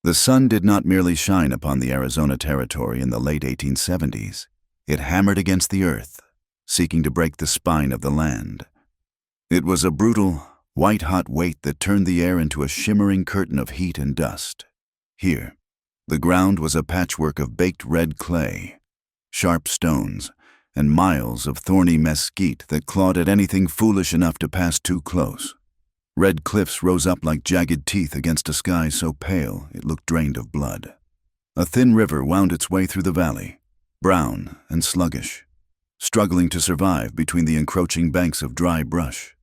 The sun did not merely shine upon the Arizona Territory in the late 1870s. It hammered against the earth, seeking to break the spine of the land. It was a brutal, white-hot weight that turned the air into a shimmering curtain of heat and dust. Here, the ground was a patchwork of baked red clay, sharp stones, and miles of thorny mesquite that clawed at anything foolish enough to pass too close. Red cliffs rose up like jagged teeth against a sky so pale it looked drained of blood. A thin river wound its way through the valley, brown and sluggish, struggling to survive between the encroaching banks of dry brush.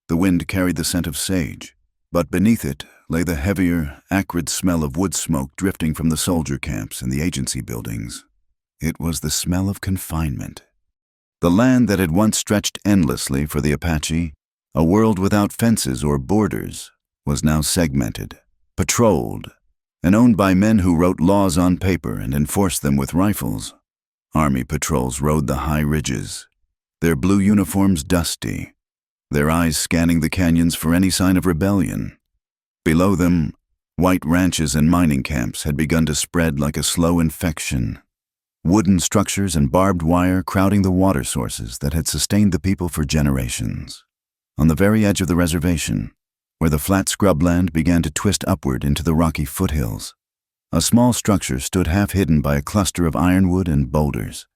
The wind carried the scent of sage, but beneath it lay the heavier, acrid smell of wood smoke drifting from the soldier camps and the agency buildings. It was the smell of confinement. The land that had once stretched endlessly for the Apache, a world without fences or borders, was now segmented, patrolled, and owned by men who wrote laws on paper and enforced them with rifles. Army patrols rode the high ridges, their blue uniforms dusty, their eyes scanning the canyons for any sign of rebellion. Below them, white ranches and mining camps had begun to spread like a slow infection, wooden structures and barbed wire crowding the water sources that had sustained the people for generations. On the very edge of the reservation, where the flat scrubland began to twist upward into the rocky foothills, a small structure stood half hidden by a cluster of ironwood and boulders.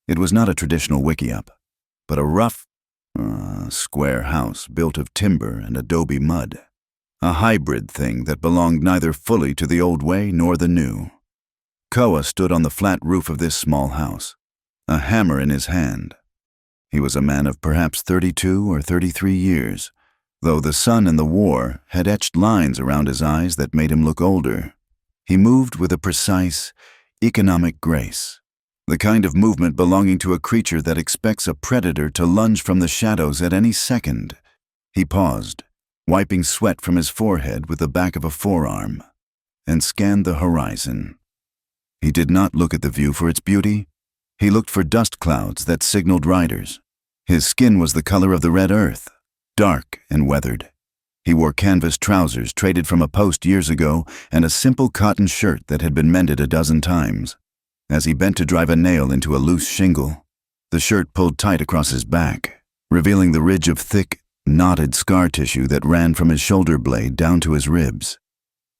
It was not a traditional wickiup, but a rough, square house built of timber and adobe mud, a hybrid thing that belonged neither fully to the old way nor the new. Koa stood on the flat roof of this small house, a hammer in his hand. He was a man of perhaps 32 or 33 years, though the sun and the war had etched lines around his eyes that made him look older. He moved with a precise, economic grace, the kind of movement belonging to a creature that expects a predator to lunge from the shadows at any second. He paused, wiping sweat from his forehead with the back of a forearm, and scanned the horizon. He did not look at the view for its beauty. He looked for dust clouds that signaled riders. His skin was the color of the red earth, dark and weathered. He wore canvas trousers traded from a post years ago and a simple cotton shirt that had been mended a dozen times. As he bent to drive a nail into a loose shingle, the shirt pulled tight across his back, revealing the ridge of thick, knotted scar tissue that ran from his shoulder blade down to his ribs.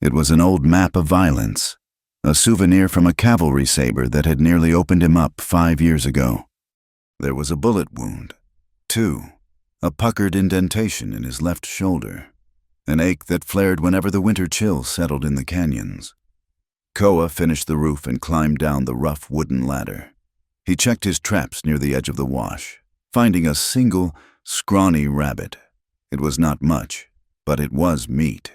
It was an old map of violence, a souvenir from a cavalry saber that had nearly opened him up 5 years ago. There was a bullet wound, too, a puckered indentation in his left shoulder, an ache that flared whenever the winter chill settled in the canyons. Koa finished the roof and climbed down the rough wooden ladder. He checked his traps near the edge of the wash, finding a single, scrawny rabbit. It was not much, but it was meat.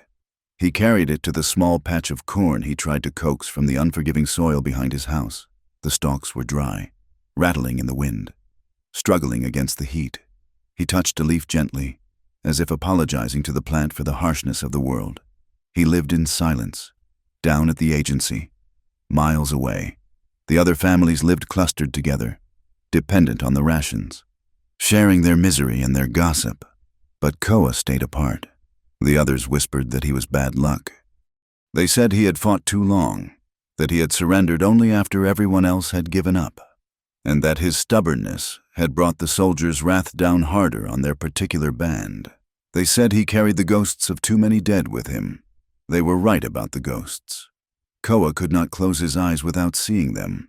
He carried it to the small patch of corn he tried to coax from the unforgiving soil behind his house. The stalks were dry, rattling in the wind, struggling against the heat. He touched a leaf gently, as if apologizing to the plant for the harshness of the world. He lived in silence, down at the agency, miles away. The other families lived clustered together, dependent on the rations, sharing their misery and their gossip. But Koa stayed apart. The others whispered that he was bad luck. They said he had fought too long, that he had surrendered only after everyone else had given up, and that his stubbornness had brought the soldiers' wrath down harder on their particular band. They said he carried the ghosts of too many dead with him. They were right about the ghosts. Koa could not close his eyes without seeing them.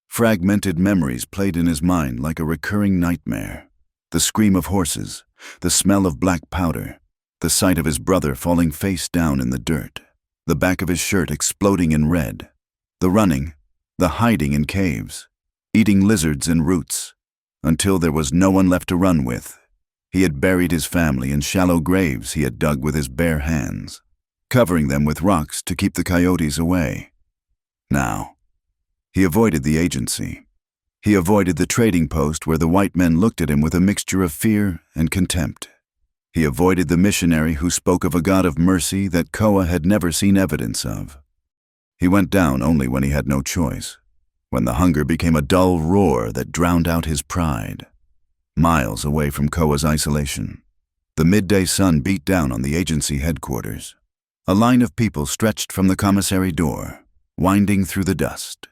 Fragmented memories played in his mind like a recurring nightmare. The scream of horses, the smell of black powder, the sight of his brother falling face down in the dirt, the back of his shirt exploding in red, the running, the hiding in caves, eating lizards and roots, until there was no one left to run with. He had buried his family in shallow graves he had dug with his bare hands, covering them with rocks to keep the coyotes away. Now, he avoided the agency. He avoided the trading post where the white men looked at him with a mixture of fear and contempt. He avoided the missionary who spoke of a God of mercy that Koa had never seen evidence of. He went down only when he had no choice, when the hunger became a dull roar that drowned out his pride. Miles away from Koa's isolation, the midday sun beat down on the agency headquarters. A line of people stretched from the commissary door, winding through the dust.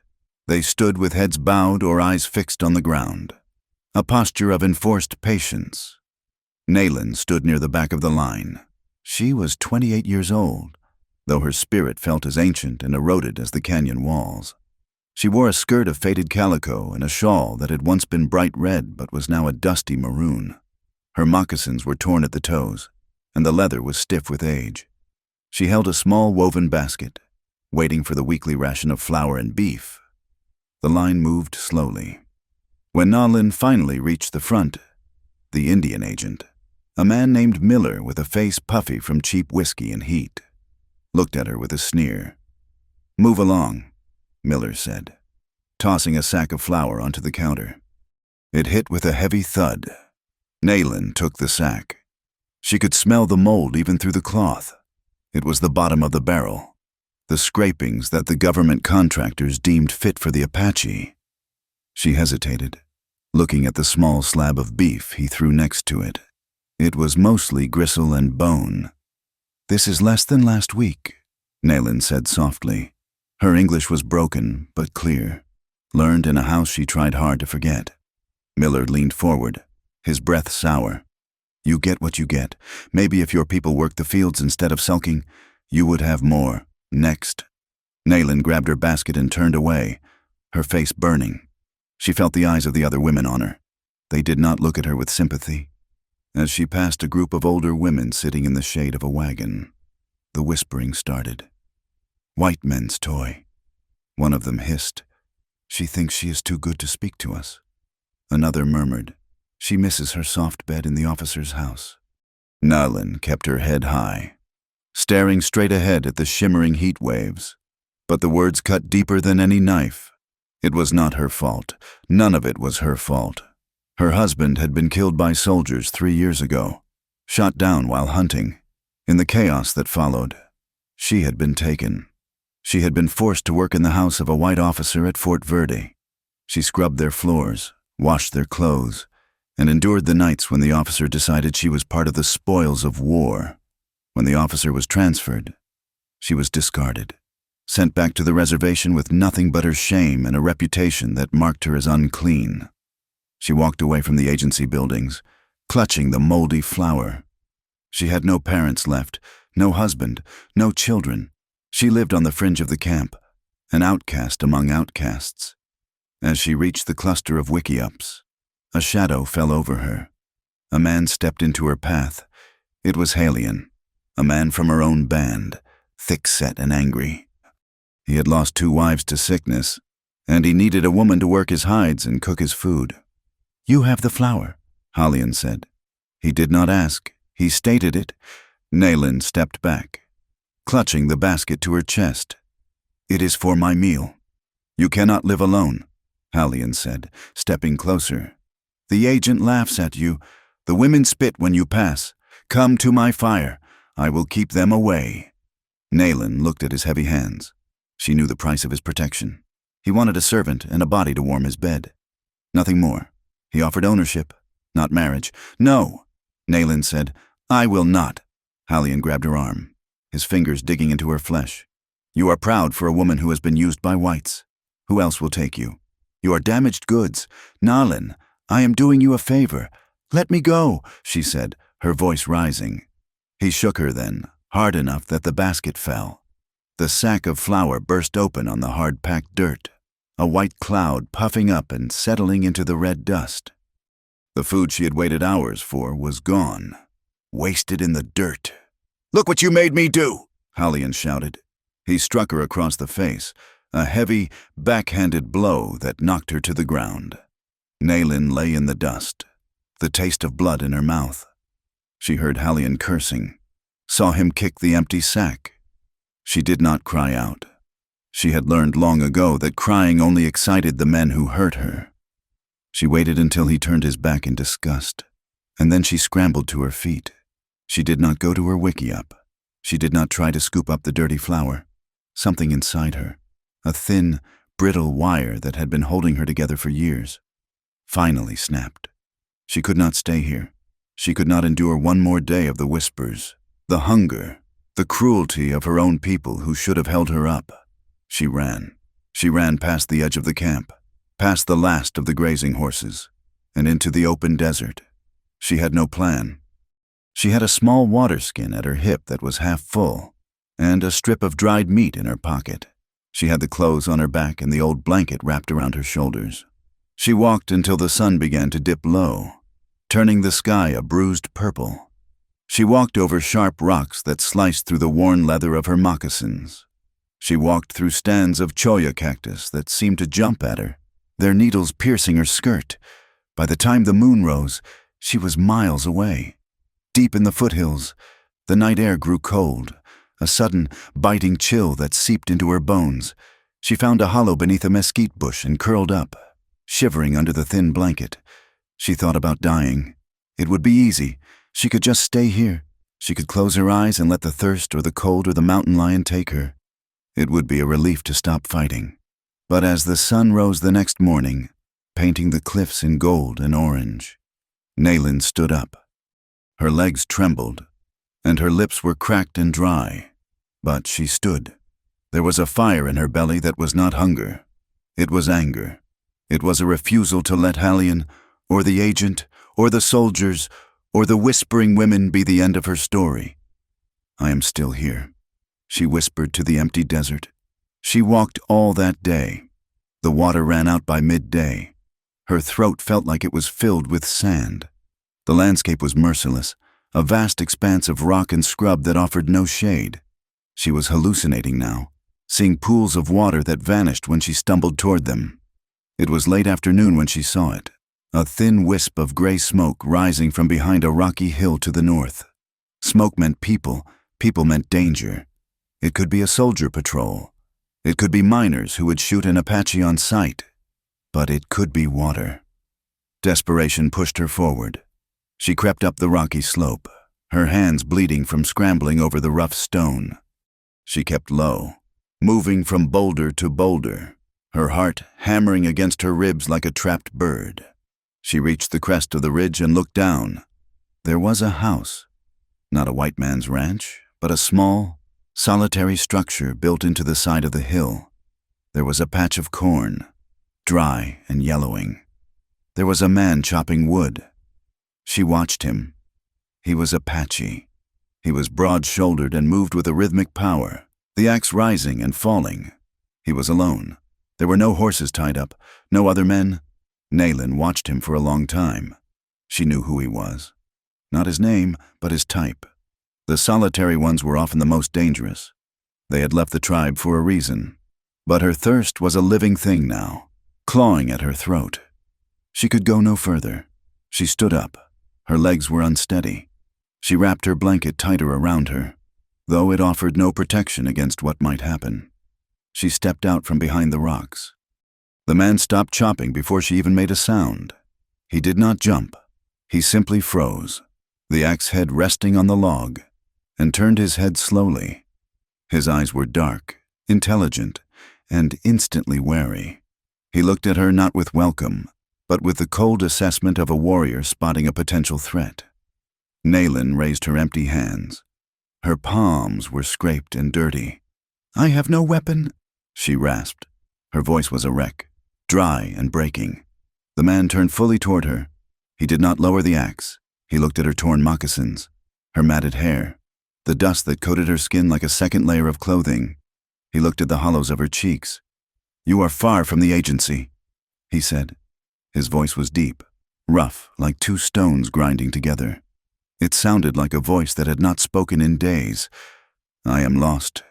They stood with heads bowed or eyes fixed on the ground, a posture of enforced patience. Nayland stood near the back of the line. She was 28 years old, though her spirit felt as ancient and eroded as the canyon walls. She wore a skirt of faded calico and a shawl that had once been bright red but was now a dusty maroon. Her moccasins were torn at the toes, and the leather was stiff with age. She held a small woven basket, waiting for the weekly ration of flour and beef. The line moved slowly. When Nayland finally reached the front, the Indian agent, a man named Miller with a face puffy from cheap whiskey and heat, looked at her with a sneer. "Move along," Miller said, tossing a sack of flour onto the counter. It hit with a heavy thud. Nayland took the sack. She could smell the mold even through the cloth. It was the bottom of the barrel, the scrapings that the government contractors deemed fit for the Apache. She hesitated, looking at the small slab of beef he threw next to it. It was mostly gristle and bone. "This is less than last week," Nayland said softly. Her English was broken but clear, learned in a house she tried hard to forget. Miller leaned forward, his breath sour. "You get what you get. Maybe if your people worked the fields instead of sulking, you would have more. Next." Nayland grabbed her basket and turned away, her face burning. She felt the eyes of the other women on her. They did not look at her with sympathy. As she passed a group of older women sitting in the shade of a wagon, the whispering started. "White men's toy." One of them hissed, "She thinks she is too good to speak to us." Another murmured, "She misses her soft bed in the officer's house." Nayland kept her head high, staring straight ahead at the shimmering heat waves. But the words cut deeper than any knife. It was not her fault. None of it was her fault. Her husband had been killed by soldiers 3 years ago, shot down while hunting. In the chaos that followed, she had been taken. She had been forced to work in the house of a white officer at Fort Verde. She scrubbed their floors, washed their clothes, and endured the nights when the officer decided she was part of the spoils of war. When the officer was transferred, she was discarded, sent back to the reservation with nothing but her shame and a reputation that marked her as unclean. She walked away from the agency buildings, clutching the moldy flour. She had no parents left, no husband, no children. She lived on the fringe of the camp, an outcast among outcasts. As she reached the cluster of wickiups, a shadow fell over her. A man stepped into her path. It was Halion, a man from her own band, thick-set and angry. He had lost 2 wives to sickness, and he needed a woman to work his hides and cook his food. "You have the flour," Halion said. He did not ask. He stated it. Nayland stepped back, clutching the basket to her chest. "It is for my meal." "You cannot live alone," Halion said, stepping closer. "The agent laughs at you. The women spit when you pass. Come to my fire. I will keep them away." Nayland looked at his heavy hands. She knew the price of his protection. He wanted a servant and a body to warm his bed. Nothing more. He offered ownership, not marriage. "No," Nayland said. "I will not." Halion grabbed her arm, his fingers digging into her flesh. "You are proud for a woman who has been used by whites. Who else will take you? You are damaged goods. Nayland, I am doing you a favor. Let me go," she said, her voice rising. He shook her then, hard enough that the basket fell. The sack of flour burst open on the hard-packed dirt, a white cloud puffing up and settling into the red dust. The food she had waited hours for was gone, wasted in the dirt. "Look what you made me do!" Halion shouted. He struck her across the face, a heavy, backhanded blow that knocked her to the ground. Nayland lay in the dust, the taste of blood in her mouth. She heard Halion cursing, saw him kick the empty sack. She did not cry out. She had learned long ago that crying only excited the men who hurt her. She waited until he turned his back in disgust, and then she scrambled to her feet. She did not go to her wickiup. She did not try to scoop up the dirty flour. Something inside her, a thin, brittle wire that had been holding her together for years, finally snapped. She could not stay here. She could not endure one more day of the whispers, the hunger, The cruelty of her own people who should have held her up. She ran. She ran past the edge of the camp, past the last of the grazing horses, and into the open desert. She had no plan. She had a small water skin at her hip that was half full, and a strip of dried meat in her pocket. She had the clothes on her back and the old blanket wrapped around her shoulders. She walked until the sun began to dip low, turning the sky a bruised purple. She walked over sharp rocks that sliced through the worn leather of her moccasins. She walked through stands of cholla cactus that seemed to jump at her, their needles piercing her skirt. By the time the moon rose, she was miles away. Deep in the foothills, the night air grew cold, a sudden, biting chill that seeped into her bones. She found a hollow beneath a mesquite bush and curled up, shivering under the thin blanket. She thought about dying. It would be easy. She could just stay here. She could close her eyes and let the thirst or the cold or the mountain lion take her. It would be a relief to stop fighting. But as the sun rose the next morning, painting the cliffs in gold and orange, Naylin stood up. Her legs trembled, and her lips were cracked and dry. But she stood. There was a fire in her belly that was not hunger. It was anger. It was a refusal to let Hallion, or the agent, or the soldiers, or the whispering women be the end of her story. I am still here, she whispered to the empty desert. She walked all that day. The water ran out by midday. Her throat felt like it was filled with sand. The landscape was merciless, a vast expanse of rock and scrub that offered no shade. She was hallucinating now, seeing pools of water that vanished when she stumbled toward them. It was late afternoon when she saw it, a thin wisp of gray smoke rising from behind a rocky hill to the north. Smoke meant people, people meant danger. It could be a soldier patrol. It could be miners who would shoot an Apache on sight. But it could be water. Desperation pushed her forward. She crept up the rocky slope, her hands bleeding from scrambling over the rough stone. She kept low, moving from boulder to boulder, her heart hammering against her ribs like a trapped bird. She reached the crest of the ridge and looked down. There was a house, not a white man's ranch, but a small, solitary structure built into the side of the hill. There was a patch of corn, dry and yellowing. There was a man chopping wood. She watched him. He was Apache. He was broad-shouldered and moved with a rhythmic power, the axe rising and falling. He was alone. There were no horses tied up, no other men. Naylin watched him for a long time. She knew who he was. Not his name, but his type. The solitary ones were often the most dangerous. They had left the tribe for a reason. But her thirst was a living thing now, clawing at her throat. She could go no further. She stood up. Her legs were unsteady. She wrapped her blanket tighter around her, though it offered no protection against what might happen. She stepped out from behind the rocks. The man stopped chopping before she even made a sound. He did not jump. He simply froze, the axe head resting on the log, and turned his head slowly. His eyes were dark, intelligent, and instantly wary. He looked at her not with welcome, but with the cold assessment of a warrior spotting a potential threat. Naylin raised her empty hands. Her palms were scraped and dirty. "I have no weapon," she rasped. Her voice was a wreck, dry and breaking. The man turned fully toward her. He did not lower the axe. He looked at her torn moccasins, her matted hair, the dust that coated her skin like a second layer of clothing. He looked at the hollows of her cheeks. "You are far from the agency," he said. His voice was deep, rough, like two stones grinding together. It sounded like a voice that had not spoken in days. "I am lost."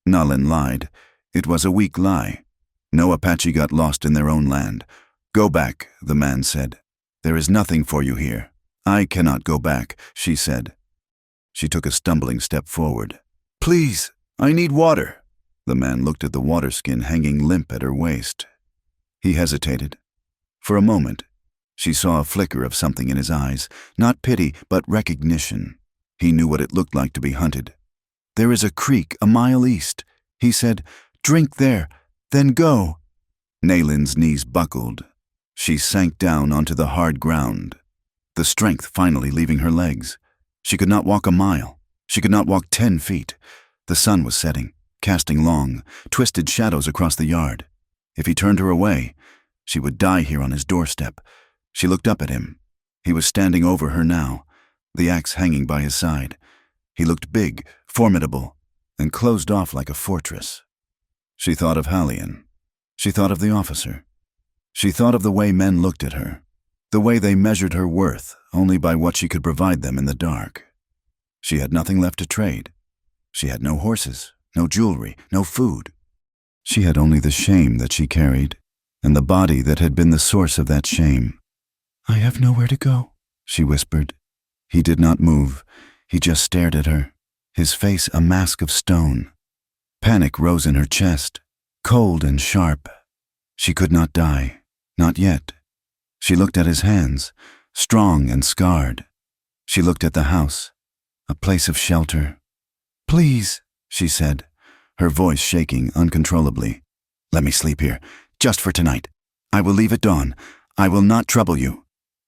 Naylin lied. It was a weak lie. No Apache got lost in their own land. "Go back," the man said. "There is nothing for you here." "I cannot go back," she said. She took a stumbling step forward. "Please, I need water." The man looked at the water skin hanging limp at her waist. He hesitated. For a moment, she saw a flicker of something in his eyes, not pity, but recognition. He knew what it looked like to be hunted. "There is a creek a mile east," he said. "Drink there, then go." Naylin's knees buckled. She sank down onto the hard ground, the strength finally leaving her legs. She could not walk a mile. She could not walk 10 feet. The sun was setting, casting long, twisted shadows across the yard. If he turned her away, she would die here on his doorstep. She looked up at him. He was standing over her now, the axe hanging by his side. He looked big, formidable, and closed off like a fortress. She thought of Hallion. She thought of the officer. She thought of the way men looked at her, the way they measured her worth only by what she could provide them in the dark. She had nothing left to trade. She had no horses, no jewelry, no food. She had only the shame that she carried, and the body that had been the source of that shame. "I have nowhere to go," she whispered. He did not move. He just stared at her, his face a mask of stone. Panic rose in her chest, cold and sharp. She could not die, not yet. She looked at his hands, strong and scarred. She looked at the house, a place of shelter. "Please," she said, her voice shaking uncontrollably. "Let me sleep here, just for tonight. I will leave at dawn. I will not trouble you."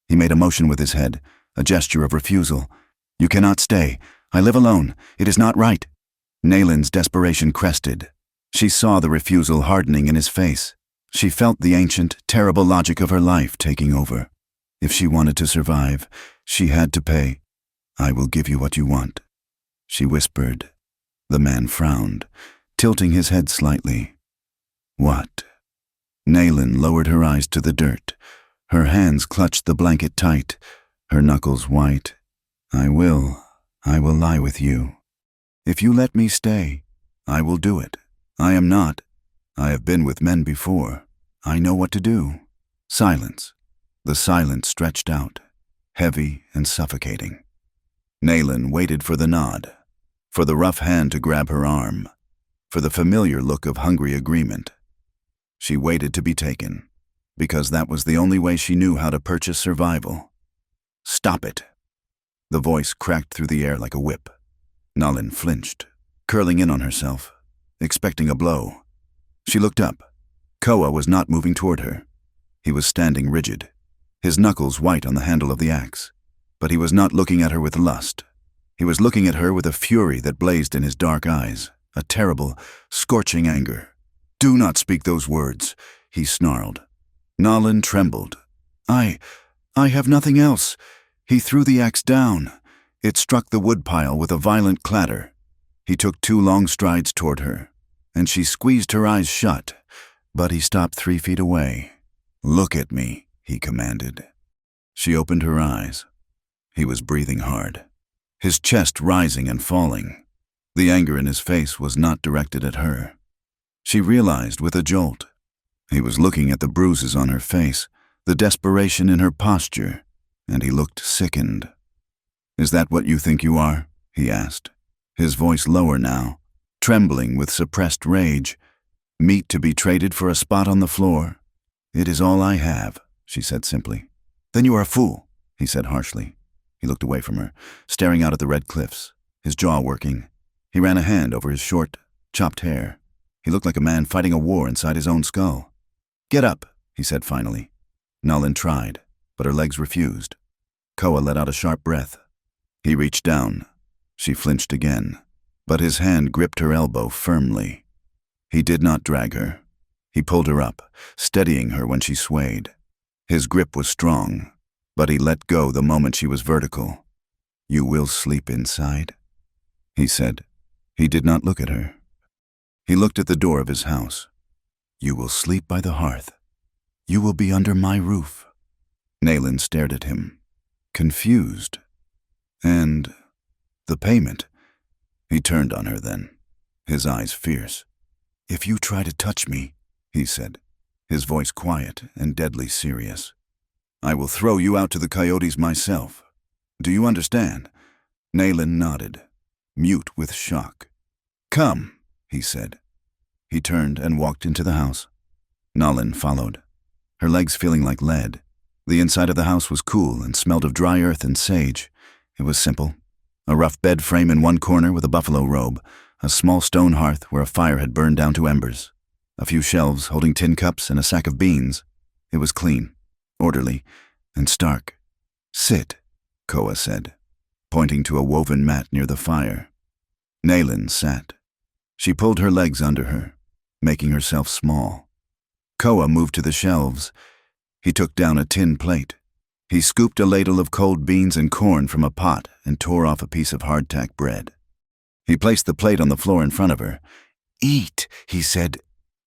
He made a motion with his head, a gesture of refusal. "You cannot stay. I live alone. It is not right." Nayland's desperation crested. She saw the refusal hardening in his face. She felt the ancient, terrible logic of her life taking over. If she wanted to survive, she had to pay. "I will give you what you want," she whispered. The man frowned, tilting his head slightly. "What?" Nayland lowered her eyes to the dirt. Her hands clutched the blanket tight, her knuckles white. I will lie with you. If you let me stay, I will do it. I have been with men before. I know what to do." Silence. The silence stretched out, heavy and suffocating. Nayland waited for the nod, for the rough hand to grab her arm, for the familiar look of hungry agreement. She waited to be taken, because that was the only way she knew how to purchase survival. "Stop it." The voice cracked through the air like a whip. Nayland flinched, curling in on herself, expecting a blow. She looked up. Koa was not moving toward her. He was standing rigid, his knuckles white on the handle of the axe. But he was not looking at her with lust. He was looking at her with a fury that blazed in his dark eyes, a terrible, scorching anger. "Do not speak those words," he snarled. Nayland trembled. I have nothing else." He threw the axe down. It struck the woodpile with a violent clatter. He took 2 long strides toward her, and she squeezed her eyes shut, but he stopped 3 feet away. "Look at me," he commanded. She opened her eyes. He was breathing hard, his chest rising and falling. The anger in his face was not directed at her. She realized with a jolt. He was looking at the bruises on her face, the desperation in her posture, and he looked sickened. "Is that what you think you are?" he asked, his voice lower now, trembling with suppressed rage. "Meat to be traded for a spot on the floor?" "It is all I have," she said simply. "Then you are a fool," he said harshly. He looked away from her, staring out at the red cliffs, his jaw working. He ran a hand over his short, chopped hair. He looked like a man fighting a war inside his own skull. "Get up," he said finally. Nayland tried, but her legs refused. Koa let out a sharp breath. He reached down. She flinched again, but his hand gripped her elbow firmly. He did not drag her. He pulled her up, steadying her when she swayed. His grip was strong, but he let go the moment she was vertical. "You will sleep inside?" he said. He did not look at her. He looked at the door of his house. "You will sleep by the hearth. You will be under my roof." Nayland stared at him, confused. "And the payment?" He turned on her then, his eyes fierce. "If you try to touch me," he said, his voice quiet and deadly serious, "I will throw you out to the coyotes myself. Do you understand?" Nayland nodded, mute with shock. "Come," he said. He turned and walked into the house. Nayland followed, her legs feeling like lead. The inside of the house was cool and smelled of dry earth and sage. It was simple. A rough bed frame in one corner with a buffalo robe, a small stone hearth where a fire had burned down to embers, a few shelves holding tin cups and a sack of beans. It was clean, orderly, and stark. "Sit," Koa said, pointing to a woven mat near the fire. Naylin sat. She pulled her legs under her, making herself small. Koa moved to the shelves. He took down a tin plate. He scooped a ladle of cold beans and corn from a pot and tore off a piece of hardtack bread. He placed the plate on the floor in front of her. "Eat," he said.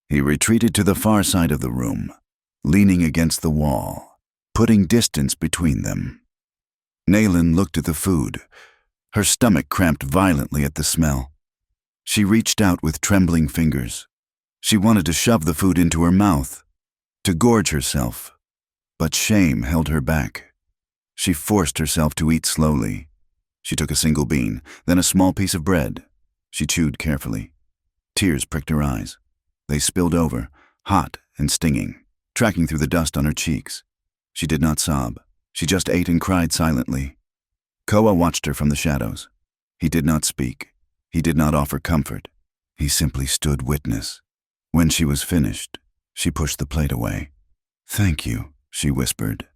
He retreated to the far side of the room, leaning against the wall, putting distance between them. Naylin looked at the food. Her stomach cramped violently at the smell. She reached out with trembling fingers. She wanted to shove the food into her mouth, to gorge herself, but shame held her back. She forced herself to eat slowly. She took a single bean, then a small piece of bread. She chewed carefully. Tears pricked her eyes. They spilled over, hot and stinging, tracking through the dust on her cheeks. She did not sob. She just ate and cried silently. Koa watched her from the shadows. He did not speak. He did not offer comfort. He simply stood witness. When she was finished, she pushed the plate away. "Thank you," she whispered.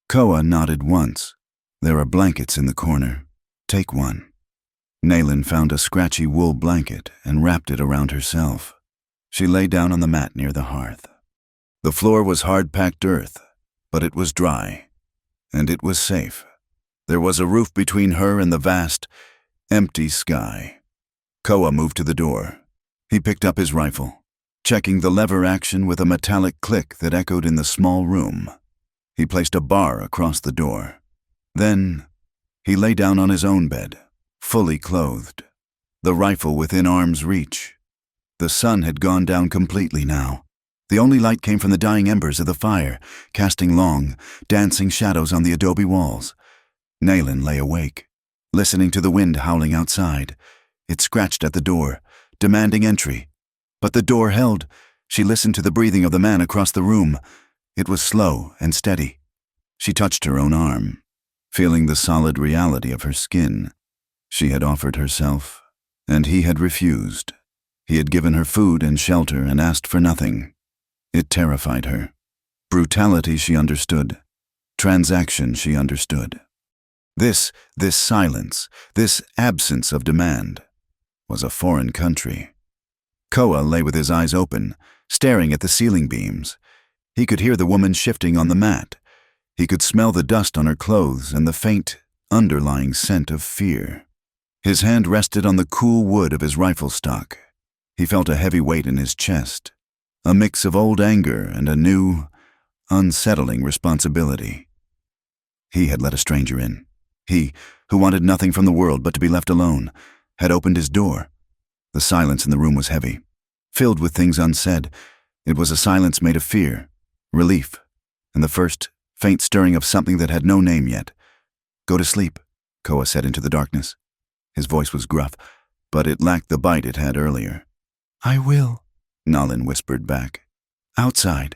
Koa nodded once. "There are blankets in the corner. Take one." Naylin found a scratchy wool blanket and wrapped it around herself. She lay down on the mat near the hearth. The floor was hard-packed earth, but it was dry, and it was safe. There was a roof between her and the vast, empty sky. Koa moved to the door. He picked up his rifle, checking the lever action with a metallic click that echoed in the small room. He placed a bar across the door. Then, he lay down on his own bed, fully clothed, the rifle within arm's reach. The sun had gone down completely now. The only light came from the dying embers of the fire, casting long, dancing shadows on the adobe walls. Naylin lay awake, listening to the wind howling outside. It scratched at the door, demanding entry. But the door held. She listened to the breathing of the man across the room. It was slow and steady. She touched her own arm, feeling the solid reality of her skin. She had offered herself, and he had refused. He had given her food and shelter and asked for nothing. It terrified her. Brutality she understood. Transaction she understood. This silence, this absence of demand, was a foreign country. Koa lay with his eyes open, staring at the ceiling beams. He could hear the woman shifting on the mat. He could smell the dust on her clothes and the faint, underlying scent of fear. His hand rested on the cool wood of his rifle stock. He felt a heavy weight in his chest, a mix of old anger and a new, unsettling responsibility. He had let a stranger in. He, who wanted nothing from the world but to be left alone, had opened his door. The silence in the room was heavy, filled with things unsaid. It was a silence made of fear, relief, and the first faint stirring of something that had no name yet. "Go to sleep," Koa said into the darkness. His voice was gruff, but it lacked the bite it had earlier. "I will," Naylin whispered back. Outside,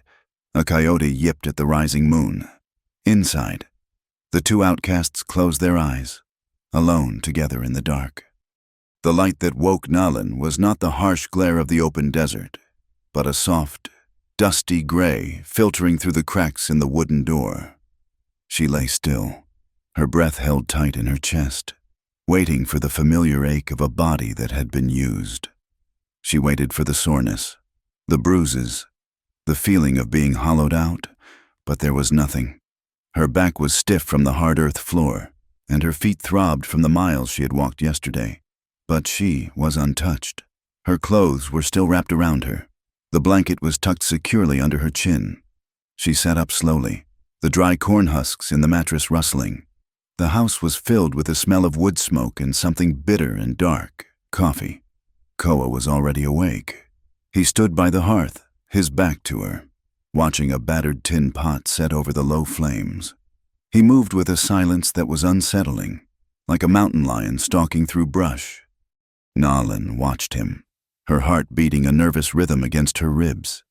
a coyote yipped at the rising moon. Inside, the two outcasts closed their eyes, alone together in the dark. The light that woke Naylin was not the harsh glare of the open desert, but a soft, dusty gray filtering through the cracks in the wooden door. She lay still, her breath held tight in her chest, waiting for the familiar ache of a body that had been used. She waited for the soreness, the bruises, the feeling of being hollowed out, but there was nothing. Her back was stiff from the hard earth floor, and her feet throbbed from the miles she had walked yesterday. But she was untouched. Her clothes were still wrapped around her. The blanket was tucked securely under her chin. She sat up slowly, the dry corn husks in the mattress rustling. The house was filled with the smell of wood smoke and something bitter and dark, coffee. Koa was already awake. He stood by the hearth, his back to her, watching a battered tin pot set over the low flames. He moved with a silence that was unsettling, like a mountain lion stalking through brush. Naylin watched him, her heart beating a nervous rhythm against her ribs.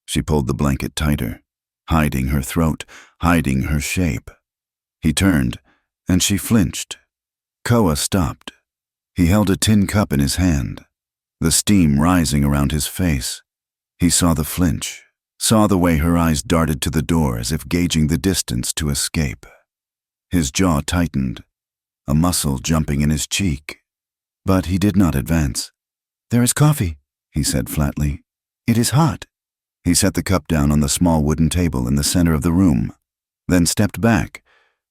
She pulled the blanket tighter, hiding her throat, hiding her shape. He turned, and she flinched. Koa stopped. He held a tin cup in his hand, the steam rising around his face. He saw the flinch, saw the way her eyes darted to the door as if gauging the distance to escape. His jaw tightened, a muscle jumping in his cheek. But he did not advance. "There is coffee," he said flatly. "It is hot." He set the cup down on the small wooden table in the center of the room, then stepped back,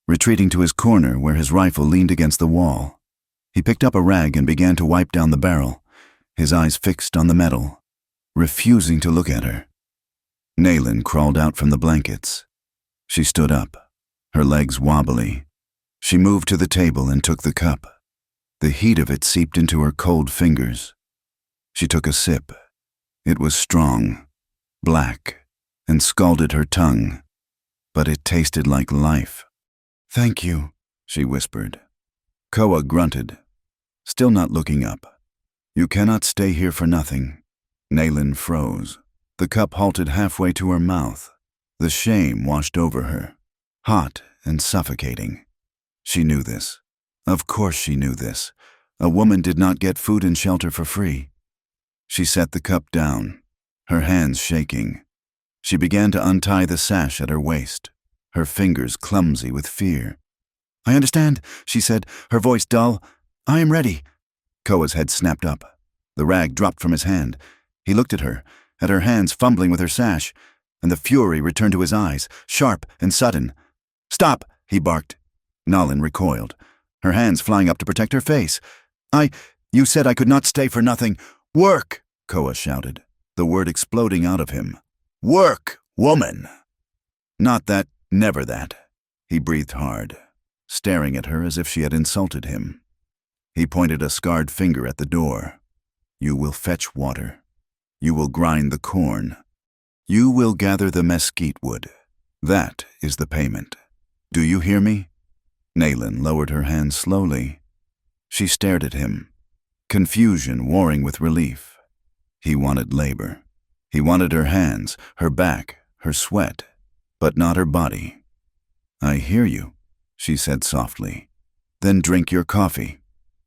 retreating to his corner where his rifle leaned against the wall. He picked up a rag and began to wipe down the barrel, his eyes fixed on the metal, refusing to look at her. Naylin crawled out from the blankets. She stood up, her legs wobbly. She moved to the table and took the cup. The heat of it seeped into her cold fingers. She took a sip. It was strong, black, and scalded her tongue, but it tasted like life. "Thank you," she whispered. Koa grunted, still not looking up. "You cannot stay here for nothing." Naylin froze. The cup halted halfway to her mouth. The shame washed over her, hot and suffocating. She knew this. Of course she knew this. A woman did not get food and shelter for free. She set the cup down, her hands shaking. She began to untie the sash at her waist, her fingers clumsy with fear. "I understand," she said, her voice dull. "I am ready." Koa's head snapped up. The rag dropped from his hand. He looked at her hands fumbling with her sash, and the fury returned to his eyes, sharp and sudden. "Stop!" he barked. Naylin recoiled, her hands flying up to protect her face. You said I could not stay for nothing." "Work!" Koa shouted, the word exploding out of him. "Work, woman!" "Not that, never that." He breathed hard, staring at her as if she had insulted him. He pointed a scarred finger at the door. "You will fetch water. You will grind the corn. You will gather the mesquite wood. That is the payment. Do you hear me?" Naylin lowered her hands slowly. She stared at him, confusion warring with relief. He wanted labor. He wanted her hands, her back, her sweat, but not her body. "I hear you," she said softly. "Then drink your coffee,"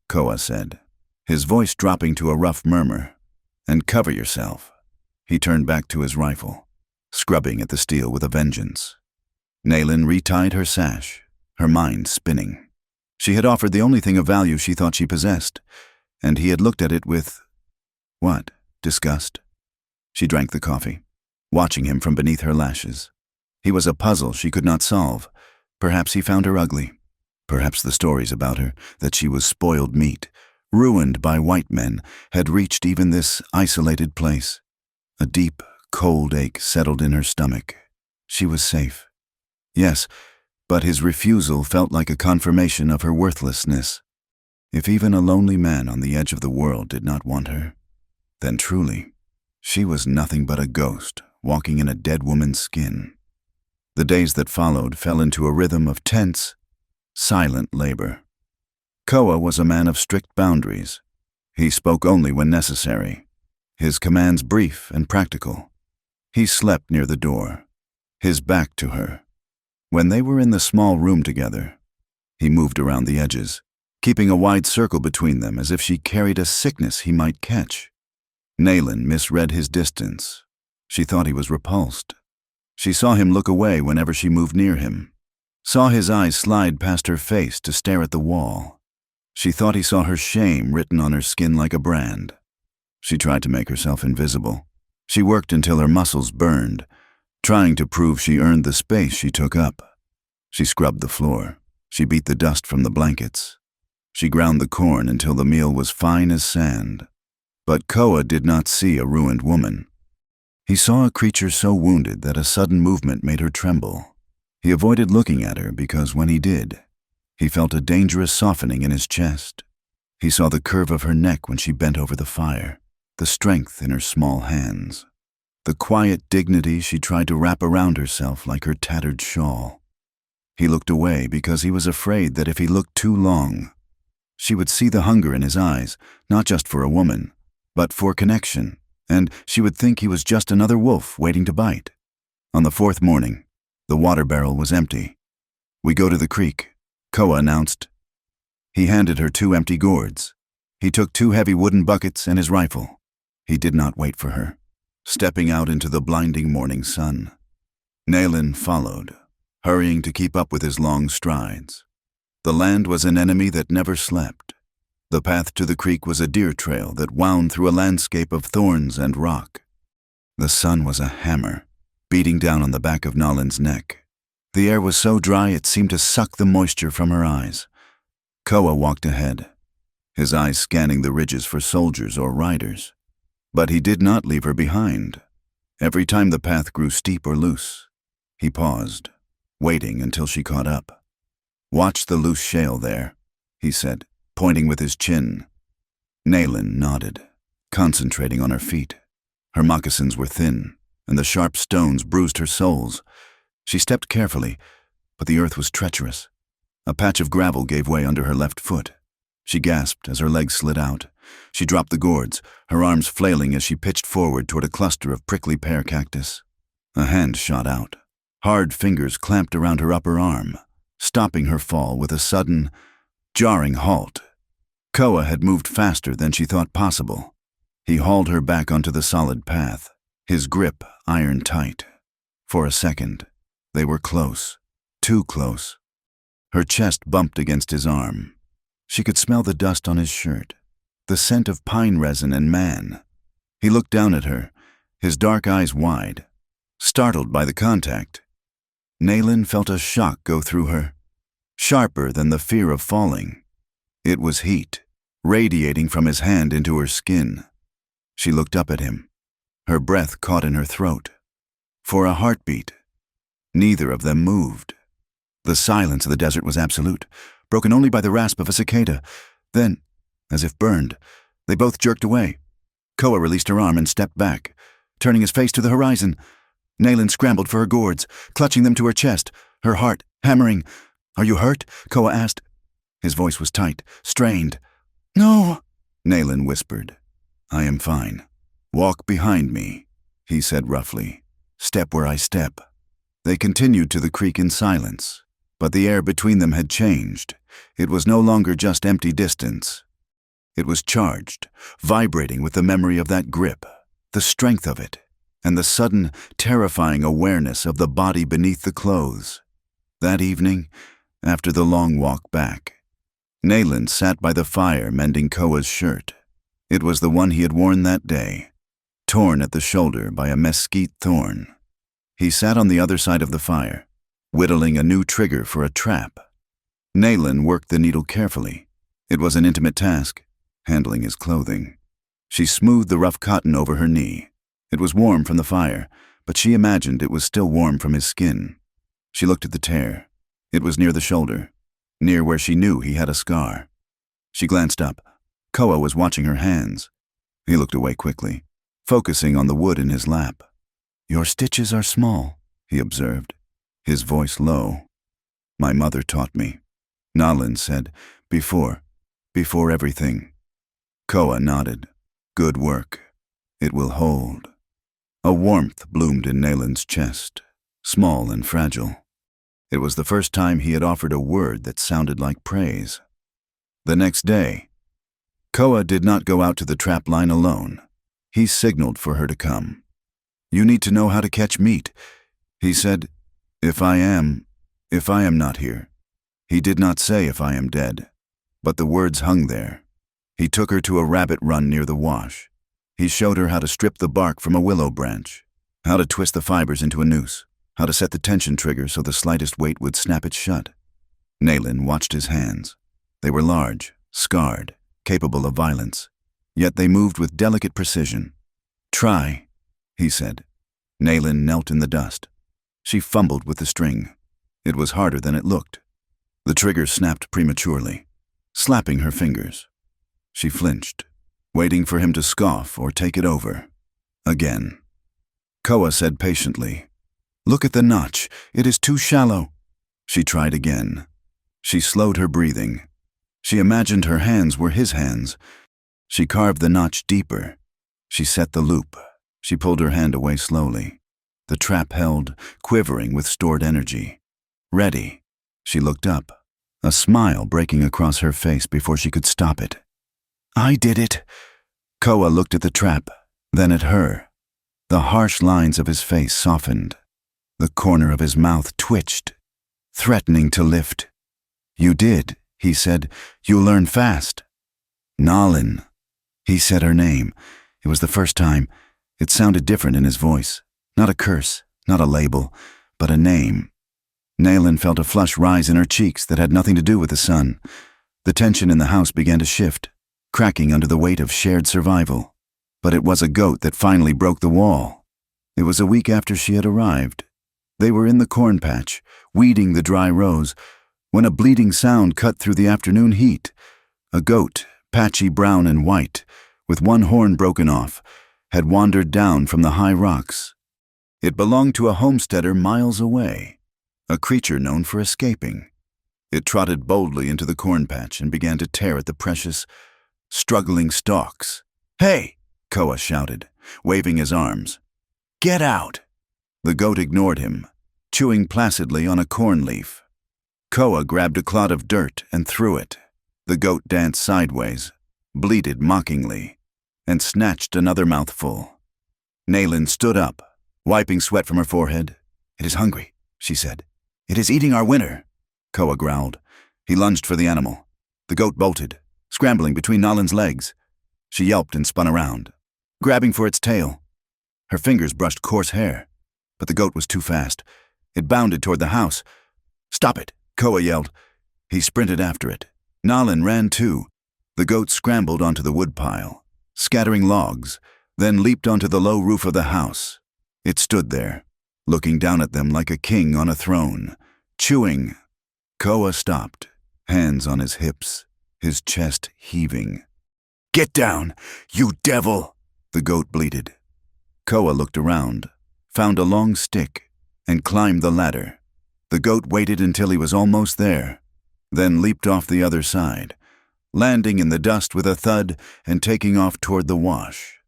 Koa said, his voice dropping to a rough murmur. "And cover yourself." He turned back to his rifle, scrubbing at the steel with a vengeance. Naylin retied her sash, her mind spinning. She had offered the only thing of value she thought she possessed, and he had looked at it with, what, disgust? She drank the coffee, watching him from beneath her lashes. He was a puzzle she could not solve. Perhaps he found her ugly. Perhaps the stories about her, that she was spoiled meat, ruined by white men, had reached even this isolated place. A deep, cold ache settled in her stomach. She was safe. Yes, but his refusal felt like a confirmation of her worthlessness. If even a lonely man on the edge of the world did not want her, then truly, she was nothing but a ghost walking in a dead woman's skin. The days that followed fell into a rhythm of tense, silent labor. Koa was a man of strict boundaries. He spoke only when necessary, his commands brief and practical. He slept near the door, his back to her. When they were in the small room together, he moved around the edges, keeping a wide circle between them as if she carried a sickness he might catch. Naylin misread his distance. She thought he was repulsed. She saw him look away whenever she moved near him, saw his eyes slide past her face to stare at the wall. She thought he saw her shame written on her skin like a brand. She tried to make herself invisible. She worked until her muscles burned, trying to prove she earned the space she took up. She scrubbed the floor. She beat the dust from the blankets. She ground the corn until the meal was fine as sand. But Koa did not see a ruined woman. He saw a creature so wounded that a sudden movement made her tremble. He avoided looking at her because when he did, he felt a dangerous softening in his chest. He saw the curve of her neck when she bent over the fire, the strength in her small hands, the quiet dignity she tried to wrap around herself like her tattered shawl. He looked away because he was afraid that if he looked too long, she would see the hunger in his eyes, not just for a woman, but for connection, and she would think he was just another wolf waiting to bite. On the fourth morning, the water barrel was empty. "We go to the creek," Koa announced. He handed her 2 empty gourds. He took 2 heavy wooden buckets and his rifle. He did not wait for her, stepping out into the blinding morning sun. Naylin followed, hurrying to keep up with his long strides. The land was an enemy that never slept. The path to the creek was a deer trail that wound through a landscape of thorns and rock. The sun was a hammer, beating down on the back of Nolan's neck. The air was so dry it seemed to suck the moisture from her eyes. Koa walked ahead, his eyes scanning the ridges for soldiers or riders. But he did not leave her behind. Every time the path grew steep or loose, he paused, waiting until she caught up. "Watch the loose shale there," he said, pointing with his chin. Naylin nodded, concentrating on her feet. Her moccasins were thin, and the sharp stones bruised her soles. She stepped carefully, but the earth was treacherous. A patch of gravel gave way under her left foot. She gasped as her legs slid out. She dropped the gourds, her arms flailing as she pitched forward toward a cluster of prickly pear cactus. A hand shot out. Hard fingers clamped around her upper arm, stopping her fall with a sudden, jarring halt. Koa had moved faster than she thought possible. He hauled her back onto the solid path, his grip iron tight. For a second, they were close, too close. Her chest bumped against his arm. She could smell the dust on his shirt, the scent of pine resin and man. He looked down at her, his dark eyes wide, startled by the contact. Naylin felt a shock go through her, sharper than the fear of falling. It was heat, radiating from his hand into her skin. She looked up at him, her breath caught in her throat. For a heartbeat, neither of them moved. The silence of the desert was absolute, broken only by the rasp of a cicada. Then, as if burned, they both jerked away. Koa released her arm and stepped back, turning his face to the horizon. Naylin scrambled for her gourds, clutching them to her chest, her heart hammering. "Are you hurt?" Koa asked. His voice was tight, strained. "No," Naylin whispered. "I am fine. Walk behind me," he said roughly. "Step where I step." They continued to the creek in silence, but the air between them had changed. It was no longer just empty distance. It was charged, vibrating with the memory of that grip, the strength of it, and the sudden, terrifying awareness of the body beneath the clothes. That evening, after the long walk back, Naylin sat by the fire mending Koa's shirt. It was the one he had worn that day, torn at the shoulder by a mesquite thorn. He sat on the other side of the fire, whittling a new trigger for a trap. Naylin worked the needle carefully. It was an intimate task, handling his clothing. She smoothed the rough cotton over her knee. It was warm from the fire, but she imagined it was still warm from his skin. She looked at the tear. It was near the shoulder, near where she knew he had a scar. She glanced up. Koa was watching her hands. He looked away quickly, focusing on the wood in his lap. "Your stitches are small," he observed, his voice low. "My mother taught me," Naylin said, before everything." Koa nodded. "Good work. It will hold." A warmth bloomed in Naylin's chest, small and fragile. It was the first time he had offered a word that sounded like praise. The next day, Koa did not go out to the trap line alone. He signaled for her to come. "You need to know how to catch meat," he said. If I am not here." He did not say if I am dead, but the words hung there. He took her to a rabbit run near the wash. He showed her how to strip the bark from a willow branch, how to twist the fibers into a noose, how to set the tension trigger so the slightest weight would snap it shut. Naylin watched his hands. They were large, scarred, capable of violence, yet they moved with delicate precision. "Try," he said. Naylin knelt in the dust. She fumbled with the string. It was harder than it looked. The trigger snapped prematurely, slapping her fingers. She flinched, waiting for him to scoff or take it over. Again. Koa said patiently, "Look at the notch. It is too shallow." She tried again. She slowed her breathing. She imagined her hands were his hands. She carved the notch deeper. She set the loop. She pulled her hand away slowly. The trap held, quivering with stored energy. Ready. She looked up, a smile breaking across her face before she could stop it. "I did it." Koa looked at the trap, then at her. The harsh lines of his face softened. The corner of his mouth twitched, threatening to lift. "You did," he said. "You learn fast." Nalin. He said her name. It was the first time. It sounded different in his voice. Not a curse, not a label, but a name. Nalin felt a flush rise in her cheeks that had nothing to do with the sun. The tension in the house began to shift, cracking under the weight of shared survival. But it was a goat that finally broke the wall. It was a week after she had arrived. They were in the corn patch, weeding the dry rows, when a bleating sound cut through the afternoon heat. A goat, patchy brown and white, with one horn broken off, had wandered down from the high rocks. It belonged to a homesteader miles away, a creature known for escaping. It trotted boldly into the corn patch and began to tear at the precious, struggling stalks. "Hey!" Koa shouted, waving his arms. "Get out!" The goat ignored him, chewing placidly on a corn leaf. Koa grabbed a clod of dirt and threw it. The goat danced sideways, bleated mockingly, and snatched another mouthful. Nalin stood up, wiping sweat from her forehead. "It is hungry," she said. "It is eating our winter." Koa growled. He lunged for the animal. The goat bolted, scrambling between Nalin's legs. She yelped and spun around, grabbing for its tail. Her fingers brushed coarse hair, but the goat was too fast. It bounded toward the house. "Stop it!" Koa yelled. He sprinted after it. Nalin ran too. The goat scrambled onto the woodpile, scattering logs, then leaped onto the low roof of the house. It stood there, looking down at them like a king on a throne, chewing. Koa stopped, hands on his hips, his chest heaving. "Get down, you devil!" the goat bleated. Koa looked around, found a long stick, and climbed the ladder. The goat waited until he was almost there, then leaped off the other side, landing in the dust with a thud and taking off toward the wash.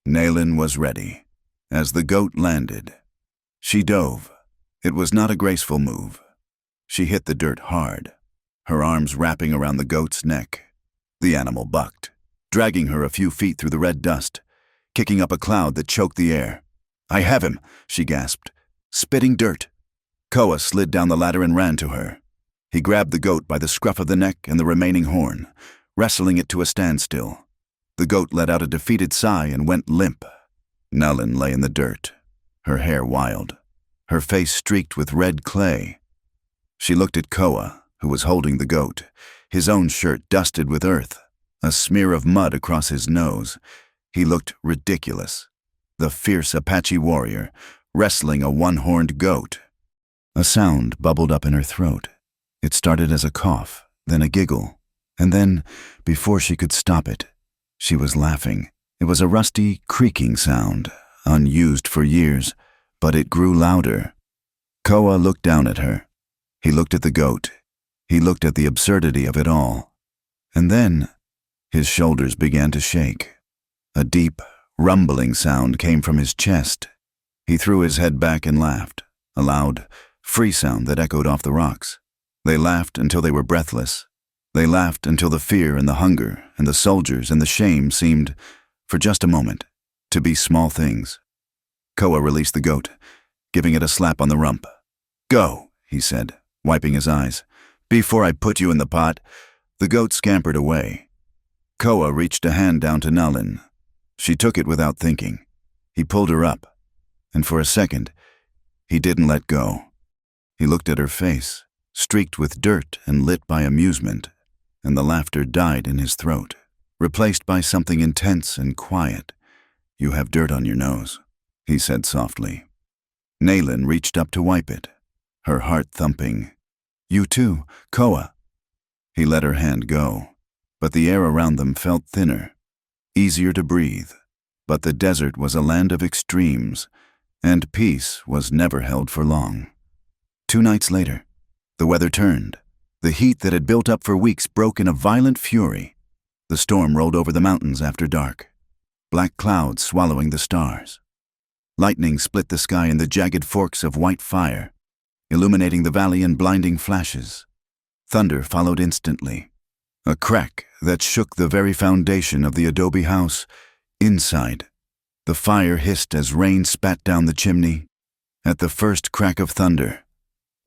Nalin was ready. As the goat landed, she dove. It was not a graceful move. She hit the dirt hard, her arms wrapping around the goat's neck. The animal bucked, dragging her a few feet through the red dust, kicking up a cloud that choked the air. "I have him," she gasped, spitting dirt. Koa slid down the ladder and ran to her. He grabbed the goat by the scruff of the neck and the remaining horn, wrestling it to a standstill. The goat let out a defeated sigh and went limp. Nalin lay in the dirt, her hair wild, her face streaked with red clay. She looked at Koa, who was holding the goat, his own shirt dusted with earth, a smear of mud across his nose. He looked ridiculous, the fierce Apache warrior, wrestling a one-horned goat. A sound bubbled up in her throat. It started as a cough, then a giggle, and then, before she could stop it, she was laughing. It was a rusty, creaking sound, unused for years, but it grew louder. Koa looked down at her. He looked at the goat. He looked at the absurdity of it all. And then, his shoulders began to shake. A deep, rumbling sound came from his chest. He threw his head back and laughed, a loud, free sound that echoed off the rocks. They laughed until they were breathless. They laughed until the fear and the hunger and the soldiers and the shame seemed, for just a moment, to be small things. Koa released the goat, giving it a slap on the rump. "Go," he said, wiping his eyes. "Before I put you in the pot." The goat scampered away. Koa reached a hand down to Nalin. She took it without thinking. He pulled her up, and for a second, he didn't let go. He looked at her face, streaked with dirt and lit by amusement, and the laughter died in his throat, replaced by something intense and quiet. "You have dirt on your nose," he said softly. Nalin reached up to wipe it, her heart thumping. "You too, Koa." He let her hand go, but the air around them felt thinner, easier to breathe. But the desert was a land of extremes, and peace was never held for long. 2 nights later, the weather turned. The heat that had built up for weeks broke in a violent fury. The storm rolled over the mountains after dark, black clouds swallowing the stars. Lightning split the sky in the jagged forks of white fire, illuminating the valley in blinding flashes. Thunder followed instantly, a crack that shook the very foundation of the adobe house. Inside, the fire hissed as rain spat down the chimney. At the first crack of thunder,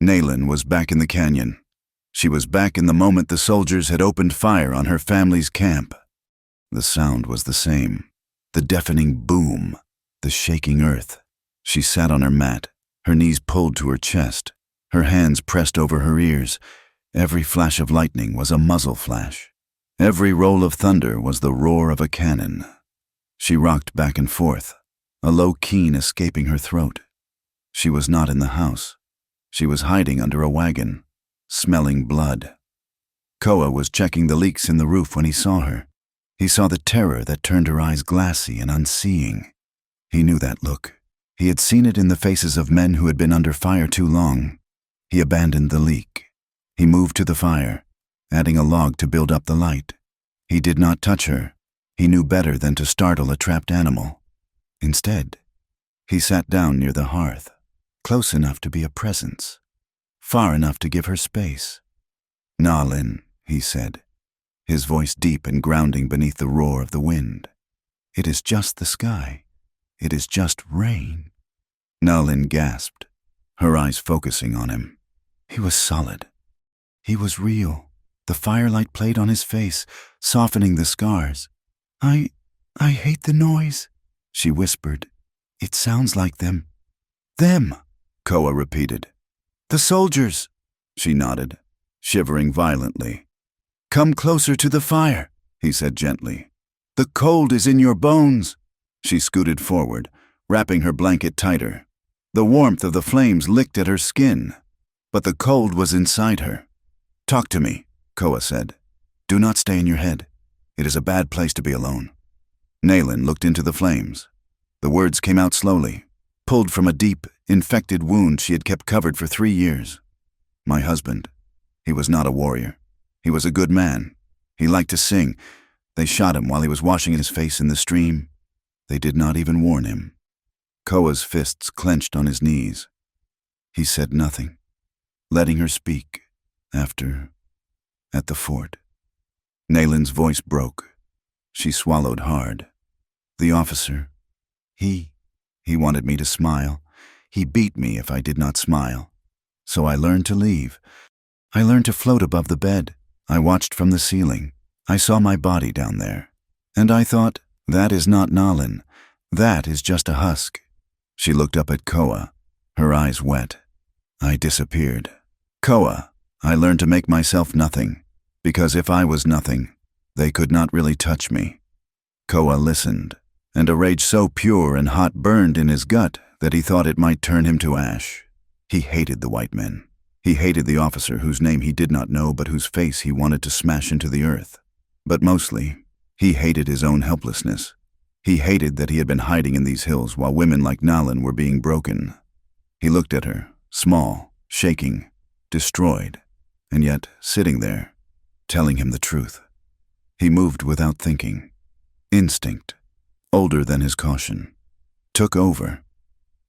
Nalin was back in the canyon. She was back in the moment the soldiers had opened fire on her family's camp. The sound was the same. The deafening boom, the shaking earth. She sat on her mat, her knees pulled to her chest, her hands pressed over her ears. Every flash of lightning was a muzzle flash. Every roll of thunder was the roar of a cannon. She rocked back and forth, a low keen escaping her throat. She was not in the house. She was hiding under a wagon, smelling blood. Koa was checking the leaks in the roof when he saw her. He saw the terror that turned her eyes glassy and unseeing. He knew that look. He had seen it in the faces of men who had been under fire too long. He abandoned the leak. He moved to the fire, adding a log to build up the light. He did not touch her. He knew better than to startle a trapped animal. Instead, he sat down near the hearth, close enough to be a presence, far enough to give her space. "Nalin," he said, his voice deep and grounding beneath the roar of the wind. "It is just the sky. It is just rain." Nalin gasped, her eyes focusing on him. He was solid. He was real. The firelight played on his face, softening the scars. I hate the noise," she whispered. "It sounds like them." "Them," Koa repeated. "The soldiers." She nodded, shivering violently. "Come closer to the fire," he said gently. "The cold is in your bones." She scooted forward, wrapping her blanket tighter. The warmth of the flames licked at her skin, but the cold was inside her. "Talk to me," Koa said. "Do not stay in your head. It is a bad place to be alone." Nalin looked into the flames. The words came out slowly, pulled from a deep, infected wound she had kept covered for 3 years. "My husband. He was not a warrior. He was a good man. He liked to sing. They shot him while he was washing his face in the stream. They did not even warn him." Koa's fists clenched on his knees. He said nothing, letting her speak. At the fort. Nalin's voice broke. She swallowed hard. "The officer, he wanted me to smile. He beat me if I did not smile. So I learned to leave. I learned to float above the bed. I watched from the ceiling. I saw my body down there. And I thought, that is not Nalin. That is just a husk." She looked up at Koa, her eyes wet. "I disappeared. Koa, I learned to make myself nothing, because if I was nothing, they could not really touch me." Koa listened, and a rage so pure and hot burned in his gut that he thought it might turn him to ash. He hated the white men. He hated the officer whose name he did not know but whose face he wanted to smash into the earth. But mostly, he hated his own helplessness. He hated that he had been hiding in these hills while women like Nalin were being broken. He looked at her, small, shaking, destroyed, and yet sitting there, telling him the truth. He moved without thinking. Instinct, older than his caution, took over.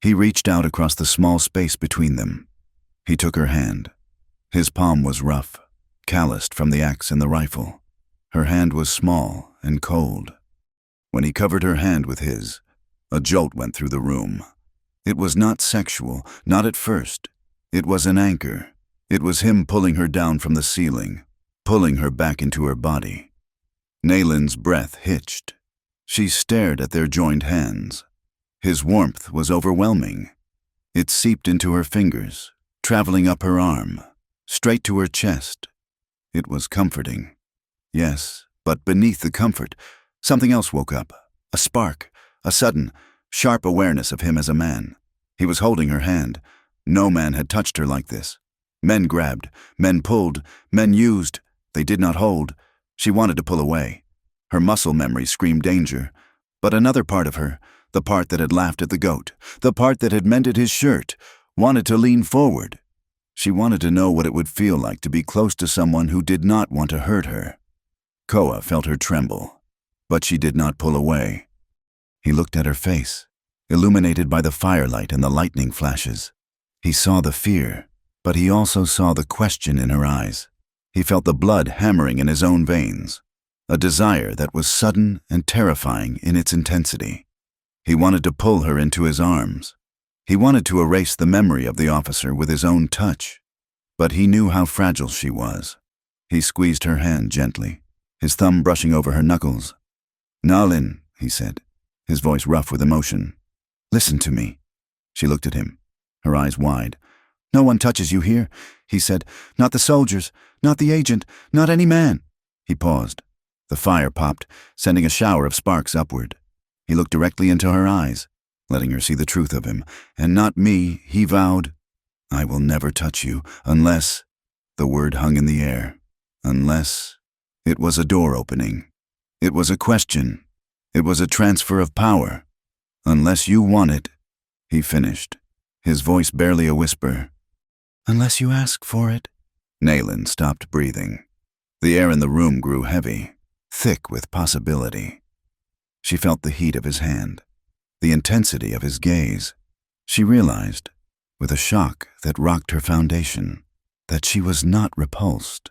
He reached out across the small space between them. He took her hand. His palm was rough, calloused from the axe and the rifle. Her hand was small and cold. When he covered her hand with his, a jolt went through the room. It was not sexual, not at first. It was an anchor. It was him pulling her down from the ceiling, pulling her back into her body. Nalin's breath hitched. She stared at their joined hands. His warmth was overwhelming. It seeped into her fingers, traveling up her arm, straight to her chest. It was comforting. Yes, but beneath the comfort, something else woke up. A spark, a sudden, sharp awareness of him as a man. He was holding her hand. No man had touched her like this. Men grabbed, men pulled, men used. They did not hold. She wanted to pull away. Her muscle memory screamed danger. But another part of her, the part that had laughed at the goat, the part that had mended his shirt, wanted to lean forward. She wanted to know what it would feel like to be close to someone who did not want to hurt her. Koa felt her tremble, but she did not pull away. He looked at her face, illuminated by the firelight and the lightning flashes. He saw the fear, but he also saw the question in her eyes. He felt the blood hammering in his own veins, a desire that was sudden and terrifying in its intensity. He wanted to pull her into his arms. He wanted to erase the memory of the officer with his own touch, but he knew how fragile she was. He squeezed her hand gently, his thumb brushing over her knuckles. "Nalin," he said, his voice rough with emotion. "Listen to me." She looked at him, her eyes wide. "No one touches you here," he said. "Not the soldiers, not the agent, not any man." He paused. The fire popped, sending a shower of sparks upward. He looked directly into her eyes, letting her see the truth of him. "And not me," he vowed. "I will never touch you, unless—" The word hung in the air. Unless. It was a door opening. It was a question. It was a transfer of power. "Unless you want it," he finished, his voice barely a whisper. "Unless you ask for it." Nayland stopped breathing. The air in the room grew heavy, thick with possibility. She felt the heat of his hand, the intensity of his gaze. She realized, with a shock that rocked her foundation, that she was not repulsed.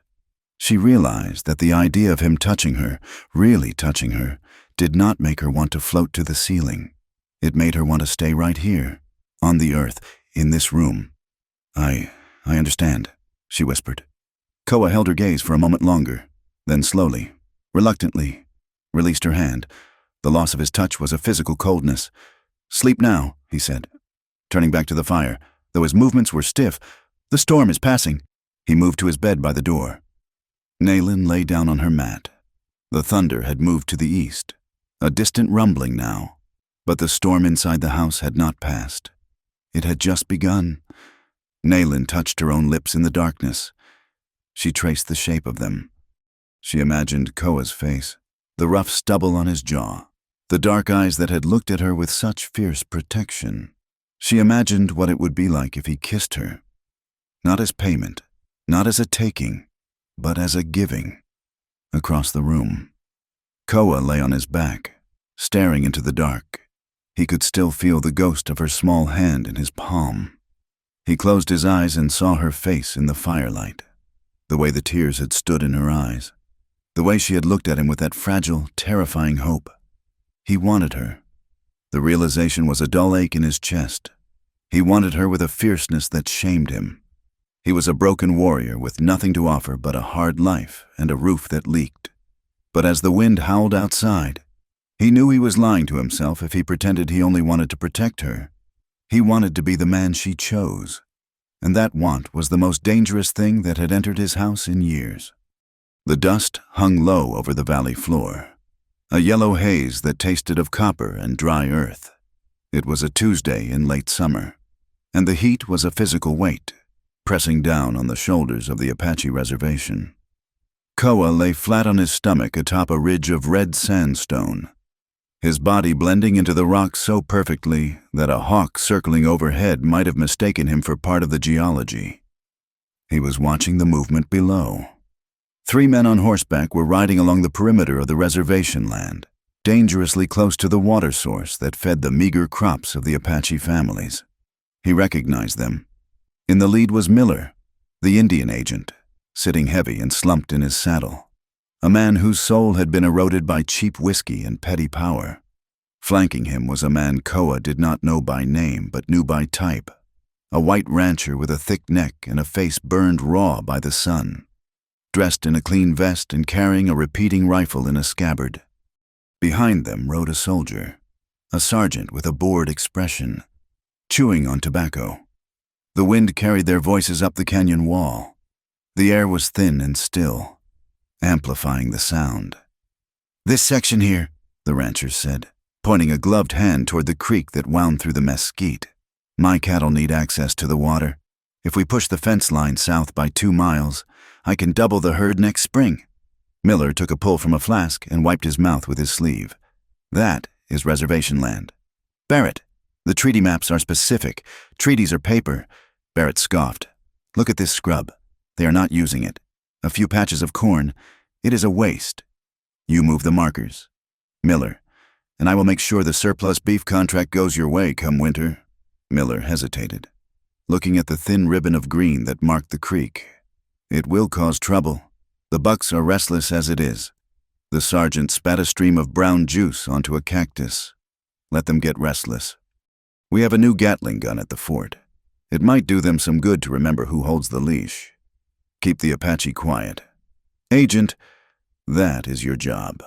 She realized that the idea of him touching her, really touching her, did not make her want to float to the ceiling. It made her want to stay right here, on the earth, in this room. I understand," she whispered. Koa held her gaze for a moment longer, then slowly, reluctantly, released her hand. The loss of his touch was a physical coldness. "Sleep now," he said, turning back to the fire, though his movements were stiff. "The storm is passing." He moved to his bed by the door. Nayland lay down on her mat. The thunder had moved to the east, a distant rumbling now, but the storm inside the house had not passed. It had just begun. Nayland touched her own lips in the darkness. She traced the shape of them. She imagined Koa's face, the rough stubble on his jaw, the dark eyes that had looked at her with such fierce protection. She imagined what it would be like if he kissed her, not as payment, not as a taking, but as a giving. Across the room, Koa lay on his back, staring into the dark. He could still feel the ghost of her small hand in his palm. He closed his eyes and saw her face in the firelight, the way the tears had stood in her eyes, the way she had looked at him with that fragile, terrifying hope. He wanted her. The realization was a dull ache in his chest. He wanted her with a fierceness that shamed him. He was a broken warrior with nothing to offer but a hard life and a roof that leaked. But as the wind howled outside, he knew he was lying to himself if he pretended he only wanted to protect her. He wanted to be the man she chose, and that want was the most dangerous thing that had entered his house in years. The dust hung low over the valley floor, a yellow haze that tasted of copper and dry earth. It was a Tuesday in late summer, and the heat was a physical weight, pressing down on the shoulders of the Apache reservation. Koa lay flat on his stomach atop a ridge of red sandstone, his body blending into the rock so perfectly that a hawk circling overhead might have mistaken him for part of the geology. He was watching the movement below. 3 men on horseback were riding along the perimeter of the reservation land, dangerously close to the water source that fed the meager crops of the Apache families. He recognized them. In the lead was Miller, the Indian agent, sitting heavy and slumped in his saddle, a man whose soul had been eroded by cheap whiskey and petty power. Flanking him was a man Koa did not know by name but knew by type, a white rancher with a thick neck and a face burned raw by the sun, dressed in a clean vest and carrying a repeating rifle in a scabbard. Behind them rode a soldier, a sergeant with a bored expression, chewing on tobacco. The wind carried their voices up the canyon wall. The air was thin and still, amplifying the sound. "This section here," the rancher said, pointing a gloved hand toward the creek that wound through the mesquite. "My cattle need access to the water. If we push the fence line south by 2 miles, I can double the herd next spring." Miller took a pull from a flask and wiped his mouth with his sleeve. "That is reservation land. Barrett, the treaty maps are specific. Treaties are paper." Barrett scoffed. "Look at this scrub. They are not using it. A few patches of corn. It is a waste. You move the markers. Miller, and I will make sure the surplus beef contract goes your way come winter." Miller hesitated, looking at the thin ribbon of green that marked the creek. "It will cause trouble. The bucks are restless as it is." The sergeant spat a stream of brown juice onto a cactus. "Let them get restless. We have a new Gatling gun at the fort. It might do them some good to remember who holds the leash. Keep the Apache quiet. Agent, that is your job."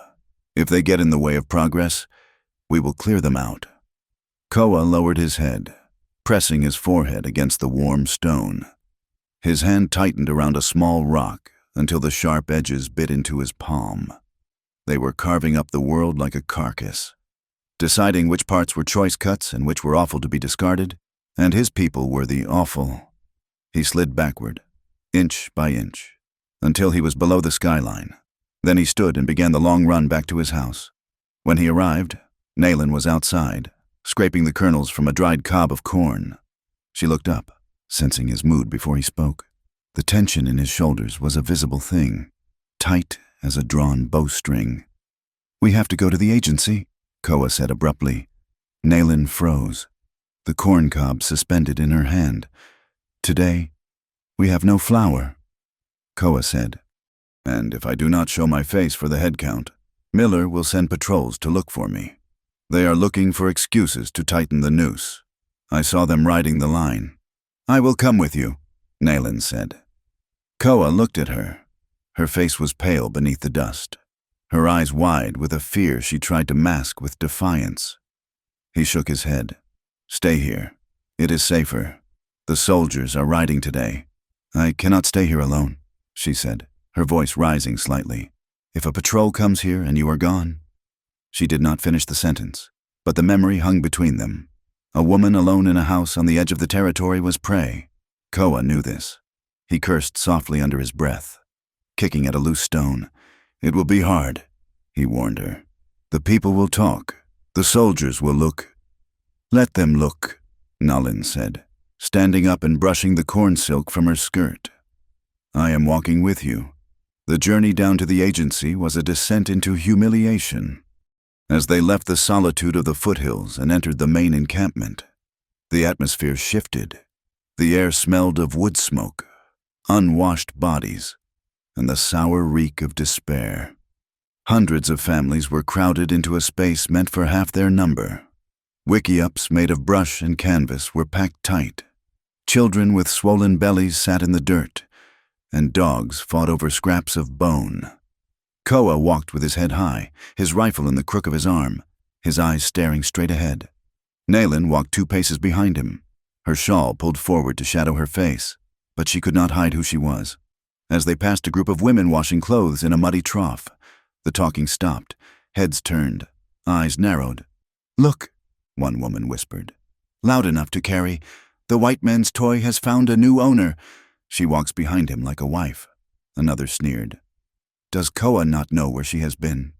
If they get in the way of progress, we will clear them out. Koa lowered his head, pressing his forehead against the warm stone. His hand tightened around a small rock until the sharp edges bit into his palm. They were carving up the world like a carcass, deciding which parts were choice cuts and which were awful to be discarded, and his people were the awful. He slid backward, inch by inch, until he was below the skyline. Then he stood and began the long run back to his house. When he arrived, Nayland was outside, scraping the kernels from a dried cob of corn. She looked up, sensing his mood before he spoke. The tension in his shoulders was a visible thing, tight as a drawn bowstring. "We have to go to the agency," Koa said abruptly. Nayland froze, the corn cob suspended in her hand. "Today, we have no flour," Koa said. "And if I do not show my face for the head count, Miller will send patrols to look for me. They are looking for excuses to tighten the noose. I saw them riding the line." "I will come with you," Nayland said. Koa looked at her. Her face was pale beneath the dust, her eyes wide with a fear she tried to mask with defiance. He shook his head. "Stay here. It is safer. The soldiers are riding today." "I cannot stay here alone," she said, her voice rising slightly. "If a patrol comes here and you are gone—" She did not finish the sentence, but the memory hung between them. A woman alone in a house on the edge of the territory was prey. Koa knew this. He cursed softly under his breath, kicking at a loose stone. "It will be hard," he warned her. "The people will talk. The soldiers will look." "Let them look," Nayland said, standing up and brushing the corn silk from her skirt. "I am walking with you." The journey down to the agency was a descent into humiliation. As they left the solitude of the foothills and entered the main encampment, the atmosphere shifted. The air smelled of wood smoke, unwashed bodies, and the sour reek of despair. Hundreds of families were crowded into a space meant for half their number. Wickiups made of brush and canvas were packed tight. Children with swollen bellies sat in the dirt, and dogs fought over scraps of bone. Koa walked with his head high, his rifle in the crook of his arm, his eyes staring straight ahead. Nayland walked 2 paces behind him, her shawl pulled forward to shadow her face, but she could not hide who she was. As they passed a group of women washing clothes in a muddy trough, the talking stopped, heads turned, eyes narrowed. "Look," one woman whispered, loud enough to carry, "the white man's toy has found a new owner. She walks behind him like a wife." Another sneered. "Does Koa not know where she has been?"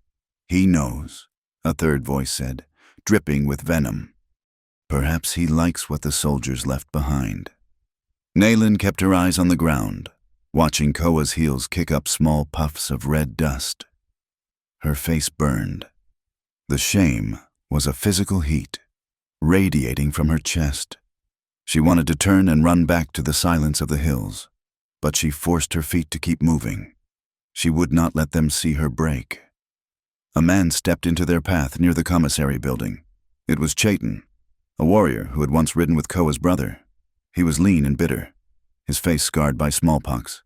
"He knows," a third voice said, dripping with venom. "Perhaps he likes what the soldiers left behind." Nayland kept her eyes on the ground, watching Koa's heels kick up small puffs of red dust. Her face burned. The shame was a physical heat, radiating from her chest. She wanted to turn and run back to the silence of the hills, but she forced her feet to keep moving. She would not let them see her break. A man stepped into their path near the commissary building. It was Chayton, a warrior who had once ridden with Koa's brother. He was lean and bitter, his face scarred by smallpox.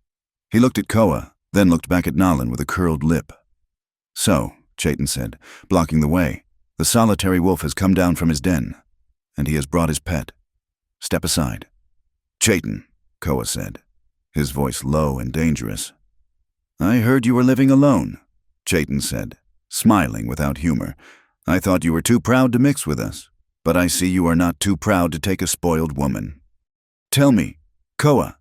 He looked at Koa, then looked back at Nayland with a curled lip. "So," Chayton said, blocking the way, "the solitary wolf has come down from his den, and he has brought his pet. Step aside." "Chayton," Koa said, his voice low and dangerous. "I heard you were living alone," Chayton said, smiling without humor. "I thought you were too proud to mix with us, but I see you are not too proud to take a spoiled woman. Tell me, Koa,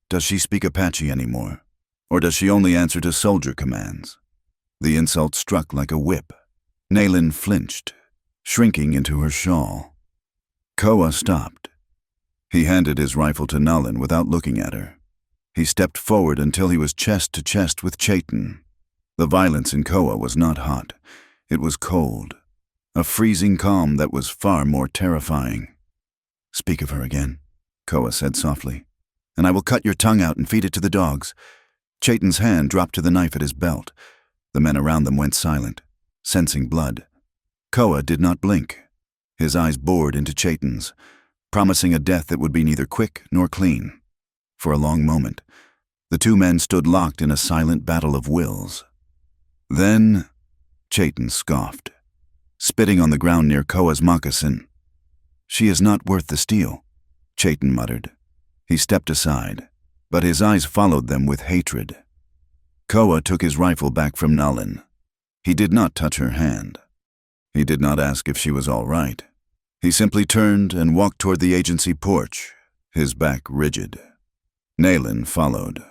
does she speak Apache anymore, or does she only answer to soldier commands?" The insult struck like a whip. Nayland flinched, shrinking into her shawl. Koa stopped. He handed his rifle to Nayland without looking at her. He stepped forward until he was chest to chest with Chayton. The violence in Koa was not hot. It was cold, a freezing calm that was far more terrifying. "Speak of her again," Koa said softly, "and I will cut your tongue out and feed it to the dogs." Chayton's hand dropped to the knife at his belt. The men around them went silent, sensing blood. Koa did not blink. His eyes bored into Chayton's, promising a death that would be neither quick nor clean. For a long moment, the 2 men stood locked in a silent battle of wills. Then Chayton scoffed, spitting on the ground near Koa's moccasin. "She is not worth the steel," Chayton muttered. He stepped aside, but his eyes followed them with hatred. Koa took his rifle back from Nalin. He did not touch her hand. He did not ask if she was all right. He simply turned and walked toward the agency porch, his back rigid. Nalin followed,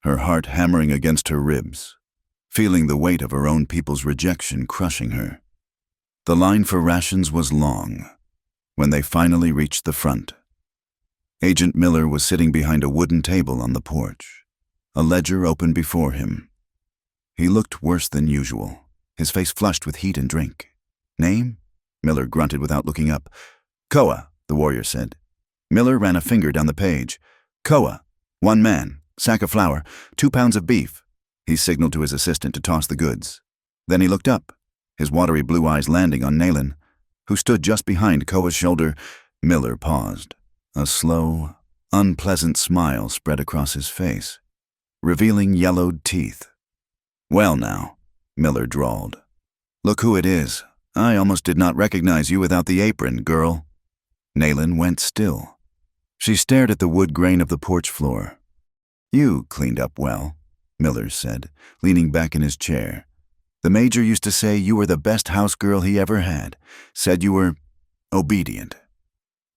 her heart hammering against her ribs, feeling the weight of her own people's rejection crushing her. The line for rations was long. When they finally reached the front, Agent Miller was sitting behind a wooden table on the porch, a ledger open before him. He looked worse than usual, his face flushed with heat and drink. "Name?" Miller grunted without looking up. "Koa," the warrior said. Miller ran a finger down the page. "Koa, 1 man, sack of flour, 2 pounds of beef." He signaled to his assistant to toss the goods. Then he looked up, his watery blue eyes landing on Nalin, who stood just behind Koa's shoulder. Miller paused. A slow, unpleasant smile spread across his face, revealing yellowed teeth. "Well now," Miller drawled. "Look who it is. I almost did not recognize you without the apron, girl." Nalin went still. She stared at the wood grain of the porch floor. "You cleaned up well," Miller said, leaning back in his chair. "The Major used to say you were the best house girl he ever had. Said you were obedient."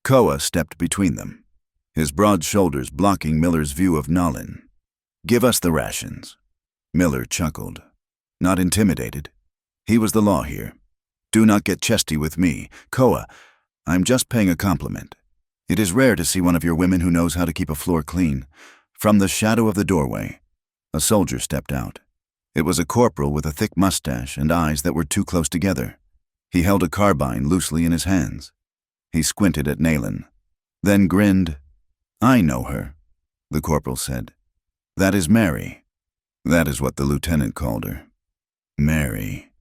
Koa stepped between them, his broad shoulders blocking Miller's view of Nalin. "Give us the rations." Miller chuckled, not intimidated. He was the law here. "Do not get chesty with me. Koa, I'm just paying a compliment. It is rare to see one of your women who knows how to keep a floor clean." From the shadow of the doorway, a soldier stepped out. It was a corporal with a thick mustache and eyes that were too close together. He held a carbine loosely in his hands. He squinted at Nalin, then grinned. "I know her," the corporal said. "That is Mary." That is what the lieutenant called her. Mary.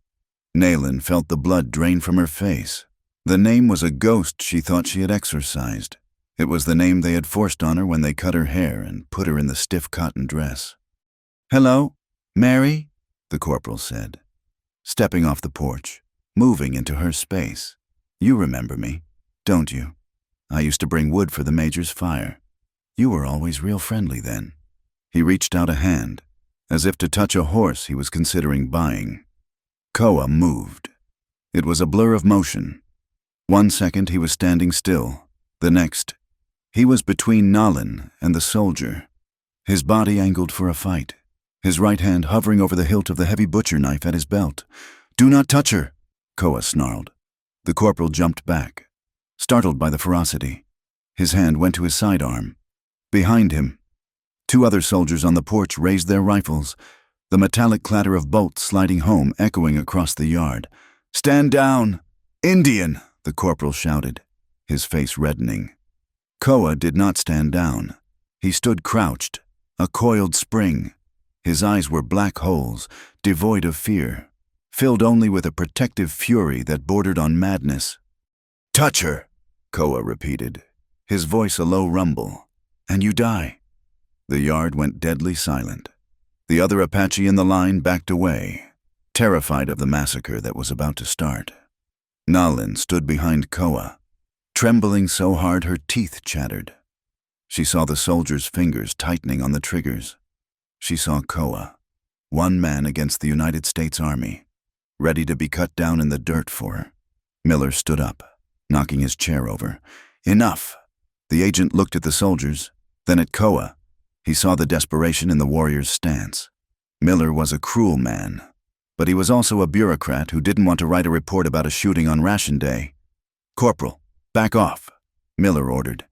Nalin felt the blood drain from her face. The name was a ghost she thought she had exorcised. It was the name they had forced on her when they cut her hair and put her in the stiff cotton dress. "Hello, Mary," the corporal said, stepping off the porch, moving into her space. "You remember me, don't you? I used to bring wood for the Major's fire. You were always real friendly then." He reached out a hand, as if to touch a horse he was considering buying. Koa moved. It was a blur of motion. 1 second he was standing still. The next, he was between Nalin and the soldier, his body angled for a fight, his right hand hovering over the hilt of the heavy butcher knife at his belt. "Do not touch her," Koa snarled. The corporal jumped back, startled by the ferocity. His hand went to his sidearm. Behind him, 2 other soldiers on the porch raised their rifles, the metallic clatter of bolts sliding home echoing across the yard. "Stand down! Indian!" the corporal shouted, his face reddening. Koa did not stand down. He stood crouched, a coiled spring. His eyes were black holes, devoid of fear, filled only with a protective fury that bordered on madness. "Touch her," Koa repeated, his voice a low rumble, "and you die." The yard went deadly silent. The other Apache in the line backed away, terrified of the massacre that was about to start. Nalin stood behind Koa, trembling so hard her teeth chattered. She saw the soldiers' fingers tightening on the triggers. She saw Koa, 1 man against the United States Army, ready to be cut down in the dirt for her. Miller stood up, knocking his chair over. "Enough!" The agent looked at the soldiers, then at Koa. He saw the desperation in the warrior's stance. Miller was a cruel man, but he was also a bureaucrat who didn't want to write a report about a shooting on ration day. "Corporal, back off," Miller ordered.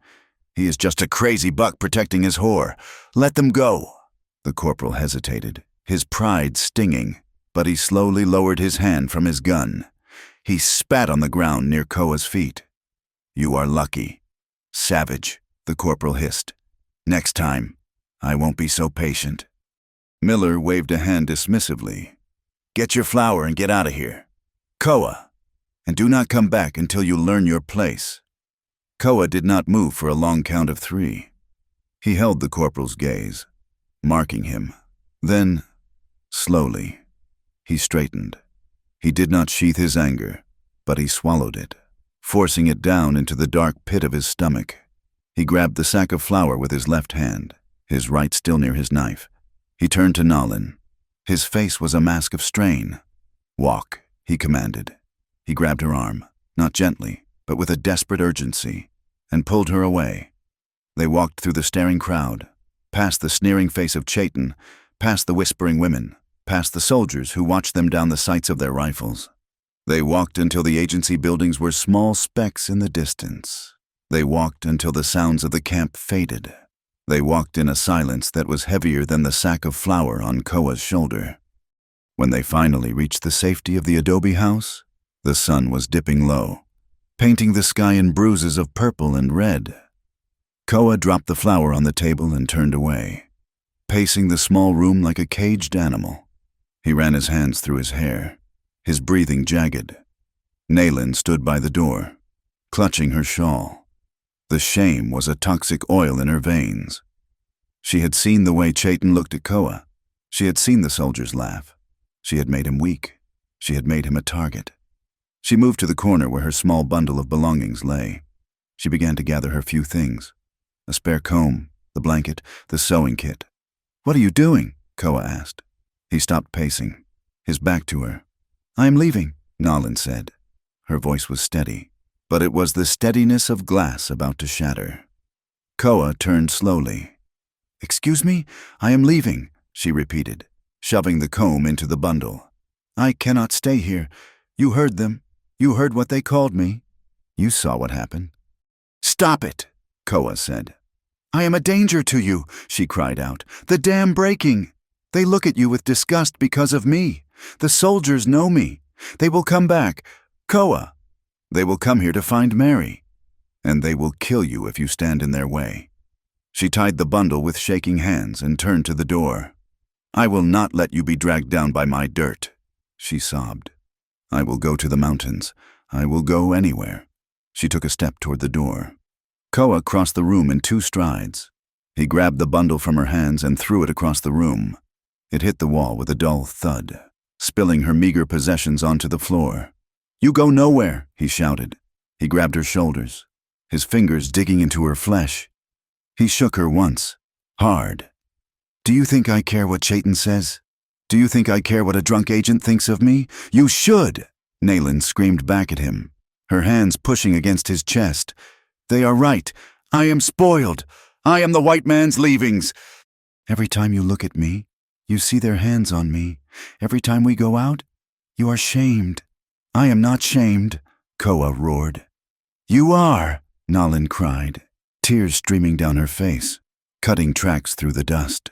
"He is just a crazy buck protecting his whore. Let them go." The corporal hesitated, his pride stinging, but he slowly lowered his hand from his gun. He spat on the ground near Koa's feet. "You are lucky. Savage," the corporal hissed. "Next time, I won't be so patient." Miller waved a hand dismissively. "Get your flour and get out of here. Koa, and do not come back until you learn your place." Koa did not move for a long count of 3. He held the corporal's gaze, marking him. Then, slowly, he straightened. He did not sheath his anger, but he swallowed it, forcing it down into the dark pit of his stomach. He grabbed the sack of flour with his left hand, his right still near his knife. He turned to Nalin. His face was a mask of strain. "Walk," he commanded. He grabbed her arm, not gently, but with a desperate urgency, and pulled her away. They walked through the staring crowd, past the sneering face of Chaitin, past the whispering women, past the soldiers who watched them down the sights of their rifles. They walked until the agency buildings were small specks in the distance. They walked until the sounds of the camp faded. They walked in a silence that was heavier than the sack of flour on Koa's shoulder. When they finally reached the safety of the adobe house, the sun was dipping low, painting the sky in bruises of purple and red. Koa dropped the flour on the table and turned away, pacing the small room like a caged animal. He ran his hands through his hair, his breathing jagged. Nalin stood by the door, clutching her shawl. The shame was a toxic oil in her veins. She had seen the way Chaitin looked at Koa. She had seen the soldiers laugh. She had made him weak. She had made him a target. She moved to the corner where her small bundle of belongings lay. She began to gather her few things: a spare comb, the blanket, the sewing kit. "What are you doing?" Koa asked. He stopped pacing, his back to her. "I am leaving," Nalin said. Her voice was steady, but it was the steadiness of glass about to shatter. Koa turned slowly. "Excuse me, I am leaving," she repeated, shoving the comb into the bundle. "I cannot stay here. You heard them. You heard what they called me. You saw what happened." "Stop it," Koa said. "I am a danger to you," she cried out. "The dam breaking. They look at you with disgust because of me. The soldiers know me. They will come back. Koa, they will come here to find Mary. And they will kill you if you stand in their way." She tied the bundle with shaking hands and turned to the door. "I will not let you be dragged down by my dirt," she sobbed. "I will go to the mountains. I will go anywhere." She took a step toward the door. Koa crossed the room in 2 strides. He grabbed the bundle from her hands and threw it across the room. It hit the wall with a dull thud, spilling her meager possessions onto the floor. "You go nowhere," he shouted. He grabbed her shoulders, his fingers digging into her flesh. He shook her once, hard. "Do you think I care what Chaitin says? Do you think I care what a drunk agent thinks of me? You should!" Nalin screamed back at him, her hands pushing against his chest. "They are right. I am spoiled. I am the white man's leavings. Every time you look at me, you see their hands on me. Every time we go out, you are shamed." "I am not shamed," Koa roared. "You are," Nalin cried, tears streaming down her face, cutting tracks through the dust.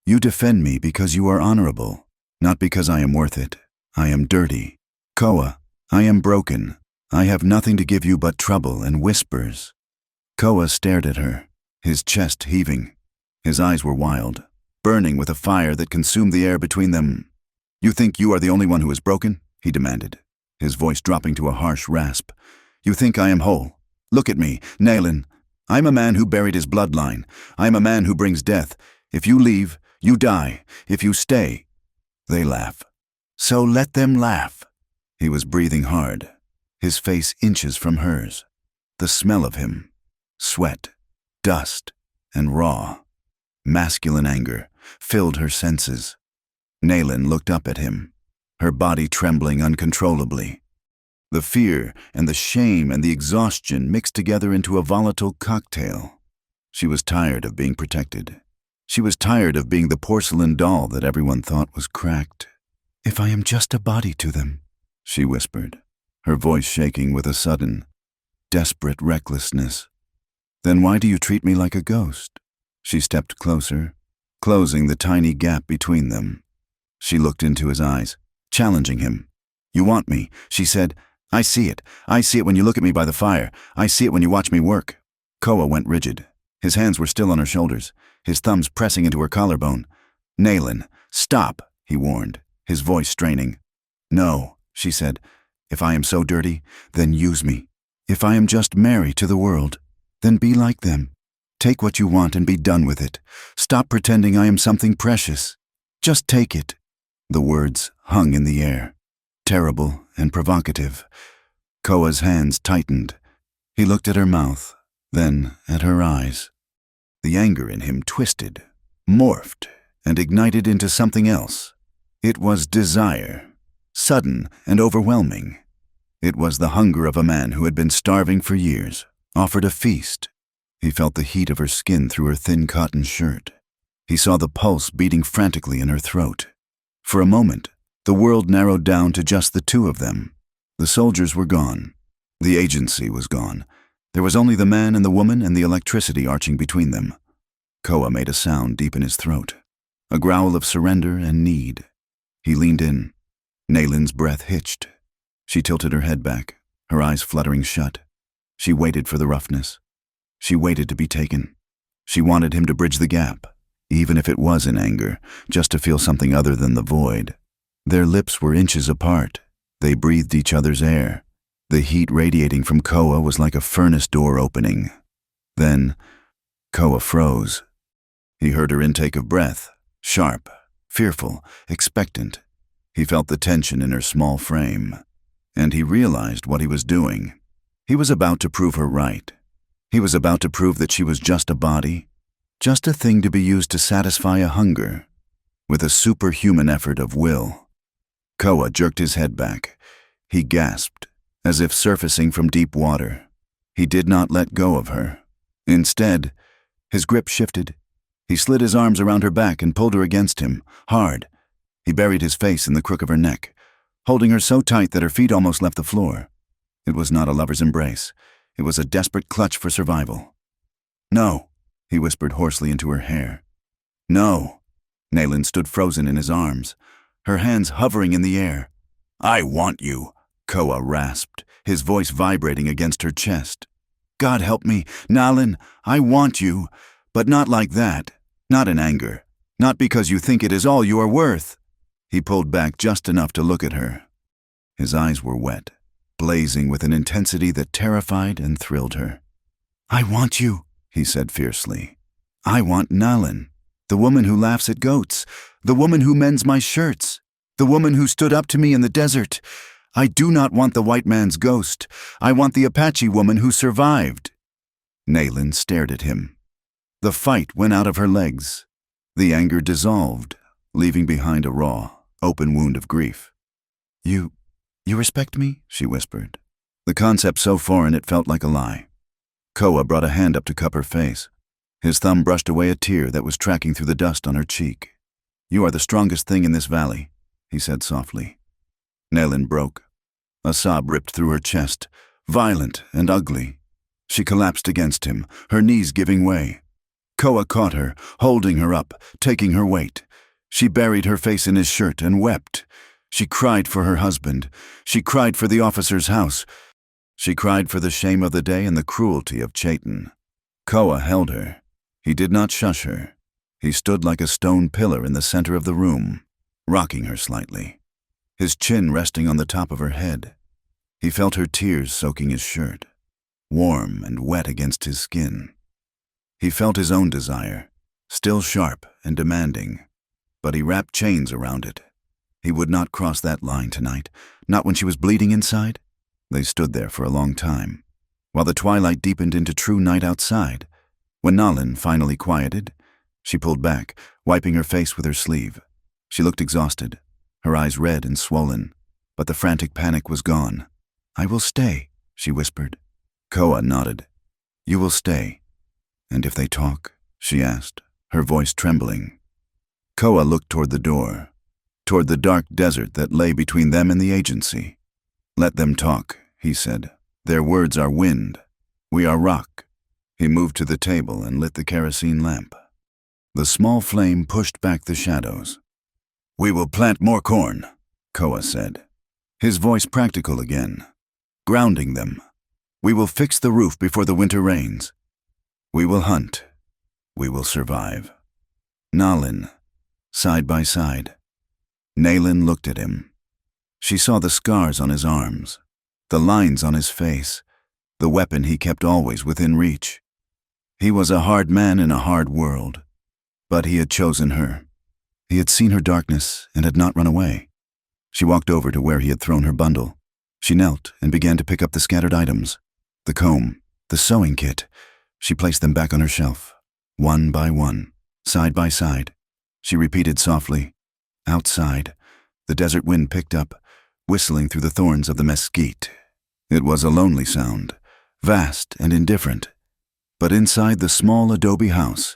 "You defend me because you are honorable, not because I am worth it. I am dirty. Koa, I am broken. I have nothing to give you but trouble and whispers." Koa stared at her, his chest heaving. His eyes were wild, burning with a fire that consumed the air between them. "You think you are the only one who is broken?" he demanded, his voice dropping to a harsh rasp. "You think I am whole? Look at me, Nalin. I am a man who buried his bloodline. I am a man who brings death. If you leave, you die. If you stay, they laugh. So let them laugh." He was breathing hard, his face inches from hers. The smell of him, sweat, dust, and raw, masculine anger, filled her senses. Nalin looked up at him, her body trembling uncontrollably. The fear and the shame and the exhaustion mixed together into a volatile cocktail. She was tired of being protected. She was tired of being the porcelain doll that everyone thought was cracked. "If I am just a body to them," she whispered, her voice shaking with a sudden, desperate recklessness. "Then why do you treat me like a ghost?" She stepped closer, closing the tiny gap between them. She looked into his eyes, challenging him. "You want me," she said. "I see it. I see it when you look at me by the fire. I see it when you watch me work." Koa went rigid. His hands were still on her shoulders, his thumbs pressing into her collarbone. "Nalin, stop," he warned, his voice straining. "No," she said. "If I am so dirty, then use me. If I am just Mary to the world, then be like them. Take what you want and be done with it. Stop pretending I am something precious. Just take it." The words hung in the air. terrible and provocative. Koa's hands tightened. He looked at her mouth, then at her eyes. The anger in him twisted, morphed, and ignited into something else. It was desire, sudden and overwhelming. It was the hunger of a man who had been starving for years, offered a feast. He felt the heat of her skin through her thin cotton shirt. He saw the pulse beating frantically in her throat. For a moment, the world narrowed down to just the two of them. The soldiers were gone. The agency was gone. There was only the man and the woman and the electricity arching between them. Koa made a sound deep in his throat, a growl of surrender and need. He leaned in. Naylin's breath hitched. She tilted her head back, her eyes fluttering shut. She waited for the roughness. She waited to be taken. She wanted him to bridge the gap, even if it was in anger, just to feel something other than the void. Their lips were inches apart. They breathed each other's air. The heat radiating from Koa was like a furnace door opening. Then, Koa froze. He heard her intake of breath, sharp, fearful, expectant. He felt the tension in her small frame. And he realized what he was doing. He was about to prove her right. He was about to prove that she was just a body, just a thing to be used to satisfy a hunger, with a superhuman effort of will. Koa jerked his head back. He gasped, as if surfacing from deep water. He did not let go of her. Instead, his grip shifted. He slid his arms around her back and pulled her against him, hard. He buried his face in the crook of her neck, holding her so tight that her feet almost left the floor. It was not a lover's embrace. It was a desperate clutch for survival. "No," he whispered hoarsely into her hair. "No." Naylin stood frozen in his arms, her hands hovering in the air. "I want you," Koa rasped, his voice vibrating against her chest. "God help me, Naylin, I want you, but not like that, not in anger, not because you think it is all you are worth." He pulled back just enough to look at her. His eyes were wet, blazing with an intensity that terrified and thrilled her. "I want you," he said fiercely. "I want Naylin, the woman who laughs at goats, the woman who mends my shirts, the woman who stood up to me in the desert. I do not want the white man's ghost. I want the Apache woman who survived." Naylin stared at him. The fight went out of her legs. The anger dissolved, leaving behind a raw, open wound of grief. You respect me?" she whispered. The concept so foreign it felt like a lie. Koa brought a hand up to cup her face. His thumb brushed away a tear that was tracking through the dust on her cheek. "You are the strongest thing in this valley," he said softly. Naylin broke. A sob ripped through her chest, violent and ugly. She collapsed against him, her knees giving way. Koa caught her, holding her up, taking her weight. She buried her face in his shirt and wept. She cried for her husband. She cried for the officer's house. She cried for the shame of the day and the cruelty of Chaitan. Koa held her. He did not shush her. He stood like a stone pillar in the center of the room, rocking her slightly, his chin resting on the top of her head. He felt her tears soaking his shirt, warm and wet against his skin. He felt his own desire, still sharp and demanding, but he wrapped chains around it. He would not cross that line tonight, not when she was bleeding inside. They stood there for a long time, while the twilight deepened into true night outside. When Naylin finally quieted, she pulled back, wiping her face with her sleeve. She looked exhausted, her eyes red and swollen, but the frantic panic was gone. "I will stay," she whispered. Koa nodded. "You will stay. And if they talk?" she asked, her voice trembling. Koa looked toward the door, toward the dark desert that lay between them and the agency. "Let them talk," he said. "Their words are wind. We are rock." He moved to the table and lit the kerosene lamp. The small flame pushed back the shadows. "We will plant more corn," Koa said, his voice practical again, grounding them. "We will fix the roof before the winter rains. We will hunt. We will survive." Naylin, side by side. Naylin looked at him. She saw the scars on his arms, the lines on his face, the weapon he kept always within reach. He was a hard man in a hard world, but he had chosen her. He had seen her darkness and had not run away. She walked over to where he had thrown her bundle. She knelt and began to pick up the scattered items. The comb, the sewing kit. She placed them back on her shelf, one by one, side by side. She repeated softly, "Outside." The desert wind picked up, whistling through the thorns of the mesquite. It was a lonely sound, vast and indifferent. But inside the small adobe house,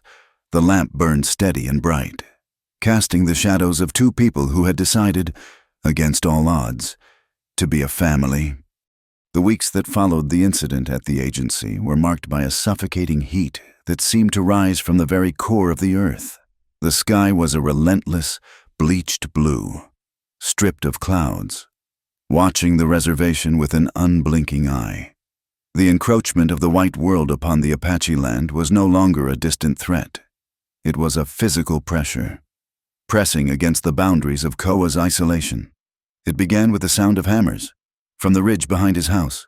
the lamp burned steady and bright, casting the shadows of two people who had decided, against all odds, to be a family. The weeks that followed the incident at the agency were marked by a suffocating heat that seemed to rise from the very core of the earth. The sky was a relentless, bleached blue, stripped of clouds, watching the reservation with an unblinking eye. The encroachment of the white world upon the Apache land was no longer a distant threat. It was a physical pressure, pressing against the boundaries of Koa's isolation. It began with the sound of hammers. From the ridge behind his house,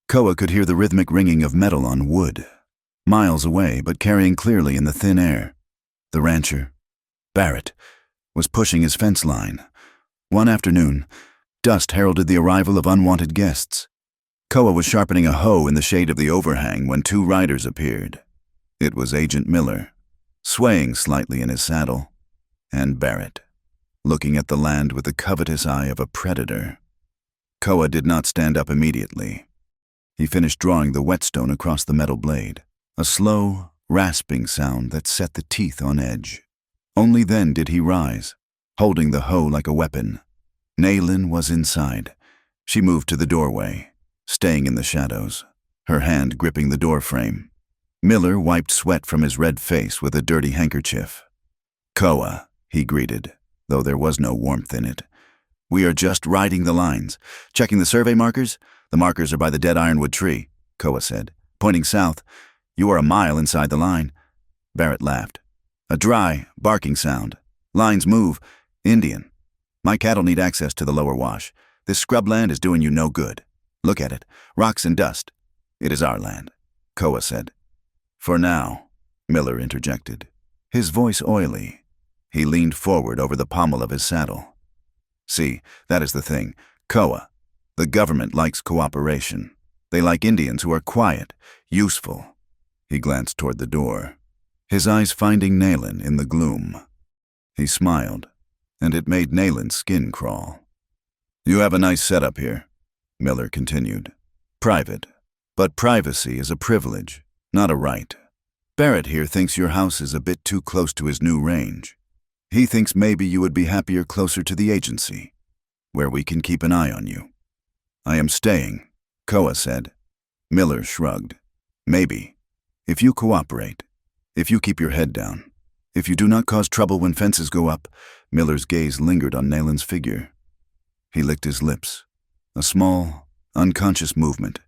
Koa could hear the rhythmic ringing of metal on wood, miles away but carrying clearly in the thin air. The rancher, Barrett, was pushing his fence line. One afternoon, dust heralded the arrival of unwanted guests. Koa was sharpening a hoe in the shade of the overhang when two riders appeared. It was Agent Miller, swaying slightly in his saddle, and Barrett, looking at the land with the covetous eye of a predator. Koa did not stand up immediately. He finished drawing the whetstone across the metal blade, a slow, rasping sound that set the teeth on edge. Only then did he rise, holding the hoe like a weapon. Naylin was inside. She moved to the doorway, staying in the shadows, her hand gripping the door frame. Miller wiped sweat from his red face with a dirty handkerchief. "Koa," he greeted, though there was no warmth in it. "We are just riding the lines. Checking the survey markers? The markers are by the dead ironwood tree," Koa said, pointing south. "You are a mile inside the line." Barrett laughed. "A dry, barking sound. Lines move. Indian. My cattle need access to the lower wash. This scrubland is doing you no good. Look at it. Rocks and dust. It is our land," Koa said. "For now," Miller interjected, his voice oily. He leaned forward over the pommel of his saddle. "See, that is the thing. Koa, the government likes cooperation. They like Indians who are quiet, useful." He glanced toward the door, his eyes finding Naylin in the gloom. He smiled, and it made Naylin's skin crawl. "You have a nice setup here," Miller continued. "Private. But privacy is a privilege, not a right. Barrett here thinks your house is a bit too close to his new range. He thinks maybe you would be happier closer to the agency, where we can keep an eye on you." "I am staying," Koa said. Miller shrugged. "Maybe. If you cooperate. If you keep your head down. If you do not cause trouble when fences go up." Miller's gaze lingered on Naylin's figure. He licked his lips. A small, unconscious movement.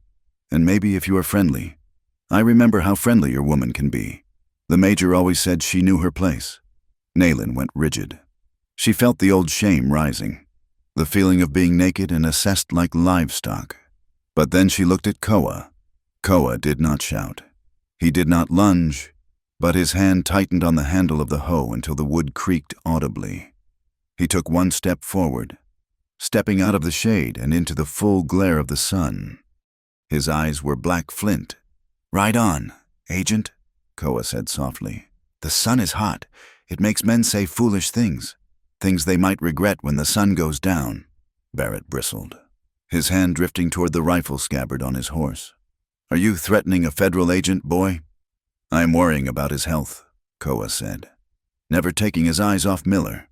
"And maybe if you are friendly. I remember how friendly your woman can be. The major always said she knew her place." Naylin went rigid. She felt the old shame rising, the feeling of being naked and assessed like livestock. But then she looked at Koa. Koa did not shout. He did not lunge, but his hand tightened on the handle of the hoe until the wood creaked audibly. He took one step forward, stepping out of the shade and into the full glare of the sun. His eyes were black flint. "Ride on, Agent," Koa said softly. "The sun is hot. It makes men say foolish things they might regret when the sun goes down." Barrett bristled, his hand drifting toward the rifle scabbard on his horse. "Are you threatening a federal agent, boy?" "I am worrying about his health," Koa said, never taking his eyes off Miller.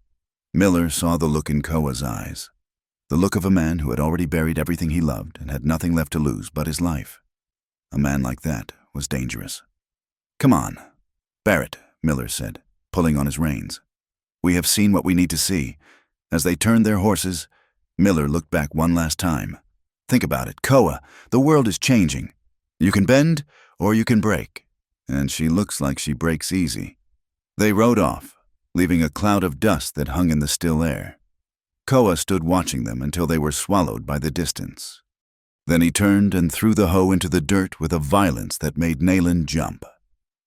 Miller saw the look in Koa's eyes, the look of a man who had already buried everything he loved and had nothing left to lose but his life. A man like that was dangerous. "Come on, Barrett," Miller said, pulling on his reins. "We have seen what we need to see." As they turned their horses, Miller looked back one last time. "Think about it, Koa. The world is changing. You can bend or you can break. And she looks like she breaks easy." They rode off, leaving a cloud of dust that hung in the still air. Koa stood watching them until they were swallowed by the distance. Then he turned and threw the hoe into the dirt with a violence that made Naylin jump.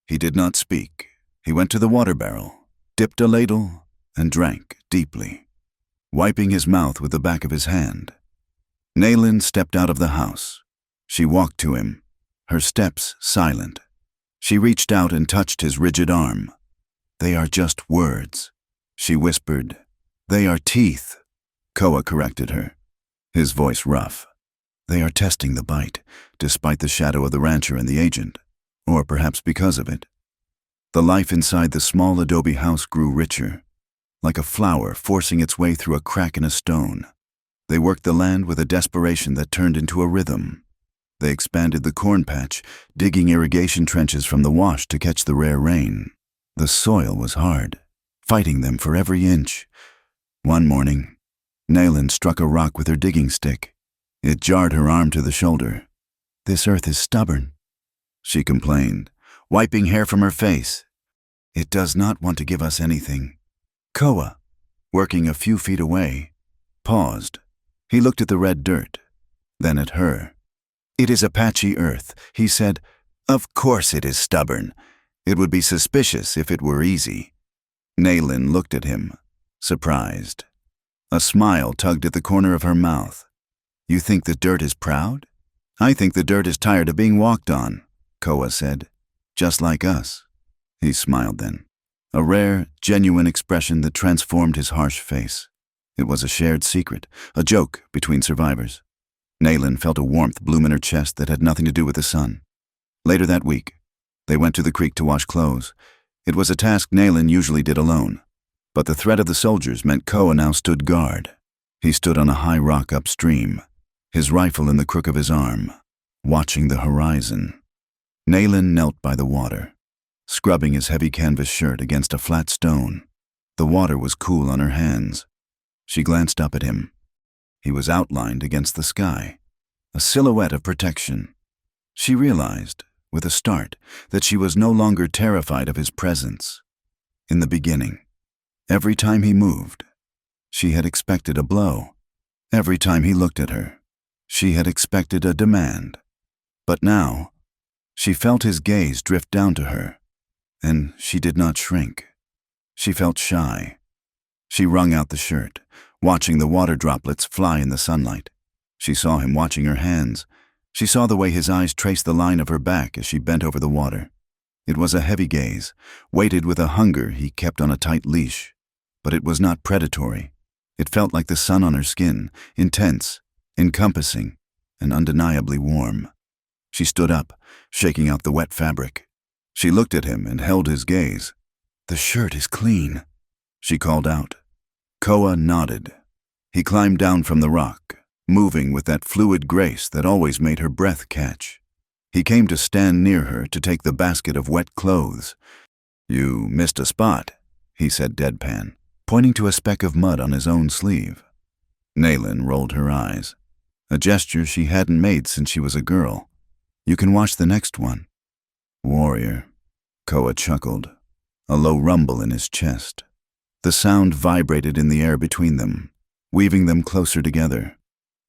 He did not speak. He went to the water barrel, dipped a ladle, and drank deeply. wiping his mouth with the back of his hand. Naylin stepped out of the house. She walked to him, her steps silent. She reached out and touched his rigid arm. "They are just words," she whispered. "They are teeth," Koa corrected her, his voice rough. "They are testing the bite, despite the shadow of the rancher and the agent, or perhaps because of it." The life inside the small adobe house grew richer, like a flower forcing its way through a crack in a stone. They worked the land with a desperation that turned into a rhythm. They expanded the corn patch, digging irrigation trenches from the wash to catch the rare rain. The soil was hard, fighting them for every inch. One morning, Naylin struck a rock with her digging stick. It jarred her arm to the shoulder. "This earth is stubborn," she complained, wiping hair from her face. "It does not want to give us anything." Koa, working a few feet away, paused. He looked at the red dirt, then at her. "It is Apache earth," he said. "Of course it is stubborn. It would be suspicious if it were easy." Naylin looked at him, surprised. A smile tugged at the corner of her mouth. "You think the dirt is proud?" "I think the dirt is tired of being walked on," Koa said. "Just like us." He smiled then, a rare, genuine expression that transformed his harsh face. It was a shared secret, a joke between survivors. Naylin felt a warmth bloom in her chest that had nothing to do with the sun. Later that week, they went to the creek to wash clothes. It was a task Naylin usually did alone, but the threat of the soldiers meant Koa now stood guard. He stood on a high rock upstream, his rifle in the crook of his arm, watching the horizon. Naylin knelt by the water, scrubbing his heavy canvas shirt against a flat stone. The water was cool on her hands. She glanced up at him. He was outlined against the sky, a silhouette of protection. She realized, with a start, that she was no longer terrified of his presence. In the beginning, every time he moved, she had expected a blow. Every time he looked at her, she had expected a demand. But now, she felt his gaze drift down to her, and she did not shrink. She felt shy. She wrung out the shirt, watching the water droplets fly in the sunlight. She saw him watching her hands. She saw the way his eyes traced the line of her back as she bent over the water. It was a heavy gaze, weighted with a hunger he kept on a tight leash. But it was not predatory. It felt like the sun on her skin, intense, encompassing, and undeniably warm. She stood up, shaking out the wet fabric. She looked at him and held his gaze. "The shirt is clean," she called out. Koa nodded. He climbed down from the rock, moving with that fluid grace that always made her breath catch. He came to stand near her to take the basket of wet clothes. "You missed a spot," he said deadpan, pointing to a speck of mud on his own sleeve. Naylin rolled her eyes, a gesture she hadn't made since she was a girl. "You can wash the next one." "Warrior," Koa chuckled, a low rumble in his chest. The sound vibrated in the air between them, weaving them closer together.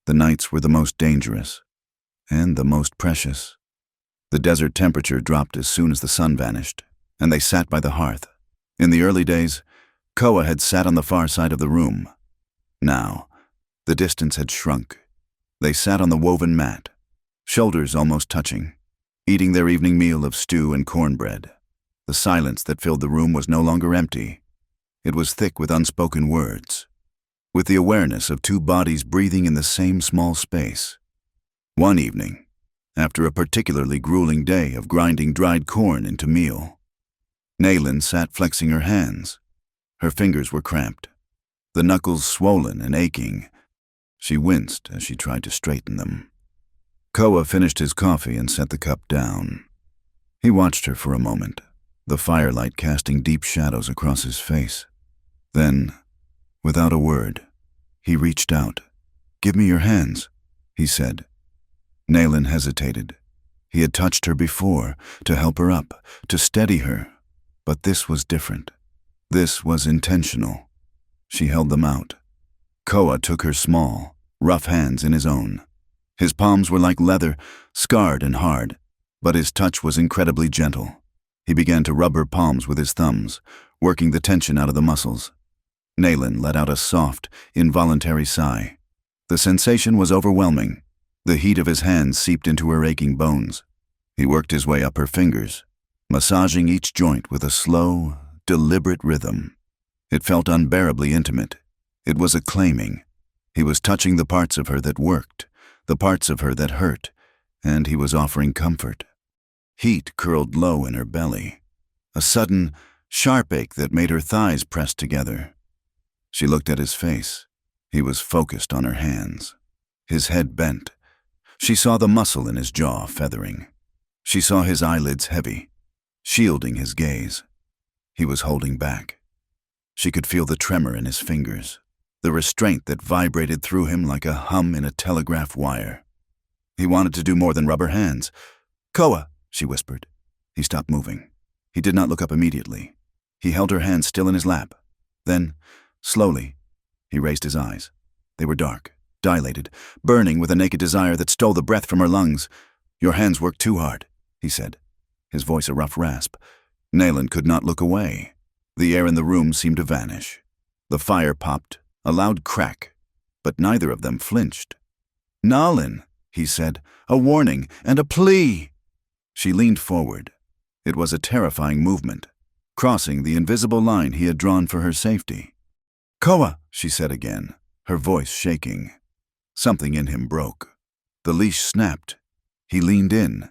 The nights were the most dangerous, and the most precious. The desert temperature dropped as soon as the sun vanished, and they sat by the hearth. In the early days, Koa had sat on the far side of the room. Now, the distance had shrunk. They sat on the woven mat, shoulders almost touching, eating their evening meal of stew and cornbread. The silence that filled the room was no longer empty. It was thick with unspoken words, with the awareness of two bodies breathing in the same small space. One evening, after a particularly grueling day of grinding dried corn into meal, Naylin sat flexing her hands. Her fingers were cramped, the knuckles swollen and aching. She winced as she tried to straighten them. Koa finished his coffee and set the cup down. He watched her for a moment, the firelight casting deep shadows across his face. Then, without a word, he reached out. "Give me your hands," he said. Naylin hesitated. He had touched her before, to help her up, to steady her. But this was different. This was intentional. She held them out. Koa took her small, rough hands in his own. His palms were like leather, scarred and hard, but his touch was incredibly gentle. He began to rub her palms with his thumbs, working the tension out of the muscles. Nayland let out a soft, involuntary sigh. The sensation was overwhelming. The heat of his hands seeped into her aching bones. He worked his way up her fingers, massaging each joint with a slow, deliberate rhythm. It felt unbearably intimate. It was a claiming. He was touching the parts of her that worked, the parts of her that hurt, and he was offering comfort. Heat curled low in her belly, a sudden, sharp ache that made her thighs press together. She looked at his face. He was focused on her hands. His head bent. She saw the muscle in his jaw feathering. She saw his eyelids heavy, shielding his gaze. He was holding back. She could feel the tremor in his fingers, the restraint that vibrated through him like a hum in a telegraph wire. He wanted to do more than rub her hands. "Koa," she whispered. He stopped moving. He did not look up immediately. He held her hands still in his lap. Then, slowly, he raised his eyes. They were dark, dilated, burning with a naked desire that stole the breath from her lungs. "Your hands work too hard," he said, his voice a rough rasp. Nayland could not look away. The air in the room seemed to vanish. The fire popped, a loud crack, but neither of them flinched. "Nalin," he said, "a warning and a plea." She leaned forward. It was a terrifying movement, crossing the invisible line he had drawn for her safety. "Koa," she said again, her voice shaking. Something in him broke. The leash snapped. He leaned in.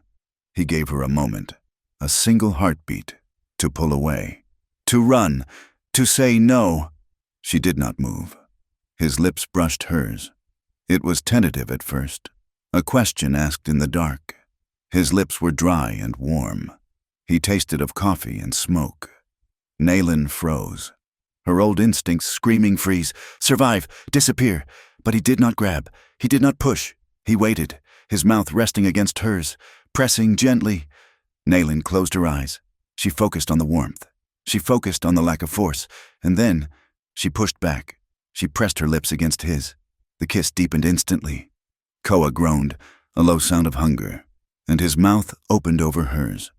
He gave her a moment, a single heartbeat, to pull away, to run, to say no. She did not move. His lips brushed hers. It was tentative at first, a question asked in the dark. His lips were dry and warm. He tasted of coffee and smoke. Nayland froze. Her old instincts screaming freeze, survive, disappear. But he did not grab. He did not push. He waited, his mouth resting against hers, pressing gently. Nayland closed her eyes. She focused on the warmth. She focused on the lack of force. And then, she pushed back. She pressed her lips against his. The kiss deepened instantly. Koa groaned, a low sound of hunger, and his mouth opened over hers.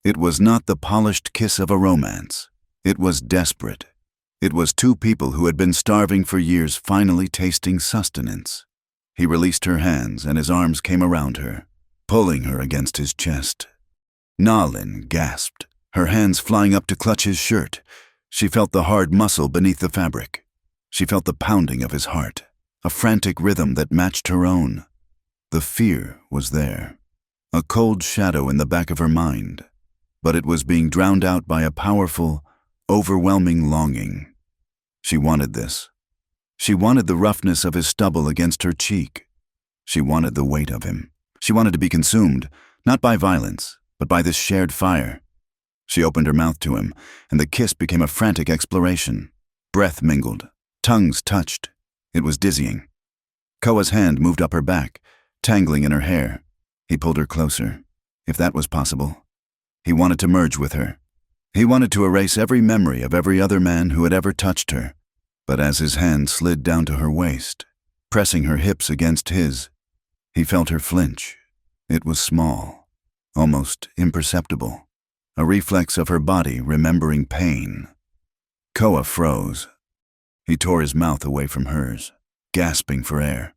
It was not the polished kiss of a romance. It was desperate. It was two people who had been starving for years finally tasting sustenance. He released her hands and his arms came around her, pulling her against his chest. Nalin gasped, her hands flying up to clutch his shirt. She felt the hard muscle beneath the fabric. She felt the pounding of his heart, a frantic rhythm that matched her own. The fear was there, a cold shadow in the back of her mind, but it was being drowned out by a powerful, overwhelming longing. She wanted this. She wanted the roughness of his stubble against her cheek. She wanted the weight of him. She wanted to be consumed, not by violence, but by this shared fire. She opened her mouth to him, and the kiss became a frantic exploration. Breath mingled. Tongues touched. It was dizzying. Koa's hand moved up her back, tangling in her hair. He pulled her closer, if that was possible. He wanted to merge with her. He wanted to erase every memory of every other man who had ever touched her. But as his hand slid down to her waist, pressing her hips against his, he felt her flinch. It was small, almost imperceptible, a reflex of her body remembering pain. Koa froze. He tore his mouth away from hers, gasping for air.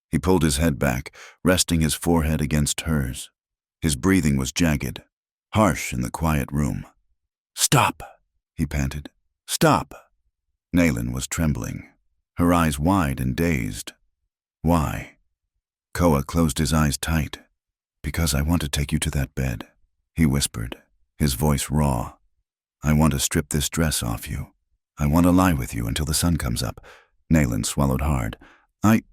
He pulled his head back, resting his forehead against hers. His breathing was jagged, harsh in the quiet room. "Stop," he panted. "Stop." Nayland was trembling, her eyes wide and dazed. "Why?" Koa closed his eyes tight. "Because I want to take you to that bed," he whispered, his voice raw. "I want to strip this dress off you. I want to lie with you until the sun comes up." Nayland swallowed hard. I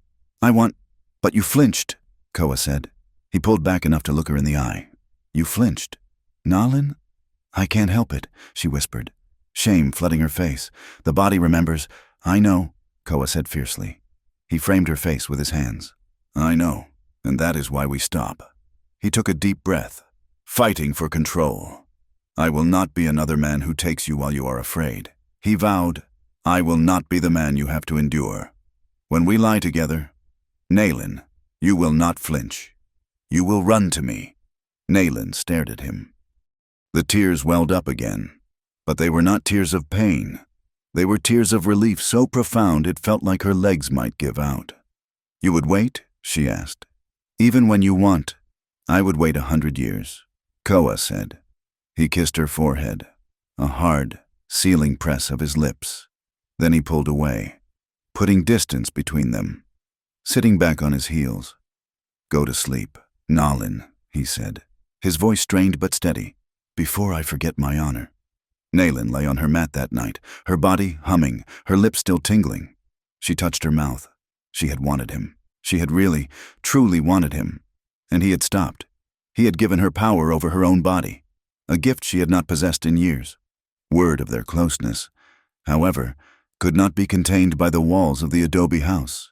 want—" "But you flinched," Koa said. He pulled back enough to look her in the eye. "You flinched. Nalin?" "I can't help it," she whispered, shame flooding her face. "The body remembers." "I know," Koa said fiercely. He framed her face with his hands. "I know, and that is why we stop." He took a deep breath, fighting for control. "I will not be another man who takes you while you are afraid." He vowed, "I will not be the man you have to endure. When we lie together, Nayland, you will not flinch. You will run to me." Nayland stared at him. The tears welled up again, but they were not tears of pain. They were tears of relief so profound it felt like her legs might give out. "You would wait?" she asked. "Even when you want?" "I would wait 100 years," Koa said. He kissed her forehead, a hard, sealing press of his lips. Then he pulled away, putting distance between them, sitting back on his heels. "Go to sleep, Nalin," he said, his voice strained but steady. "Before I forget my honor." Nalin lay on her mat that night, her body humming, her lips still tingling. She touched her mouth. She had wanted him. She had really, truly wanted him. And he had stopped. He had given her power over her own body, a gift she had not possessed in years. Word of their closeness, however, could not be contained by the walls of the adobe house.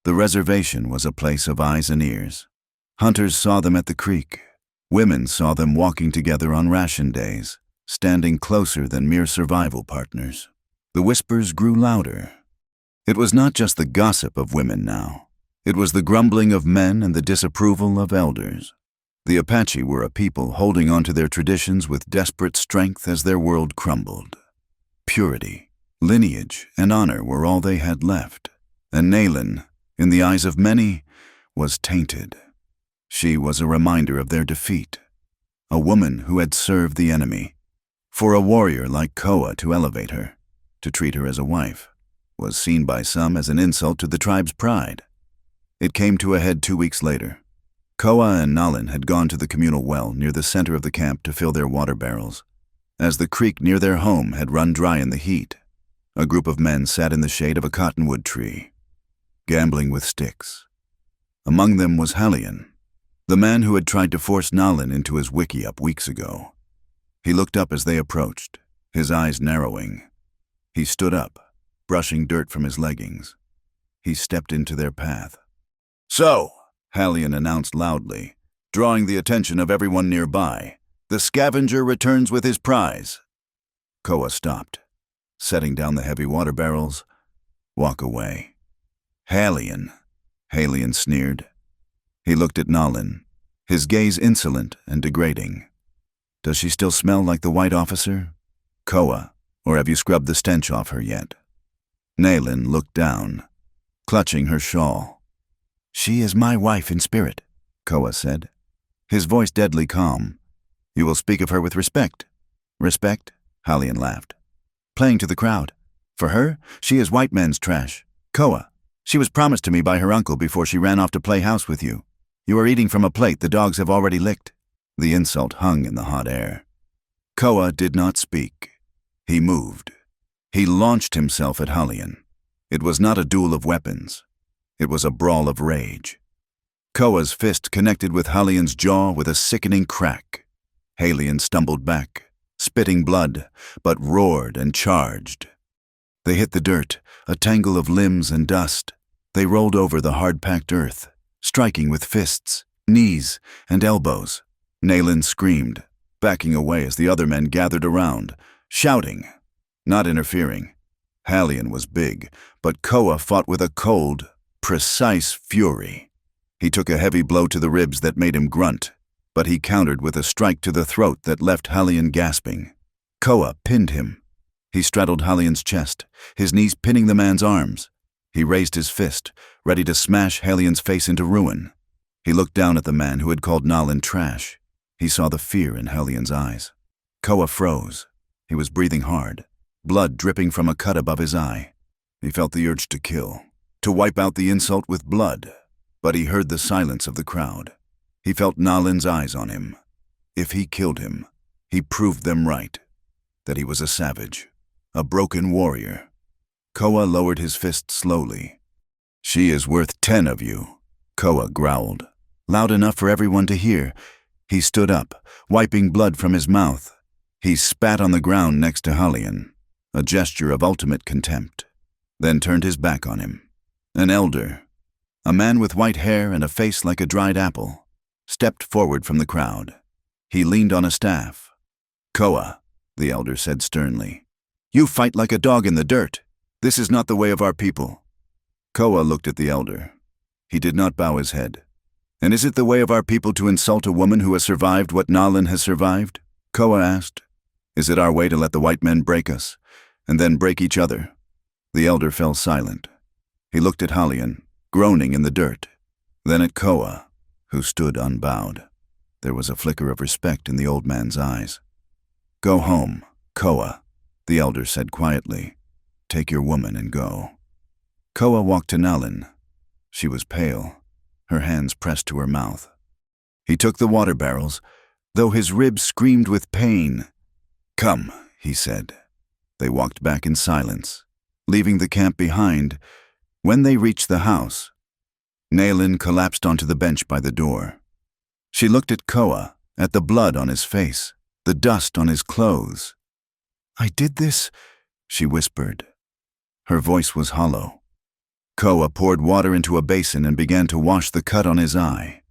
The reservation was a place of eyes and ears. Hunters saw them at the creek. Women saw them walking together on ration days, standing closer than mere survival partners. The whispers grew louder. It was not just the gossip of women now. It was the grumbling of men and the disapproval of elders. The Apache were a people holding on to their traditions with desperate strength as their world crumbled. Purity, lineage, and honor were all they had left, and Nalin, in the eyes of many, was tainted. She was a reminder of their defeat, a woman who had served the enemy. For a warrior like Koa to elevate her, to treat her as a wife, was seen by some as an insult to the tribe's pride. It came to a head 2 weeks later. Koa and Nalin had gone to the communal well near the center of the camp to fill their water barrels. As the creek near their home had run dry in the heat, a group of men sat in the shade of a cottonwood tree, gambling with sticks. Among them was Halion, the man who had tried to force Nalin into his wickiup weeks ago. He looked up as they approached, his eyes narrowing. He stood up, brushing dirt from his leggings. He stepped into their path. "So," Halion announced loudly, drawing the attention of everyone nearby, "the scavenger returns with his prize." Koa stopped, setting down the heavy water barrels. "Walk away." "Halion," Halion sneered. He looked at Nalin, his gaze insolent and degrading. "Does she still smell like the white officer, Koa, or have you scrubbed the stench off her yet?" Nalin looked down, clutching her shawl. "She is my wife in spirit," Koa said, his voice deadly calm. "You will speak of her with respect." "Respect?" Halion laughed. "Playing to the crowd. For her, she is white men's trash. Koa, she was promised to me by her uncle before she ran off to play house with you. You are eating from a plate the dogs have already licked." The insult hung in the hot air. Koa did not speak. He moved. He launched himself at Halion. It was not a duel of weapons. It was a brawl of rage. Koa's fist connected with Halion's jaw with a sickening crack. Halion stumbled back, spitting blood, but roared and charged. They hit the dirt, a tangle of limbs and dust. They rolled over the hard-packed earth, striking with fists, knees, and elbows. Nalin screamed, backing away as the other men gathered around, shouting, not interfering. Halion was big, but Koa fought with a cold, precise fury. He took a heavy blow to the ribs that made him grunt, but he countered with a strike to the throat that left Halion gasping. Koa pinned him. He straddled Halion's chest, his knees pinning the man's arms. He raised his fist, ready to smash Halion's face into ruin. He looked down at the man who had called Nalin trash. He saw the fear in Halion's eyes. Koa froze. He was breathing hard, blood dripping from a cut above his eye. He felt the urge to kill, to wipe out the insult with blood, but he heard the silence of the crowd. He felt Nalin's eyes on him. If he killed him, he proved them right, that he was a savage, a broken warrior. Koa lowered his fist slowly. "She is worth 10 of you," Koa growled, loud enough for everyone to hear. He stood up, wiping blood from his mouth. He spat on the ground next to Halion, a gesture of ultimate contempt, then turned his back on him. An elder, a man with white hair and a face like a dried apple, stepped forward from the crowd. He leaned on a staff. "Koa," the elder said sternly, "you fight like a dog in the dirt. This is not the way of our people." Koa looked at the elder. He did not bow his head. "And is it the way of our people to insult a woman who has survived what Nalin has survived?" Koa asked. "Is it our way to let the white men break us? and then break each other. The elder fell silent. He looked at Halion, groaning in the dirt, then at Koa, who stood unbowed. There was a flicker of respect in the old man's eyes. "Go home, Koa," the elder said quietly. "Take your woman and go." Koa walked to Nalin. She was pale, her hands pressed to her mouth. He took the water barrels, though his ribs screamed with pain. "Come," he said. They walked back in silence, leaving the camp behind. When they reached the house, Nalin collapsed onto the bench by the door. She looked at Koa, at the blood on his face, the dust on his clothes. "I did this," she whispered. Her voice was hollow. Koa poured water into a basin and began to wash the cut on his eye.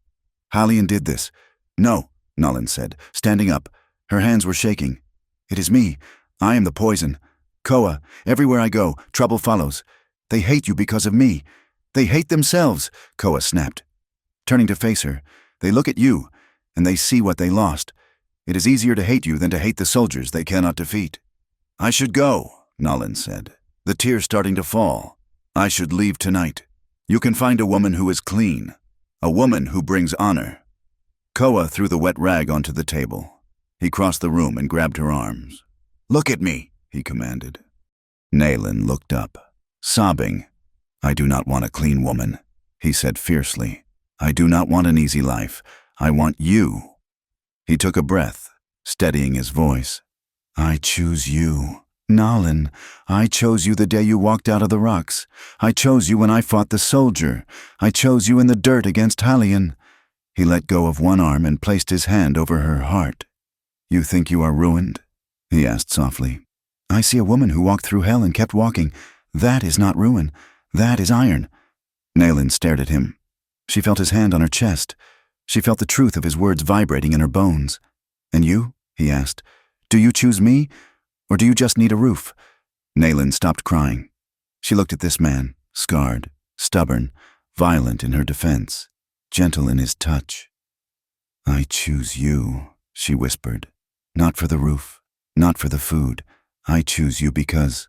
"Halion did this." "No," Nalin said, standing up. Her hands were shaking. "It is me. I am the poison. Koa, everywhere I go, trouble follows. They hate you because of me. They hate themselves," Koa snapped. Turning to face her, "They look at you, and they see what they lost. It is easier to hate you than to hate the soldiers they cannot defeat." "I should go," Nalin said, the tears starting to fall. "I should leave tonight. You can find a woman who is clean, a woman who brings honor." Koa threw the wet rag onto the table. He crossed the room and grabbed her arms. "Look at me," he commanded. Nalin looked up, sobbing. "I do not want a clean woman," he said fiercely. "I do not want an easy life. I want you." He took a breath, steadying his voice. "I choose you. Nalin, I chose you the day you walked out of the rocks. I chose you when I fought the soldier. I chose you in the dirt against Halion." He let go of one arm and placed his hand over her heart. "You think you are ruined?" he asked softly. "I see a woman who walked through hell and kept walking. That is not ruin. That is iron." Nalin stared at him. She felt his hand on her chest. She felt the truth of his words vibrating in her bones. "And you?" he asked. "Do you choose me? Or do you just need a roof?" Nalin stopped crying. She looked at this man, scarred, stubborn, violent in her defense, gentle in his touch. "I choose you," she whispered. "Not for the roof, not for the food. I choose you because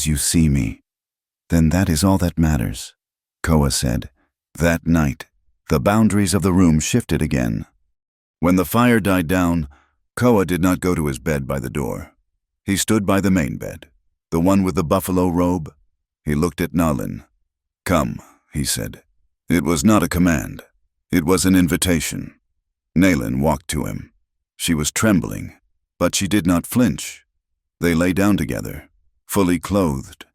you see me." "Then that is all that matters," Koa said. That night, the boundaries of the room shifted again. When the fire died down, Koa did not go to his bed by the door. He stood by the main bed, the one with the buffalo robe. He looked at Nalin. "Come," he said. It was not a command. It was an invitation. Nalin walked to him. She was trembling, but she did not flinch. They lay down together, fully clothed.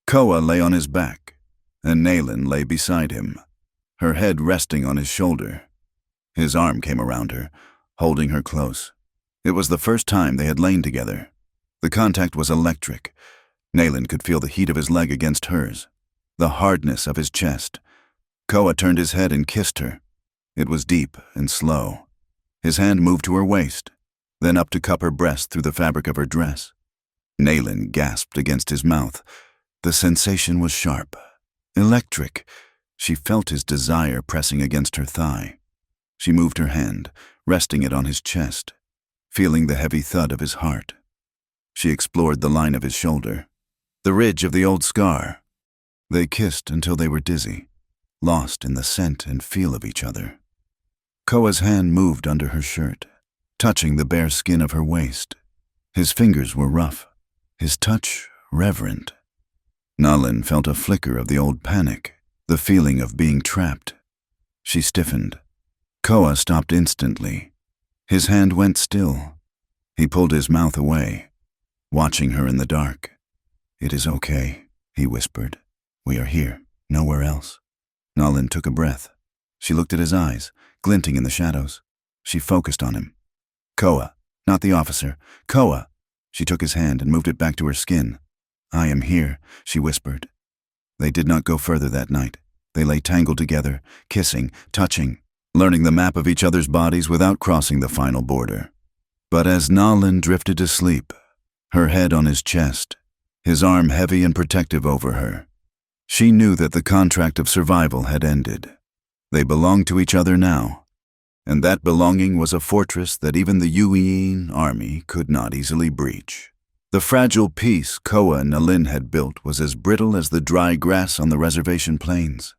Koa lay on his back, and Nalin lay beside him, her head resting on his shoulder. His arm came around her, holding her close. It was the first time they had lain together. The contact was electric. Nalin could feel the heat of his leg against hers, the hardness of his chest. Koa turned his head and kissed her. It was deep and slow. His hand moved to her waist, then up to cup her breast through the fabric of her dress. Nalin gasped against his mouth. The sensation was sharp, electric. She felt his desire pressing against her thigh. She moved her hand, resting it on his chest, feeling the heavy thud of his heart. She explored the line of his shoulder, the ridge of the old scar. They kissed until they were dizzy, lost in the scent and feel of each other. Koa's hand moved under her shirt, touching the bare skin of her waist. His fingers were rough, his touch reverent. Nalin felt a flicker of the old panic, the feeling of being trapped. She stiffened. Koa stopped instantly. His hand went still. He pulled his mouth away, watching her in the dark. "It is okay," he whispered. "We are here, nowhere else." Nalin took a breath. She looked at his eyes, glinting in the shadows. She focused on him. "Koa, not the officer. Koa." She took his hand and moved it back to her skin. "I am here," she whispered. They did not go further that night. They lay tangled together, kissing, touching, learning the map of each other's bodies without crossing the final border. But as Nalin drifted to sleep, her head on his chest, his arm heavy and protective over her, she knew that the contract of survival had ended. They belonged to each other now, and that belonging was a fortress that even the Yuin army could not easily breach. The fragile peace Koa and Nalin had built was as brittle as the dry grass on the reservation plains.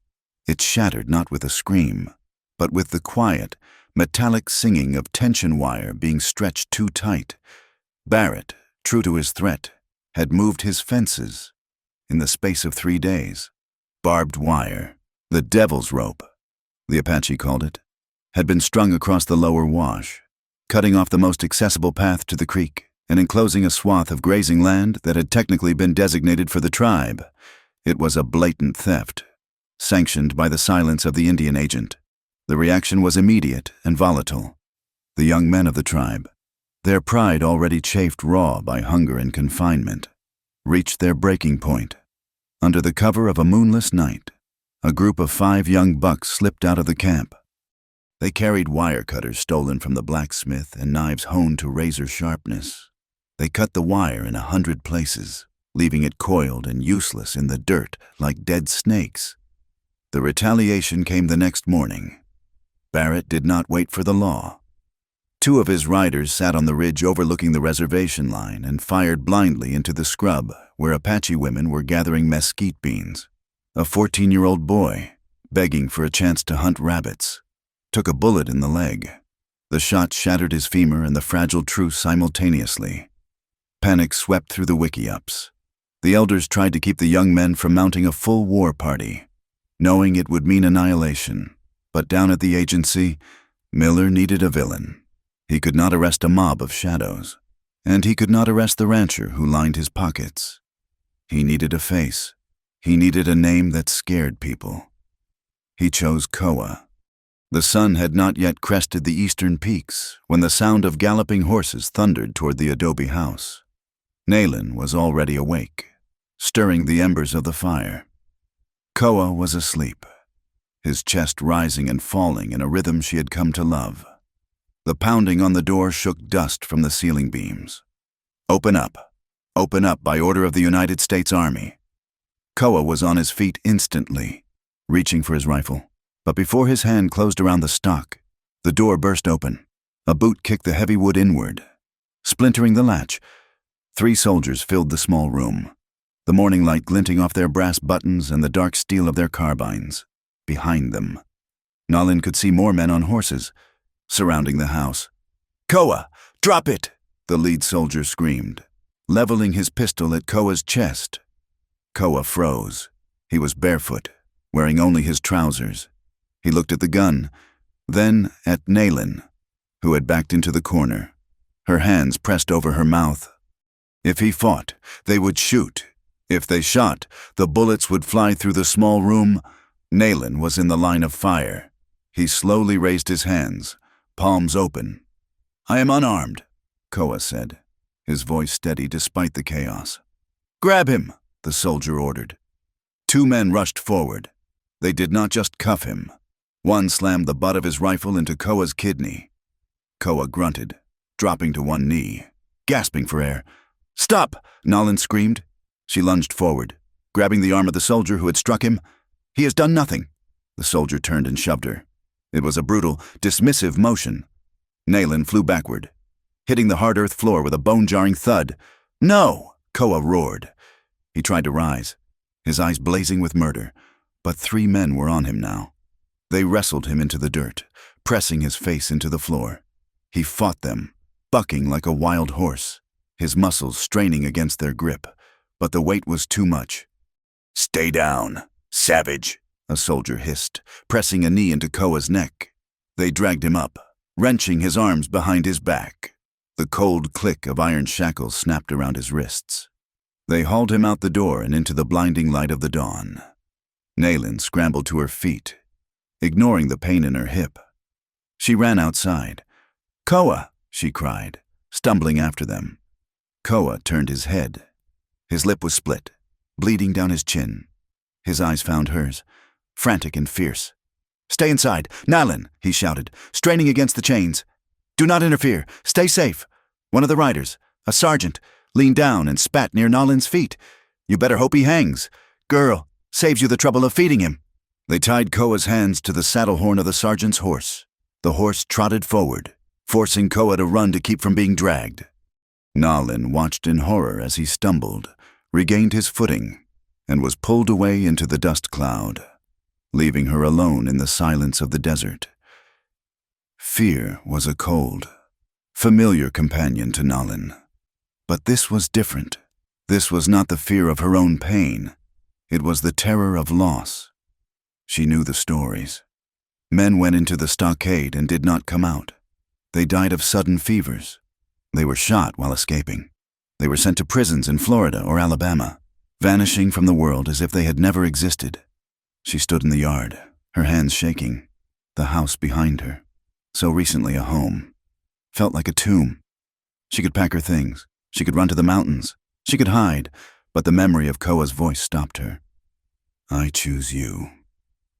It shattered not with a scream, but with the quiet, metallic singing of tension wire being stretched too tight. Barrett, true to his threat, had moved his fences in the space of 3 days. Barbed wire, the devil's rope, the Apache called it, had been strung across the lower wash, cutting off the most accessible path to the creek and enclosing a swath of grazing land that had technically been designated for the tribe. It was a blatant theft, sanctioned by the silence of the Indian agent. The reaction was immediate and volatile. The young men of the tribe, their pride already chafed raw by hunger and confinement, reached their breaking point. Under the cover of a moonless night, a group of 5 young bucks slipped out of the camp. They carried wire cutters stolen from the blacksmith and knives honed to razor sharpness. They cut the wire in 100 places, leaving it coiled and useless in the dirt like dead snakes. The retaliation came the next morning. Barrett did not wait for the law. 2 of his riders sat on the ridge overlooking the reservation line and fired blindly into the scrub where Apache women were gathering mesquite beans. A 14-year-old boy, begging for a chance to hunt rabbits, took a bullet in the leg. The shot shattered his femur and the fragile truce simultaneously. Panic swept through the wiki-ups. The elders tried to keep the young men from mounting a full war party, knowing it would mean annihilation. But down at the agency, Miller needed a villain. He could not arrest a mob of shadows, and he could not arrest the rancher who lined his pockets. He needed a face. He needed a name that scared people. He chose Koa. The sun had not yet crested the eastern peaks when the sound of galloping horses thundered toward the adobe house. Nalin was already awake, stirring the embers of the fire. Koa was asleep, his chest rising and falling in a rhythm she had come to love. The pounding on the door shook dust from the ceiling beams. Open up by order of the United States Army. Koa was on his feet instantly, reaching for his rifle. But before his hand closed around the stock, the door burst open. A boot kicked the heavy wood inward. Splintering the latch, 3 soldiers filled the small room, the morning light glinting off their brass buttons and the dark steel of their carbines. Behind them, Nalin could see more men on horses, surrounding the house. "Koa, drop it!" the lead soldier screamed, leveling his pistol at Koa's chest. Koa froze. He was barefoot, wearing only his trousers. He looked at the gun, then at Nalin, who had backed into the corner, her hands pressed over her mouth. If he fought, they would shoot. If they shot, the bullets would fly through the small room. Nalin was in the line of fire. He slowly raised his hands, palms open. "I am unarmed," Koa said, his voice steady despite the chaos. "Grab him," the soldier ordered. 2 men rushed forward. They did not just cuff him. One slammed the butt of his rifle into Koa's kidney. Koa grunted, dropping to one knee, gasping for air. "Stop!" Nalin screamed. She lunged forward, grabbing the arm of the soldier who had struck him. "He has done nothing." The soldier turned and shoved her. It was a brutal, dismissive motion. Nalin flew backward, hitting the hard earth floor with a bone-jarring thud. "No!" Koa roared. He tried to rise, his eyes blazing with murder, but 3 men were on him now. They wrestled him into the dirt, pressing his face into the floor. He fought them, bucking like a wild horse, his muscles straining against their grip, but the weight was too much. "Stay down, savage," a soldier hissed, pressing a knee into Koa's neck. They dragged him up, wrenching his arms behind his back. The cold click of iron shackles snapped around his wrists. They hauled him out the door and into the blinding light of the dawn. Nalin scrambled to her feet, ignoring the pain in her hip. She ran outside. "Koa!" she cried, stumbling after them. Koa turned his head. His lip was split, bleeding down his chin. His eyes found hers, frantic and fierce. "Stay inside! Nalin!" he shouted, straining against the chains. "Do not interfere! Stay safe!" One of the riders, a sergeant, leaned down and spat near Nalin's feet. "You better hope he hangs. Girl, saves you the trouble of feeding him." They tied Koa's hands to the saddle horn of the sergeant's horse. The horse trotted forward, forcing Koa to run to keep from being dragged. Nalin watched in horror as he stumbled, regained his footing, and was pulled away into the dust cloud, leaving her alone in the silence of the desert. Fear was a cold, familiar companion to Nalin. But this was different. This was not the fear of her own pain. It was the terror of loss. She knew the stories. Men went into the stockade and did not come out. They died of sudden fevers. They were shot while escaping. They were sent to prisons in Florida or Alabama, vanishing from the world as if they had never existed. She stood in the yard, her hands shaking. The house behind her, so recently a home, felt like a tomb. She could pack her things. She could run to the mountains. She could hide, but the memory of Koa's voice stopped her. I choose you.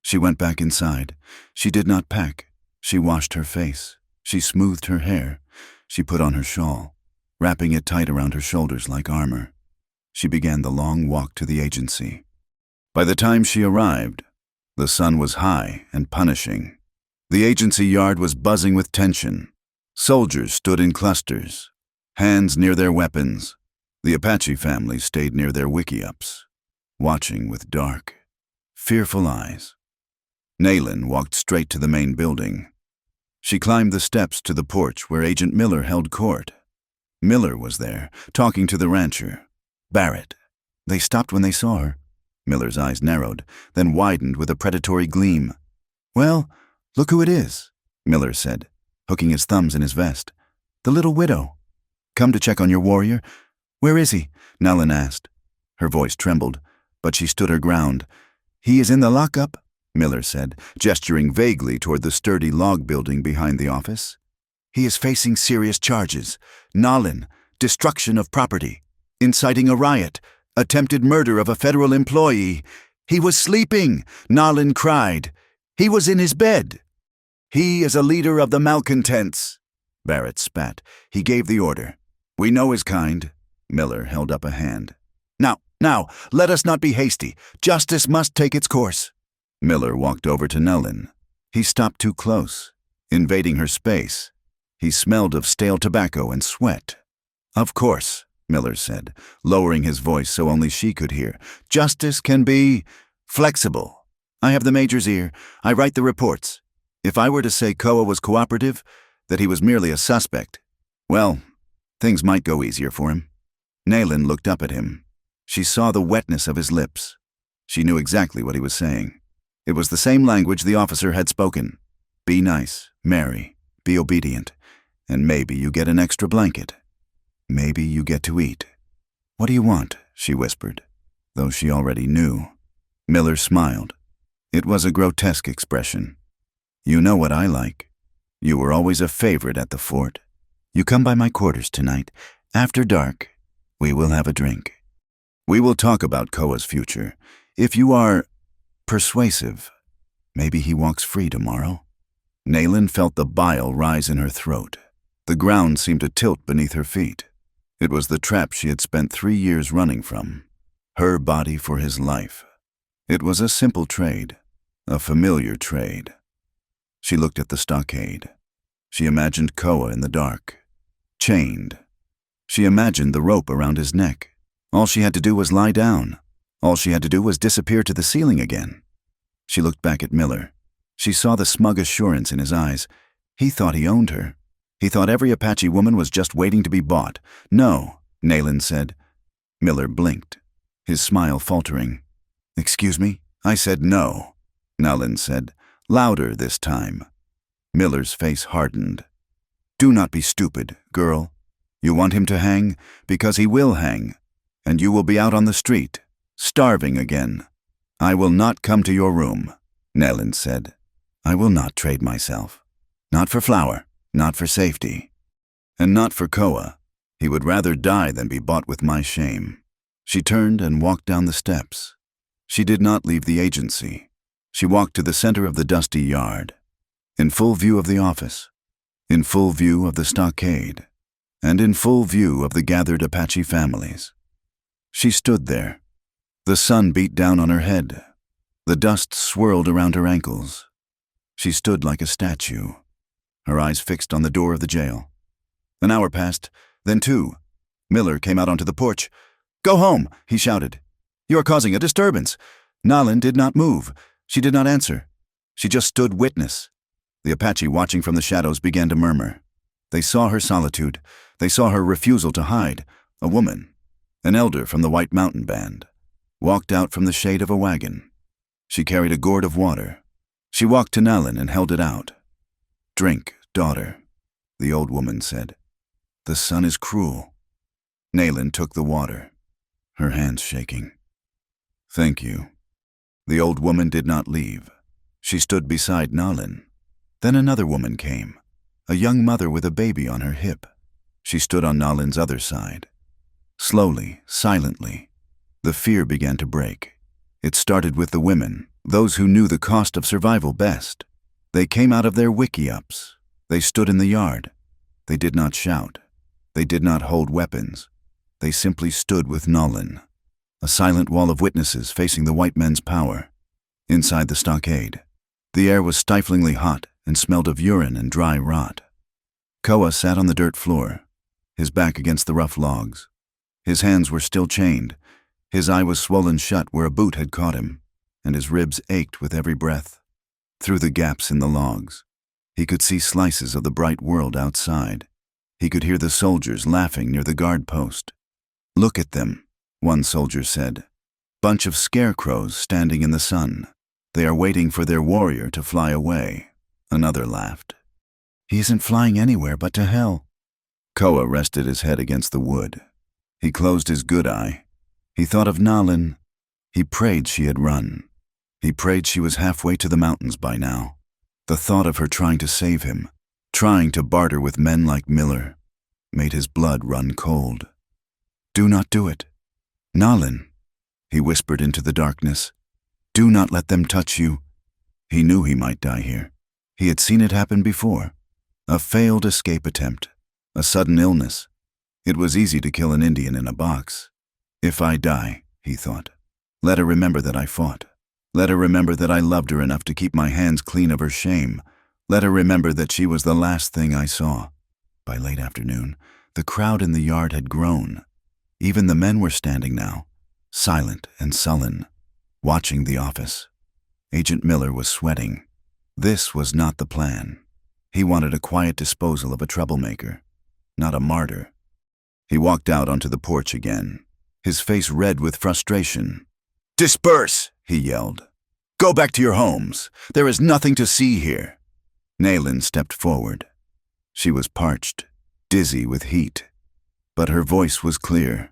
She went back inside. She did not pack. She washed her face. She smoothed her hair. She put on her shawl, wrapping it tight around her shoulders like armor. She began the long walk to the agency. By the time she arrived, the sun was high and punishing. The agency yard was buzzing with tension. Soldiers stood in clusters, hands near their weapons. The Apache family stayed near their wiki-ups, watching with dark, fearful eyes. Nalin walked straight to the main building. She climbed the steps to the porch where Agent Miller held court. Miller was there, talking to the rancher, Barrett. They stopped when they saw her. Miller's eyes narrowed, then widened with a predatory gleam. Well, look who it is, Miller said, hooking his thumbs in his vest. The little widow. Come to check on your warrior? Where is he? Nalin asked. Her voice trembled, but she stood her ground. He is in the lockup, Miller said, gesturing vaguely toward the sturdy log building behind the office. He is facing serious charges. Nalin, destruction of property, inciting a riot, attempted murder of a federal employee. He was sleeping, Nalin cried. He was in his bed. He is a leader of the malcontents. Barrett spat. He gave the order. We know his kind. Miller held up a hand. Now, let us not be hasty. Justice must take its course. Miller walked over to Nalin. He stopped too close, invading her space. He smelled of stale tobacco and sweat. Of course, Miller said, lowering his voice so only she could hear. Justice can be flexible. I have the major's ear. I write the reports. If I were to say Koa was cooperative, that he was merely a suspect, well, things might go easier for him. Nalin looked up at him. She saw the wetness of his lips. She knew exactly what he was saying. It was the same language the officer had spoken. Be nice, marry, be obedient, and maybe you get an extra blanket. Maybe you get to eat. What do you want? She whispered, though she already knew. Miller smiled. It was a grotesque expression. You know what I like. You were always a favorite at the fort. You come by my quarters tonight. After dark, we will have a drink. We will talk about Koa's future. If you are persuasive, maybe he walks free tomorrow. Nalin felt the bile rise in her throat. The ground seemed to tilt beneath her feet. It was the trap she had spent 3 years running from. Her body for his life. It was a simple trade, a familiar trade. She looked at the stockade. She imagined Koa in the dark, chained. She imagined the rope around his neck. All she had to do was lie down. All she had to do was disappear to the ceiling again. She looked back at Miller. She saw the smug assurance in his eyes. He thought he owned her. He thought every Apache woman was just waiting to be bought. No, Nalin said. Miller blinked, his smile faltering. Excuse me? I said no, Nalin said, louder this time. Miller's face hardened. Do not be stupid, girl. You want him to hang? Because he will hang. And you will be out on the street, starving again. I will not come to your room, Nalin said. I will not trade myself. Not for flour, not for safety. And not for Koa. He would rather die than be bought with my shame. She turned and walked down the steps. She did not leave the agency. She walked to the center of the dusty yard, in full view of the office, in full view of the stockade, and in full view of the gathered Apache families. She stood there. The sun beat down on her head. The dust swirled around her ankles. She stood like a statue, her eyes fixed on the door of the jail. An hour passed, then 2, Miller came out onto the porch. "Go home," he shouted. "You are causing a disturbance." Nalin did not move. She did not answer. She just stood witness. The Apache, watching from the shadows, began to murmur. They saw her solitude. They saw her refusal to hide. A woman, an elder from the White Mountain Band, walked out from the shade of a wagon. She carried a gourd of water. She walked to Nalin and held it out. "Drink, daughter," the old woman said. "The sun is cruel." Nalin took the water, her hands shaking. "Thank you." The old woman did not leave. She stood beside Nalin. Then another woman came, a young mother with a baby on her hip. She stood on Nalin's other side. Slowly, silently, the fear began to break. It started with the women, those who knew the cost of survival best. They came out of their wiki-ups. They stood in the yard. They did not shout. They did not hold weapons. They simply stood with Nalin, a silent wall of witnesses facing the white men's power. Inside the stockade, the air was stiflingly hot and smelled of urine and dry rot. Koa sat on the dirt floor, his back against the rough logs. His hands were still chained. His eye was swollen shut where a boot had caught him, and his ribs ached with every breath. Through the gaps in the logs, he could see slices of the bright world outside. He could hear the soldiers laughing near the guard post. "Look at them," one soldier said. "Bunch of scarecrows standing in the sun. They are waiting for their warrior to fly away." Another laughed. "He isn't flying anywhere but to hell." Koa rested his head against the wood. He closed his good eye. He thought of Nalin. He prayed she had run. He prayed she was halfway to the mountains by now. The thought of her trying to save him, trying to barter with men like Miller, made his blood run cold. "Do not do it. Nalin," he whispered into the darkness. "Do not let them touch you." He knew he might die here. He had seen it happen before. A failed escape attempt. A sudden illness. It was easy to kill an Indian in a box. "If I die," he thought, "let her remember that I fought. Let her remember that I loved her enough to keep my hands clean of her shame. Let her remember that she was the last thing I saw." By late afternoon, the crowd in the yard had grown. Even the men were standing now, silent and sullen, watching the office. Agent Miller was sweating. This was not the plan. He wanted a quiet disposal of a troublemaker, not a martyr. He walked out onto the porch again, his face red with frustration. "Disperse!" he yelled. "Go back to your homes. There is nothing to see here." Nalin stepped forward. She was parched, dizzy with heat, but her voice was clear.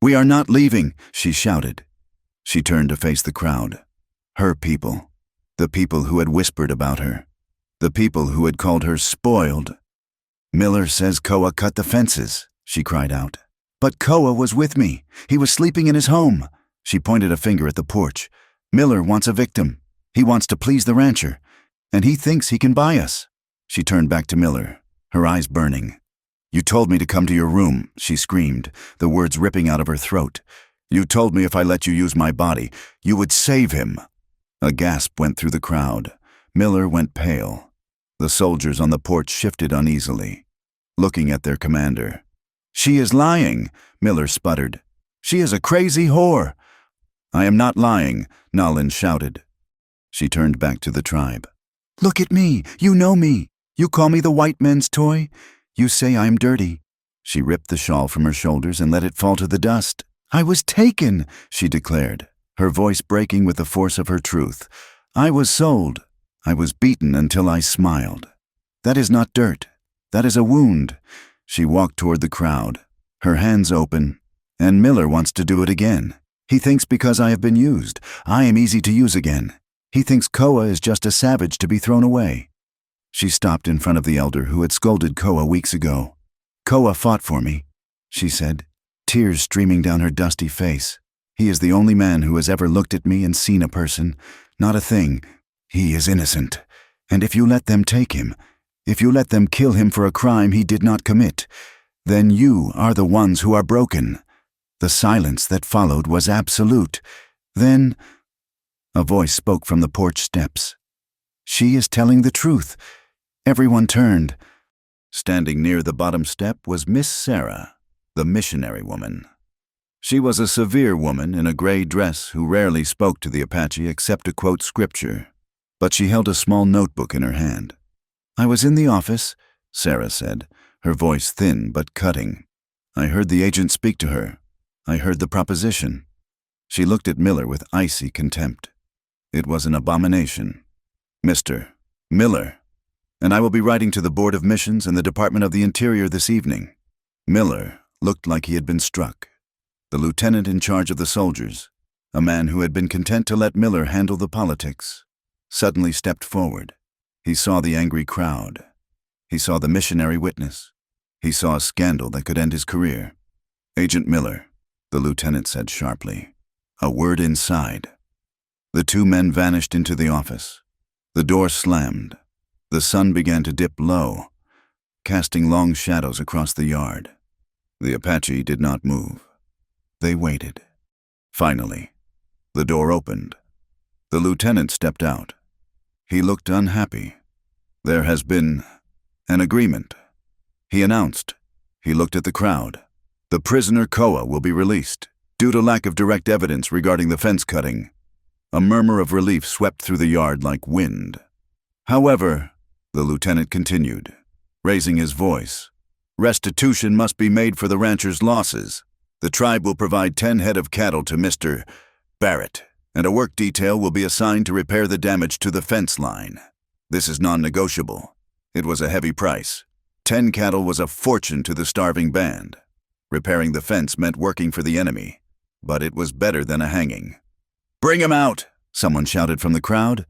"We are not leaving," she shouted. She turned to face the crowd. Her people, the people who had whispered about her, the people who had called her spoiled. "Miller says Koa cut the fences," she cried out. "But Koa was with me. He was sleeping in his home." She pointed a finger at the porch. "Miller wants a victim. He wants to please the rancher, and he thinks he can buy us." She turned back to Miller, her eyes burning. "You told me to come to your room," she screamed, the words ripping out of her throat. "You told me if I let you use my body, you would save him." A gasp went through the crowd. Miller went pale. The soldiers on the porch shifted uneasily, looking at their commander. "She is lying," Miller sputtered. "She is a crazy whore." "I am not lying," Nalin shouted. She turned back to the tribe. "Look at me. You know me. You call me the white men's toy. You say I am dirty." She ripped the shawl from her shoulders and let it fall to the dust. "I was taken," she declared, her voice breaking with the force of her truth. "I was sold. I was beaten until I smiled. That is not dirt. That is a wound." She walked toward the crowd, her hands open. "And Miller wants to do it again. He thinks because I have been used, I am easy to use again. He thinks Koa is just a savage to be thrown away." She stopped in front of the elder who had scolded Koa weeks ago. "Koa fought for me," she said, tears streaming down her dusty face. "He is the only man who has ever looked at me and seen a person, not a thing. He is innocent. And if you let them take him, if you let them kill him for a crime he did not commit, then you are the ones who are broken." The silence that followed was absolute. Then a voice spoke from the porch steps. "She is telling the truth." Everyone turned. Standing near the bottom step was Miss Sarah, the missionary woman. She was a severe woman in a gray dress who rarely spoke to the Apache except to quote scripture, but she held a small notebook in her hand. "I was in the office," Sarah said, her voice thin but cutting. "I heard the agent speak to her. I heard the proposition." She looked at Miller with icy contempt. It was an abomination. "Mr. Miller, and I will be writing to the Board of Missions and the Department of the Interior this evening." Miller looked like he had been struck. The lieutenant in charge of the soldiers, a man who had been content to let Miller handle the politics, suddenly stepped forward. He saw the angry crowd. He saw the missionary witness. He saw a scandal that could end his career. "Agent Miller," the lieutenant said sharply, "a word inside." The two men vanished into the office. The door slammed. The sun began to dip low, casting long shadows across the yard. The Apache did not move. They waited. Finally, the door opened. The lieutenant stepped out. He looked unhappy. "There has been an agreement," he announced. He looked at the crowd. "The prisoner Koa will be released, due to lack of direct evidence regarding the fence cutting." A murmur of relief swept through the yard like wind. "However," the lieutenant continued, raising his voice, "restitution must be made for the rancher's losses. The tribe will provide 10 head of cattle to Mr. Barrett, and a work detail will be assigned to repair the damage to the fence line. This is non-negotiable. It was a heavy price. 10 cattle was a fortune to the starving band. Repairing the fence meant working for the enemy, but it was better than a hanging." "Bring him out!" someone shouted from the crowd.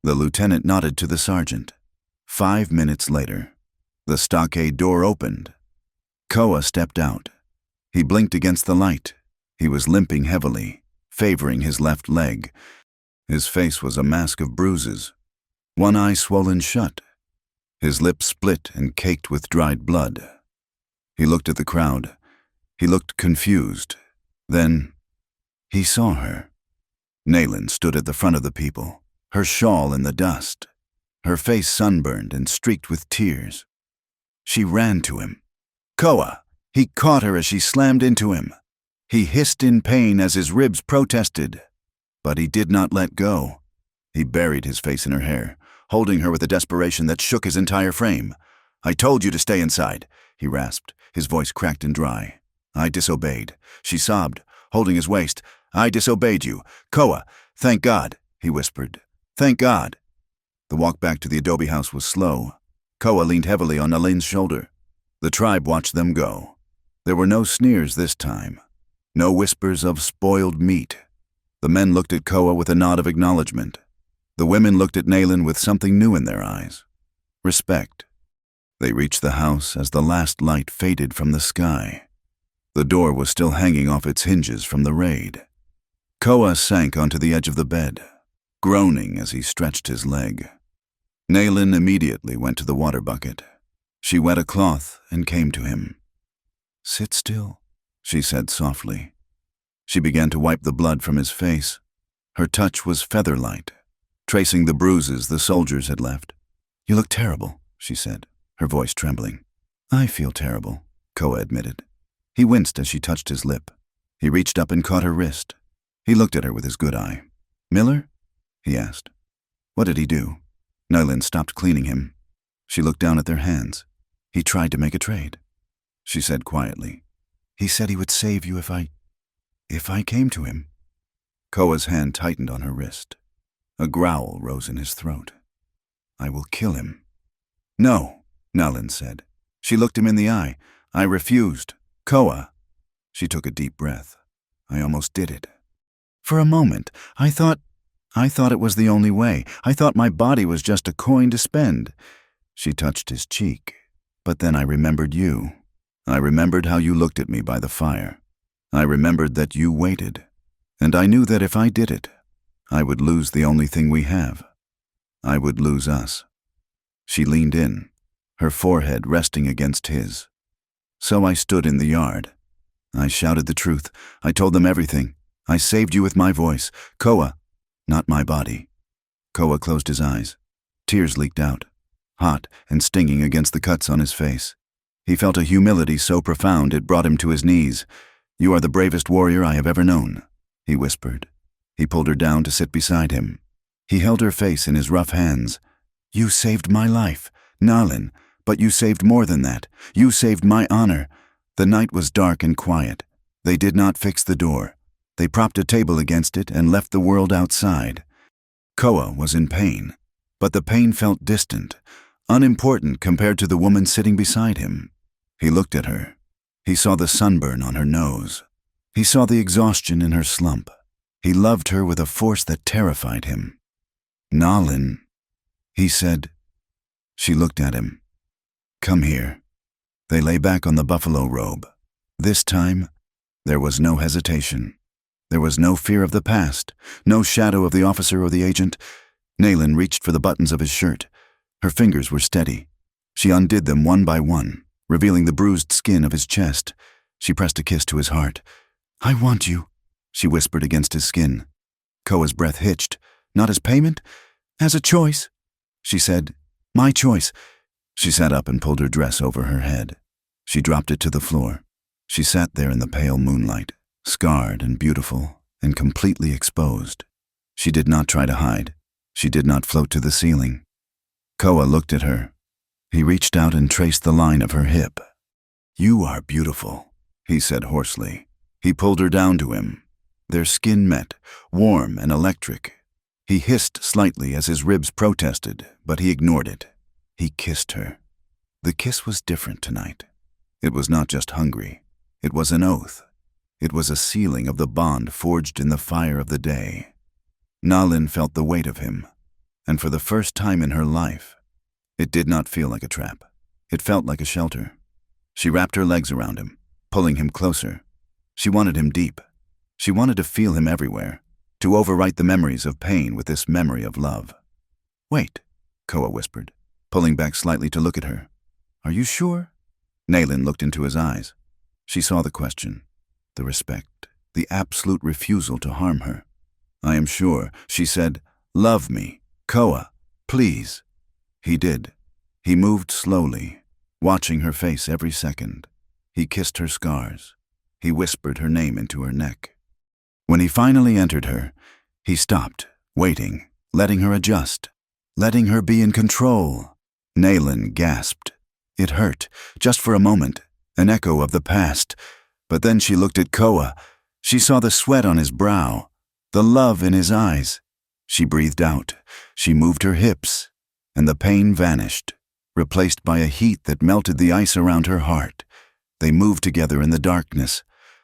The lieutenant nodded to the sergeant. 5 minutes later, the stockade door opened. Koa stepped out. He blinked against the light. He was limping heavily, favoring his left leg. His face was a mask of bruises, one eye swollen shut, his lips split and caked with dried blood. He looked at the crowd. He looked confused. Then he saw her. Nayland stood at the front of the people, her shawl in the dust, her face sunburned and streaked with tears. She ran to him. "Koa!" He caught her as she slammed into him. He hissed in pain as his ribs protested, but he did not let go. He buried his face in her hair, holding her with a desperation that shook his entire frame. "I told you to stay inside," he rasped, his voice cracked and dry. "I disobeyed," she sobbed, holding his waist. "I disobeyed you. Koa, thank God," he whispered. "Thank God." The walk back to the adobe house was slow. Koa leaned heavily on Nayland's shoulder. The tribe watched them go. There were no sneers this time, no whispers of spoiled meat. The men looked at Koa with a nod of acknowledgement. The women looked at Nayland with something new in their eyes. Respect. They reached the house as the last light faded from the sky. The door was still hanging off its hinges from the raid. Koa sank onto the edge of the bed, groaning as he stretched his leg. Nayland immediately went to the water bucket. She wet a cloth and came to him. "Sit still," she said softly. She began to wipe the blood from his face. Her touch was feather-light, tracing the bruises the soldiers had left. "You look terrible," she said, her voice trembling. "I feel terrible," Koa admitted. He winced as she touched his lip. He reached up and caught her wrist. He looked at her with his good eye. "Miller?" he asked. "What did he do?" Nayland stopped cleaning him. She looked down at their hands. "He tried to make a trade," she said quietly. "He said he would save you if I came to him." Koa's hand tightened on her wrist. A growl rose in his throat. "I will kill him." "No," Nayland said. She looked him in the eye. "I refused. Koa." She took a deep breath. "I almost did it. For a moment, I thought it was the only way. I thought my body was just a coin to spend." She touched his cheek. "But then I remembered you. I remembered how you looked at me by the fire. I remembered that you waited. And I knew that if I did it, I would lose the only thing we have. I would lose us." She leaned in, her forehead resting against his. "So I stood in the yard. I shouted the truth. I told them everything. I saved you with my voice. Koa, not my body." Koa closed his eyes. Tears leaked out, hot and stinging against the cuts on his face. He felt a humility so profound it brought him to his knees. "You are the bravest warrior I have ever known," he whispered. He pulled her down to sit beside him. He held her face in his rough hands. "You saved my life, Nalin, but you saved more than that. You saved my honor." The night was dark and quiet. They did not fix the door. They propped a table against it and left the world outside. Koa was in pain, but the pain felt distant, unimportant compared to the woman sitting beside him. He looked at her. He saw the sunburn on her nose. He saw the exhaustion in her slump. He loved her with a force that terrified him. "Nalin," he said. She looked at him. "Come here." They lay back on the buffalo robe. This time, there was no hesitation. There was no fear of the past, no shadow of the officer or the agent. Nalin reached for the buttons of his shirt. Her fingers were steady. She undid them one by one, revealing the bruised skin of his chest. She pressed a kiss to his heart. "I want you," she whispered against his skin. Koa's breath hitched. "Not as payment, as a choice," she said. "My choice." She sat up and pulled her dress over her head. She dropped it to the floor. She sat there in the pale moonlight, scarred and beautiful and completely exposed. She did not try to hide. She did not float to the ceiling. Koa looked at her. He reached out and traced the line of her hip. "You are beautiful," he said hoarsely. He pulled her down to him. Their skin met, warm and electric. He hissed slightly as his ribs protested, but he ignored it. He kissed her. The kiss was different tonight. It was not just hungry. It was an oath. It was a sealing of the bond forged in the fire of the day. Nalin felt the weight of him, and for the first time in her life, it did not feel like a trap. It felt like a shelter. She wrapped her legs around him, pulling him closer. She wanted him deep. She wanted to feel him everywhere, to overwrite the memories of pain with this memory of love. "Wait," Koa whispered, pulling back slightly to look at her. "Are you sure?" Nalin looked into his eyes. She saw the question, the respect, the absolute refusal to harm her. "I am sure," she said. "Love me, Koa, please." He did. He moved slowly, watching her face every second. He kissed her scars. He whispered her name into her neck. When he finally entered her, he stopped, waiting, letting her adjust, letting her be in control. Nalin gasped. It hurt, just for a moment, an echo of the past. But then she looked at Koa. She saw the sweat on his brow, the love in his eyes. She breathed out. She moved her hips, and the pain vanished, replaced by a heat that melted the ice around her heart. They moved together in the darkness,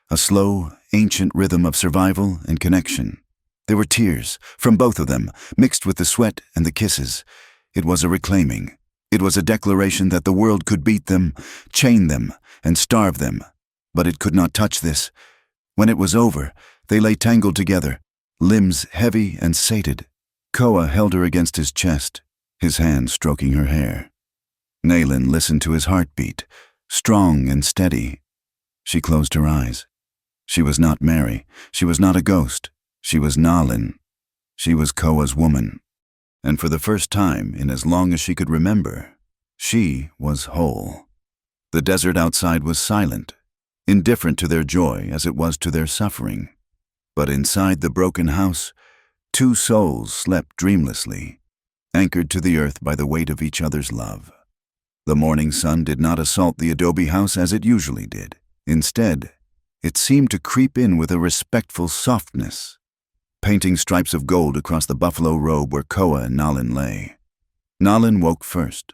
a slow, ancient rhythm of survival and connection. There were tears, from both of them, mixed with the sweat and the kisses. It was a reclaiming. It was a declaration that the world could beat them, chain them, and starve them. But it could not touch this. When it was over, they lay tangled together, limbs heavy and sated. Koa held her against his chest, his hand stroking her hair. Nalin listened to his heartbeat, strong and steady. She closed her eyes. She was not Mary. She was not a ghost. She was Nalin. She was Koa's woman. And for the first time in as long as she could remember, she was whole. The desert outside was silent, indifferent to their joy as it was to their suffering. But inside the broken house, two souls slept dreamlessly, anchored to the earth by the weight of each other's love. The morning sun did not assault the adobe house as it usually did. Instead, it seemed to creep in with a respectful softness, painting stripes of gold across the buffalo robe where Koa and Nalin lay. Nalin woke first,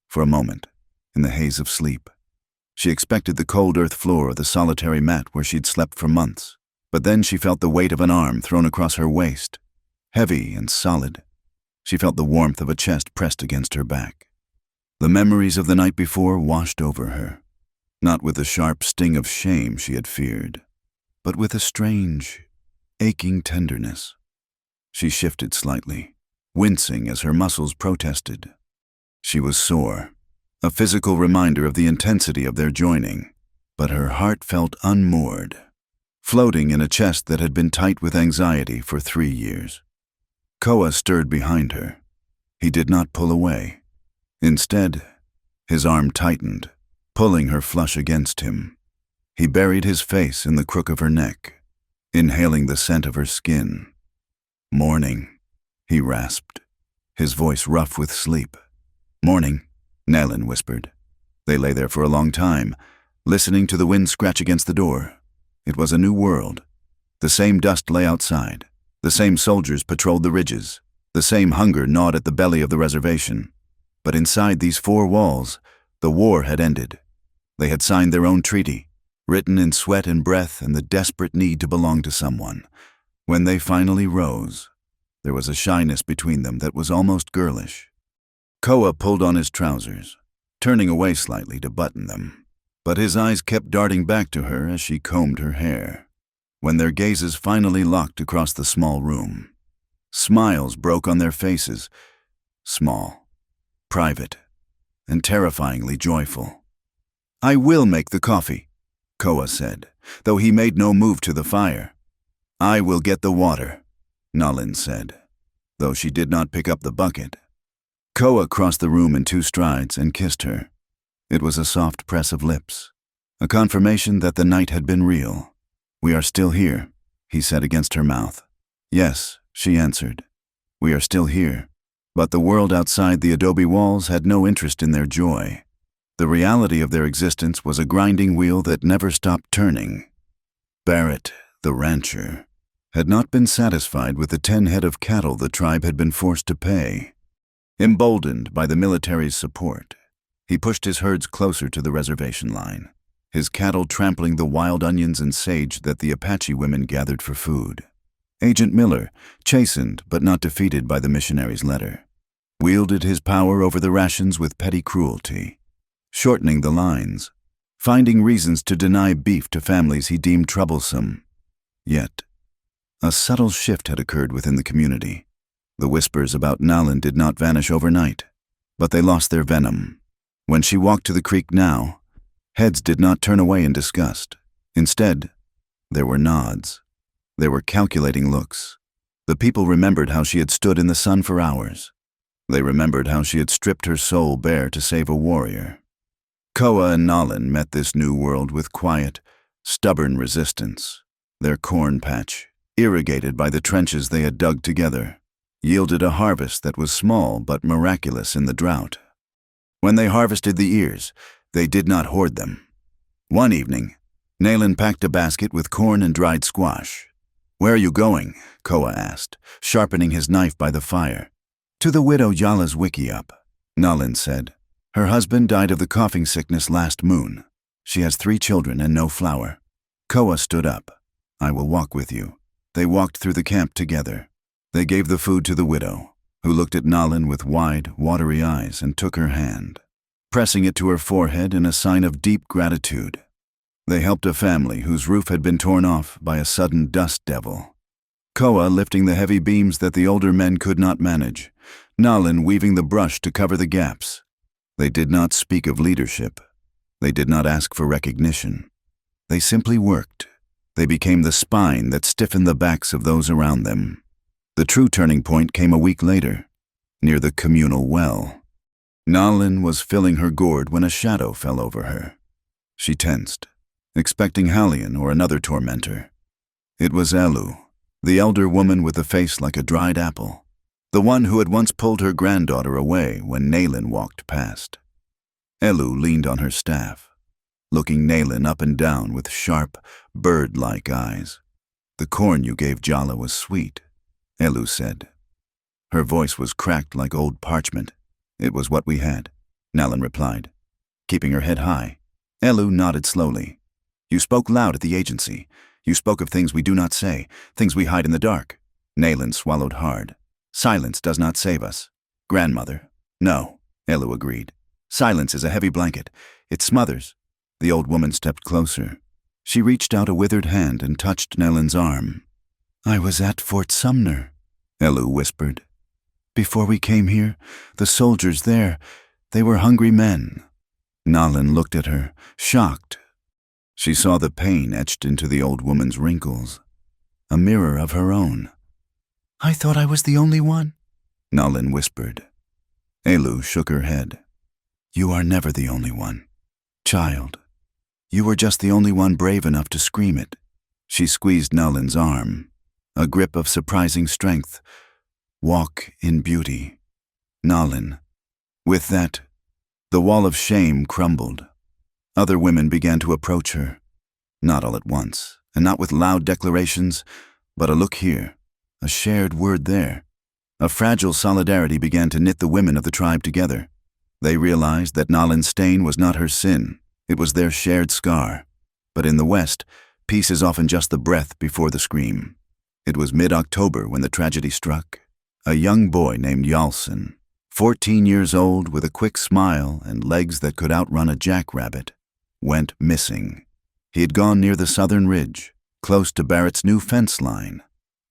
for a moment, in the haze of sleep. She expected the cold earth floor or the solitary mat where she'd slept for months, but then she felt the weight of an arm thrown across her waist, heavy and solid. She felt the warmth of a chest pressed against her back. The memories of the night before washed over her, not with the sharp sting of shame she had feared, but with a strange, aching tenderness. She shifted slightly, wincing as her muscles protested. She was sore, a physical reminder of the intensity of their joining, but her heart felt unmoored, floating in a chest that had been tight with anxiety for 3 years. Koa stirred behind her. He did not pull away. Instead, his arm tightened, pulling her flush against him. He buried his face in the crook of her neck, inhaling the scent of her skin. "Morning," he rasped, his voice rough with sleep. "Morning," Nayland whispered. They lay there for a long time, listening to the wind scratch against the door. It was a new world. The same dust lay outside. The same soldiers patrolled the ridges. The same hunger gnawed at the belly of the reservation. But inside these four walls, the war had ended. They had signed their own treaty, written in sweat and breath and the desperate need to belong to someone. When they finally rose, there was a shyness between them that was almost girlish. Koa pulled on his trousers, turning away slightly to button them, but his eyes kept darting back to her as she combed her hair. When their gazes finally locked across the small room, smiles broke on their faces, small, private, and terrifyingly joyful. "I will make the coffee," Koa said, though he made no move to the fire. "I will get the water," Nayland said, though she did not pick up the bucket. Koa crossed the room in 2 strides and kissed her. It was a soft press of lips, a confirmation that the night had been real. "We are still here," he said against her mouth. "Yes," she answered. "We are still here." But the world outside the adobe walls had no interest in their joy. The reality of their existence was a grinding wheel that never stopped turning. Barrett, the rancher, had not been satisfied with the 10 head of cattle the tribe had been forced to pay. Emboldened by the military's support, he pushed his herds closer to the reservation line, his cattle trampling the wild onions and sage that the Apache women gathered for food. Agent Miller, chastened but not defeated by the missionary's letter, wielded his power over the rations with petty cruelty, shortening the lines, finding reasons to deny beef to families he deemed troublesome. Yet, a subtle shift had occurred within the community. The whispers about Nayland did not vanish overnight, but they lost their venom. When she walked to the creek now, heads did not turn away in disgust. Instead, there were nods. There were calculating looks. The people remembered how she had stood in the sun for hours. They remembered how she had stripped her soul bare to save a warrior. Koa and Nayland met this new world with quiet, stubborn resistance. Their corn patch, irrigated by the trenches they had dug together, yielded a harvest that was small but miraculous in the drought. When they harvested the ears, they did not hoard them. One evening, Nayland packed a basket with corn and dried squash. "Where are you going?" Koa asked, sharpening his knife by the fire. "To the widow Yala's wickiup," Nayland said. "Her husband died of the coughing sickness last moon. She has 3 children and no flour." Koa stood up. "I will walk with you." They walked through the camp together. They gave the food to the widow, who looked at Nayland with wide, watery eyes and took her hand, pressing it to her forehead in a sign of deep gratitude. They helped a family whose roof had been torn off by a sudden dust devil. Koa lifting the heavy beams that the older men could not manage, Nayland weaving the brush to cover the gaps. They did not speak of leadership. They did not ask for recognition. They simply worked. They became the spine that stiffened the backs of those around them. The true turning point came a week later, near the communal well. Nayland was filling her gourd when a shadow fell over her. She tensed, expecting Hallian or another tormentor. It was Elu, the elder woman with a face like a dried apple, the one who had once pulled her granddaughter away when Nayland walked past. Elu leaned on her staff, looking Nayland up and down with sharp, bird-like eyes. "The corn you gave Jala was sweet," Elu said. Her voice was cracked like old parchment. "It was what we had," Nayland replied, keeping her head high. Elu nodded slowly. "You spoke loud at the agency. You spoke of things we do not say, things we hide in the dark." Nayland swallowed hard. "Silence does not save us." "Grandmother." "No," Elu agreed. "Silence is a heavy blanket. It smothers." The old woman stepped closer. She reached out a withered hand and touched Nayland's arm. "I was at Fort Sumner," Elu whispered. "Before we came here, the soldiers there, they were hungry men." Nayland looked at her, shocked. She saw the pain etched into the old woman's wrinkles, a mirror of her own. "I thought I was the only one," Nayland whispered. Elu shook her head. "You are never the only one." Child, you were just the only one brave enough to scream it. She squeezed Nolan's arm, a grip of surprising strength. Walk in beauty. Nolan. With that, the wall of shame crumbled. Other women began to approach her. Not all at once, and not with loud declarations, but a look here, a shared word there. A fragile solidarity began to knit the women of the tribe together. They realized that Nolan's stain was not her sin, it was their shared scar. But in the West, peace is often just the breath before the scream. It was mid-October when the tragedy struck. A young boy named Yalson, 14 years old with a quick smile and legs that could outrun a jackrabbit, went missing. He had gone near the southern ridge, close to Barrett's new fence line,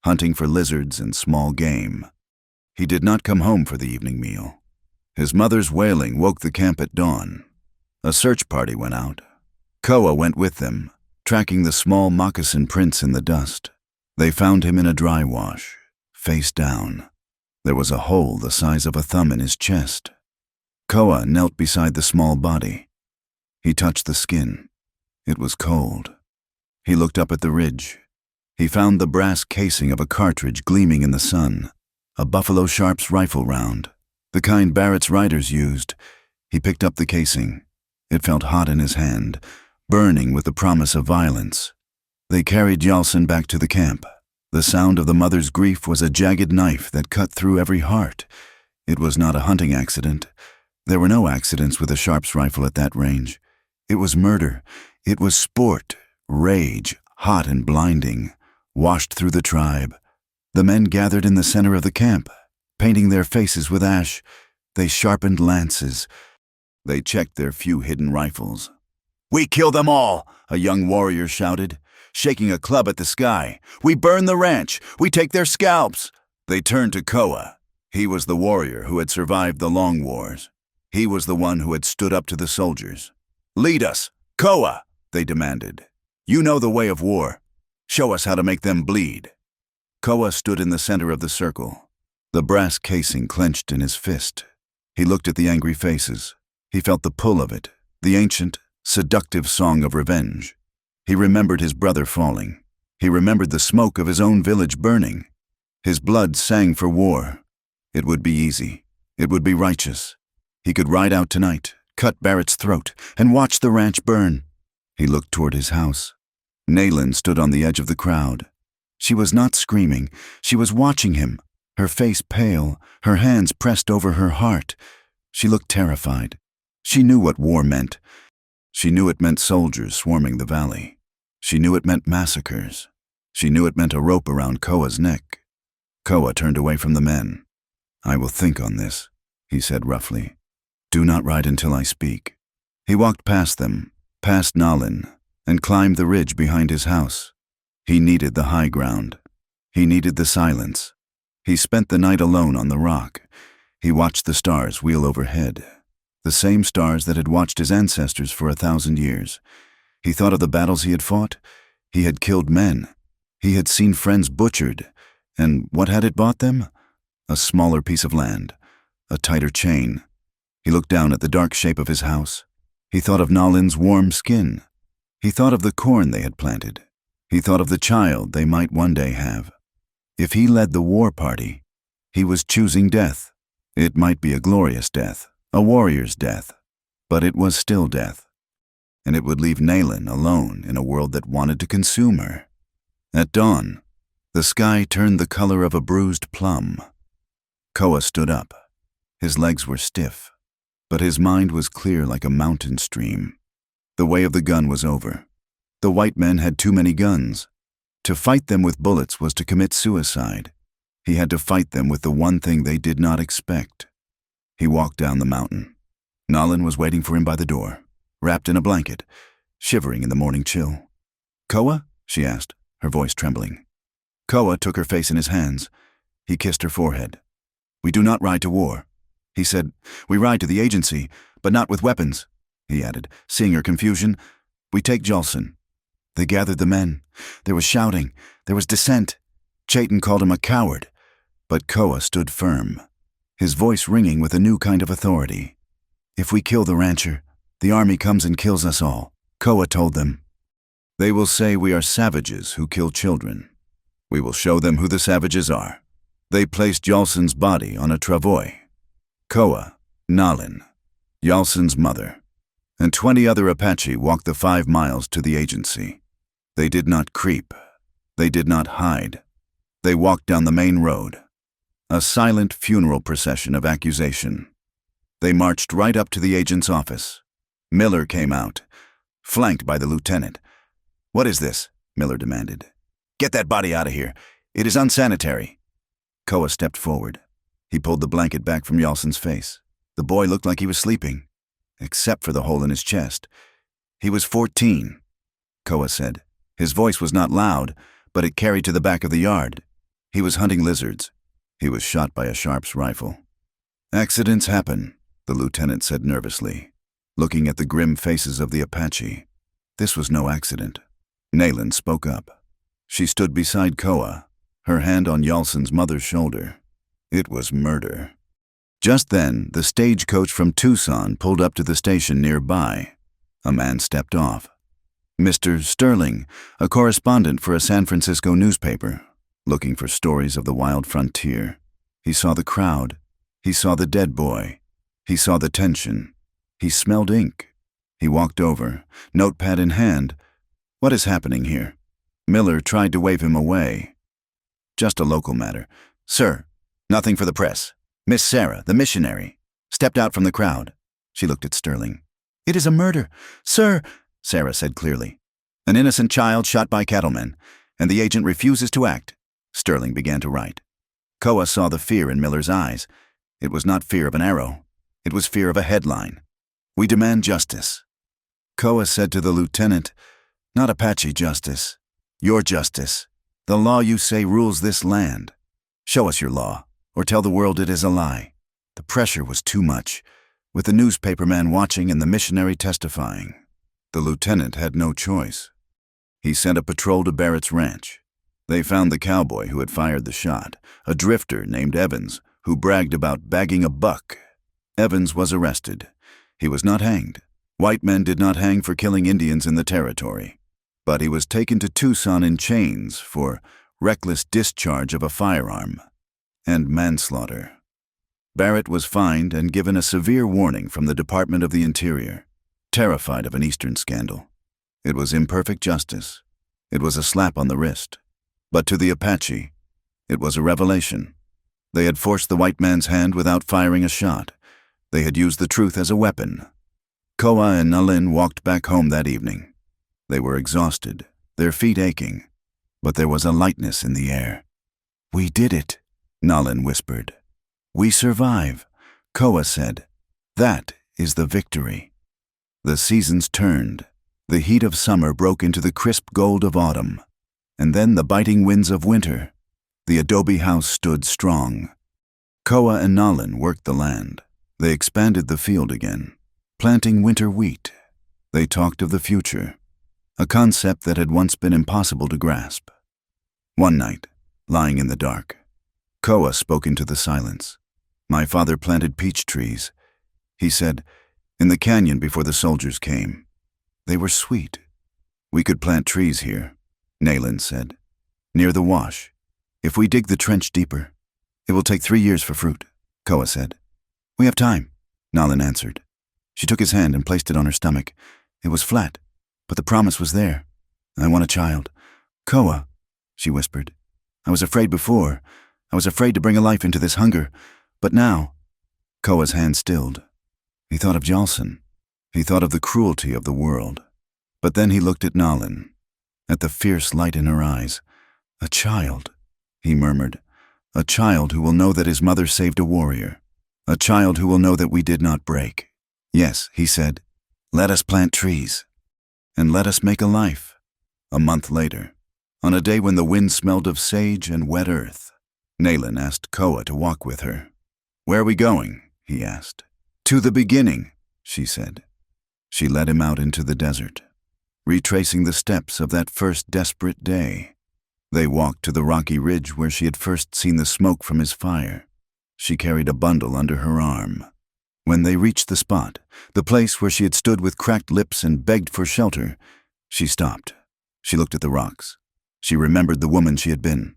hunting for lizards and small game. He did not come home for the evening meal. His mother's wailing woke the camp at dawn. A search party went out. Koa went with them, tracking the small moccasin prints in the dust. They found him in a dry wash, face down. There was a hole the size of a thumb in his chest. Koa knelt beside the small body. He touched the skin. It was cold. He looked up at the ridge. He found the brass casing of a cartridge gleaming in the sun, a Buffalo Sharps rifle round, the kind Barrett's riders used. He picked up the casing. It felt hot in his hand, burning with the promise of violence. They carried Yalson back to the camp. The sound of the mother's grief was a jagged knife that cut through every heart. It was not a hunting accident. There were no accidents with a Sharps rifle at that range. It was murder. It was sport, rage, hot and blinding, washed through the tribe. The men gathered in the center of the camp, painting their faces with ash. They sharpened lances. They checked their few hidden rifles. "We kill them all!" a young warrior shouted, shaking a club at the sky. "We burn the ranch! We take their scalps!" They turned to Koa. He was the warrior who had survived the long wars. He was the one who had stood up to the soldiers. "Lead us, Koa!" they demanded. "You know the way of war. Show us how to make them bleed." Koa stood in the center of the circle, the brass casing clenched in his fist. He looked at the angry faces. He felt the pull of it, the ancient, seductive song of revenge. He remembered his brother falling. He remembered the smoke of his own village burning. His blood sang for war. It would be easy. It would be righteous. He could ride out tonight, cut Barrett's throat, and watch the ranch burn. He looked toward his house. Naylin stood on the edge of the crowd. She was not screaming. She was watching him, her face pale, her hands pressed over her heart. She looked terrified. She knew what war meant. She knew it meant soldiers swarming the valley. She knew it meant massacres. She knew it meant a rope around Koa's neck. Koa turned away from the men. "I will think on this," he said roughly. "Do not ride until I speak." He walked past them, past Nolan, and climbed the ridge behind his house. He needed the high ground. He needed the silence. He spent the night alone on the rock. He watched the stars wheel overhead, the same stars that had watched his ancestors for 1,000 years. He thought of the battles he had fought. He had killed men. He had seen friends butchered. And what had it bought them? A smaller piece of land, a tighter chain. He looked down at the dark shape of his house. He thought of Nolan's warm skin. He thought of the corn they had planted. He thought of the child they might one day have. If he led the war party, he was choosing death. It might be a glorious death, a warrior's death, but it was still death. And it would leave Naylin alone in a world that wanted to consume her. At dawn, the sky turned the color of a bruised plum. Koa stood up. His legs were stiff, but his mind was clear like a mountain stream. The way of the gun was over. The white men had too many guns. To fight them with bullets was to commit suicide. He had to fight them with the one thing they did not expect. He walked down the mountain. Nolan was waiting for him by the door, wrapped in a blanket, shivering in the morning chill. "Koa?" she asked, her voice trembling. Koa took her face in his hands. He kissed her forehead. "We do not ride to war," he said. "We ride to the agency, but not with weapons," he added, seeing her confusion. "We take Yalson." They gathered the men. There was shouting. There was dissent. Chayton called him a coward, but Koa stood firm, his voice ringing with a new kind of authority. "If we kill the rancher, The army comes and kills us all, Koa told them. They will say we are savages who kill children. We will show them who the savages are. They placed Yalson's body on a travois. Koa, Nalin, Yalson's mother, and 20 other Apache walked the 5 miles to the agency. They did not creep. They did not hide. They walked down the main road. A silent funeral procession of accusation. They marched right up to the agent's office. Miller came out, flanked by the lieutenant. "What is this?" Miller demanded. "Get that body out of here. It is unsanitary." Koa stepped forward. He pulled the blanket back from Yalson's face. The boy looked like he was sleeping, except for the hole in his chest. He was 14, Koa said. His voice was not loud, but it carried to the back of the yard. He was hunting lizards. He was shot by a Sharp's rifle. "Accidents happen," the lieutenant said nervously, looking at the grim faces of the Apache. This was no accident. Nayland spoke up. She stood beside Koa, her hand on Yalson's mother's shoulder. It was murder. Just then, the stagecoach from Tucson pulled up to the station nearby. A man stepped off. Mr. Sterling, a correspondent for a San Francisco newspaper, looking for stories of the wild frontier. He saw the crowd. He saw the dead boy. He saw the tension. He smelled ink. He walked over, notepad in hand. "What is happening here?" Miller tried to wave him away. "Just a local matter. Sir, nothing for the press. Miss Sarah, the missionary, stepped out from the crowd." She looked at Sterling. "It is a murder, sir," Sarah said clearly. "An innocent child shot by cattlemen, and the agent refuses to act." Sterling began to write. Koa saw the fear in Miller's eyes. It was not fear of an arrow. It was fear of a headline. "We demand justice." Koa said to the lieutenant, "Not Apache justice. Your justice. The law you say rules this land. Show us your law, or tell the world it is a lie." The pressure was too much, with the newspaperman watching and the missionary testifying. The lieutenant had no choice. He sent a patrol to Barrett's ranch. They found the cowboy who had fired the shot, a drifter named Evans, who bragged about bagging a buck. Evans was arrested. He was not hanged. White men did not hang for killing Indians in the territory. But he was taken to Tucson in chains for reckless discharge of a firearm and manslaughter. Barrett was fined and given a severe warning from the Department of the Interior, terrified of an Eastern scandal. It was imperfect justice. It was a slap on the wrist. But to the Apache, it was a revelation. They had forced the white man's hand without firing a shot. They had used the truth as a weapon. Koa and Nalin walked back home that evening. They were exhausted, their feet aching, but there was a lightness in the air. "We did it," Nalin whispered. "We survive," Koa said. "That is the victory." The seasons turned. The heat of summer broke into the crisp gold of autumn, and then the biting winds of winter. The adobe house stood strong. Koa and Nalin worked the land. They expanded the field again, planting winter wheat. They talked of the future, a concept that had once been impossible to grasp. One night, lying in the dark, Koa spoke into the silence. "My father planted peach trees," he said, "in the canyon before the soldiers came. They were sweet. We could plant trees here," Nayland said, "near the wash. If we dig the trench deeper, it will take 3 years for fruit," Koa said. "We have time," Nalin answered. She took his hand and placed it on her stomach. It was flat, but the promise was there. "I want a child." "Koa," she whispered. "I was afraid before. I was afraid to bring a life into this hunger. But now—" Koa's hand stilled. He thought of Yalson. He thought of the cruelty of the world. But then he looked at Nalin, at the fierce light in her eyes. "A child," he murmured. "A child who will know that his mother saved a warrior. A child who will know that we did not break." "Yes," he said. "Let us plant trees. And let us make a life." A month later, on a day when the wind smelled of sage and wet earth, Nayland asked Koa to walk with her. "Where are we going?" he asked. "To the beginning," she said. She led him out into the desert, retracing the steps of that first desperate day. They walked to the rocky ridge where she had first seen the smoke from his fire. She carried a bundle under her arm. When they reached the spot, the place where she had stood with cracked lips and begged for shelter, she stopped. She looked at the rocks. She remembered the woman she had been,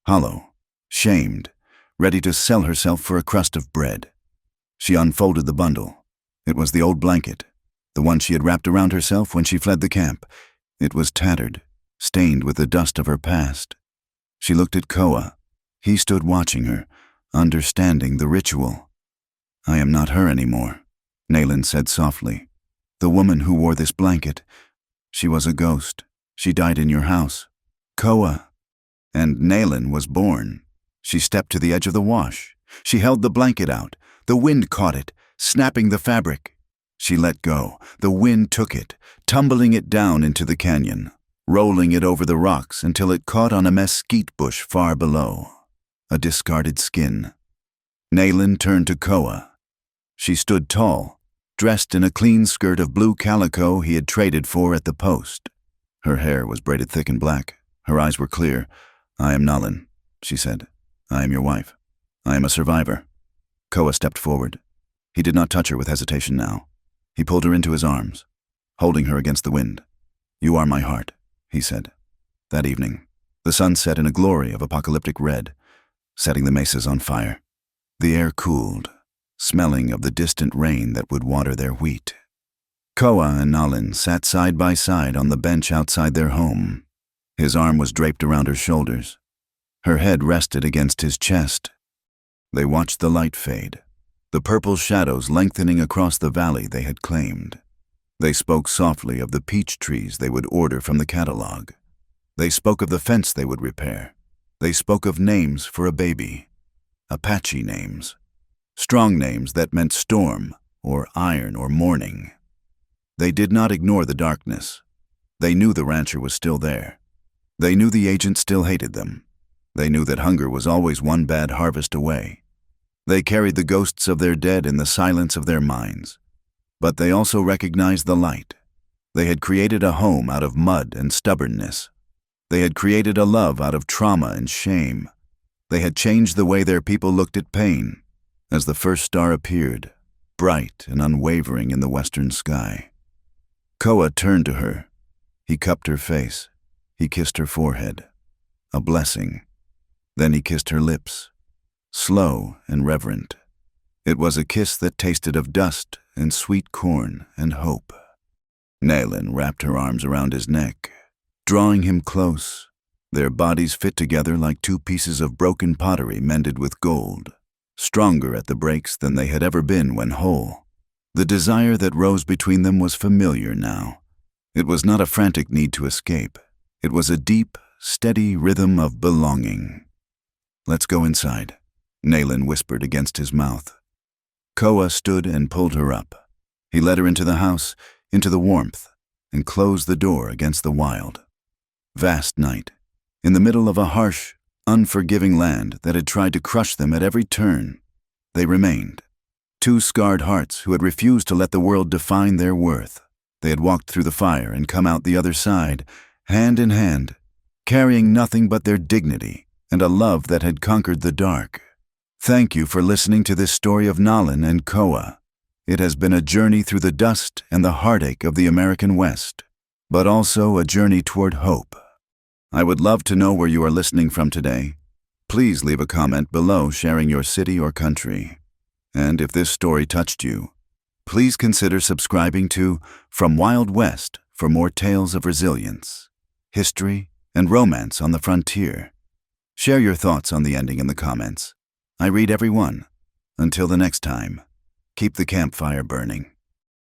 hollow, shamed, ready to sell herself for a crust of bread. She unfolded the bundle. It was the old blanket, the one she had wrapped around herself when she fled the camp. It was tattered, stained with the dust of her past. She looked at Koa. He stood watching her, understanding the ritual. "I am not her anymore," Nayland said softly. "The woman who wore this blanket, she was a ghost. She died in your house. Koa." And Nayland was born. She stepped to the edge of the wash. She held the blanket out. The wind caught it, snapping the fabric. She let go. The wind took it, tumbling it down into the canyon, rolling it over the rocks until it caught on a mesquite bush far below. A discarded skin. Nayland turned to Koa. She stood tall, dressed in a clean skirt of blue calico he had traded for at the post. Her hair was braided thick and black. Her eyes were clear. "I am Nalin," she said. "I am your wife. I am a survivor." Koa stepped forward. He did not touch her with hesitation now. He pulled her into his arms, holding her against the wind. "You are my heart," he said. That evening, the sun set in a glory of apocalyptic red, setting the mesas on fire. The air cooled, smelling of the distant rain that would water their wheat. Koa and Nalin sat side by side on the bench outside their home. His arm was draped around her shoulders. Her head rested against his chest. They watched the light fade, the purple shadows lengthening across the valley they had claimed. They spoke softly of the peach trees they would order from the catalog. They spoke of the fence they would repair. They spoke of names for a baby. Apache names. Strong names that meant storm, or iron, or morning. They did not ignore the darkness. They knew the rancher was still there. They knew the agent still hated them. They knew that hunger was always one bad harvest away. They carried the ghosts of their dead in the silence of their minds. But they also recognized the light. They had created a home out of mud and stubbornness. They had created a love out of trauma and shame. They had changed the way their people looked at pain. As the first star appeared, bright and unwavering in the western sky, Koa turned to her. He cupped her face. He kissed her forehead. A blessing. Then he kissed her lips. Slow and reverent. It was a kiss that tasted of dust and sweet corn and hope. Nayland wrapped her arms around his neck, drawing him close. Their bodies fit together like two pieces of broken pottery mended with gold, stronger at the breaks than they had ever been when whole. The desire that rose between them was familiar now. It was not a frantic need to escape. It was a deep, steady rhythm of belonging. "Let's go inside," Nayland whispered against his mouth. Koa stood and pulled her up. He led her into the house, into the warmth, and closed the door against the wild. Vast night, in the middle of a harsh, unforgiving land that had tried to crush them at every turn, they remained. Two scarred hearts who had refused to let the world define their worth. They had walked through the fire and come out the other side, hand in hand, carrying nothing but their dignity and a love that had conquered the dark. Thank you for listening to this story of Nalin and Koa. It has been a journey through the dust and the heartache of the American West, but also a journey toward hope. I would love to know where you are listening from today. Please leave a comment below sharing your city or country. And if this story touched you, please consider subscribing to From Wild West for more tales of resilience, history, and romance on the frontier. Share your thoughts on the ending in the comments. I read every one. Until the next time, keep the campfire burning.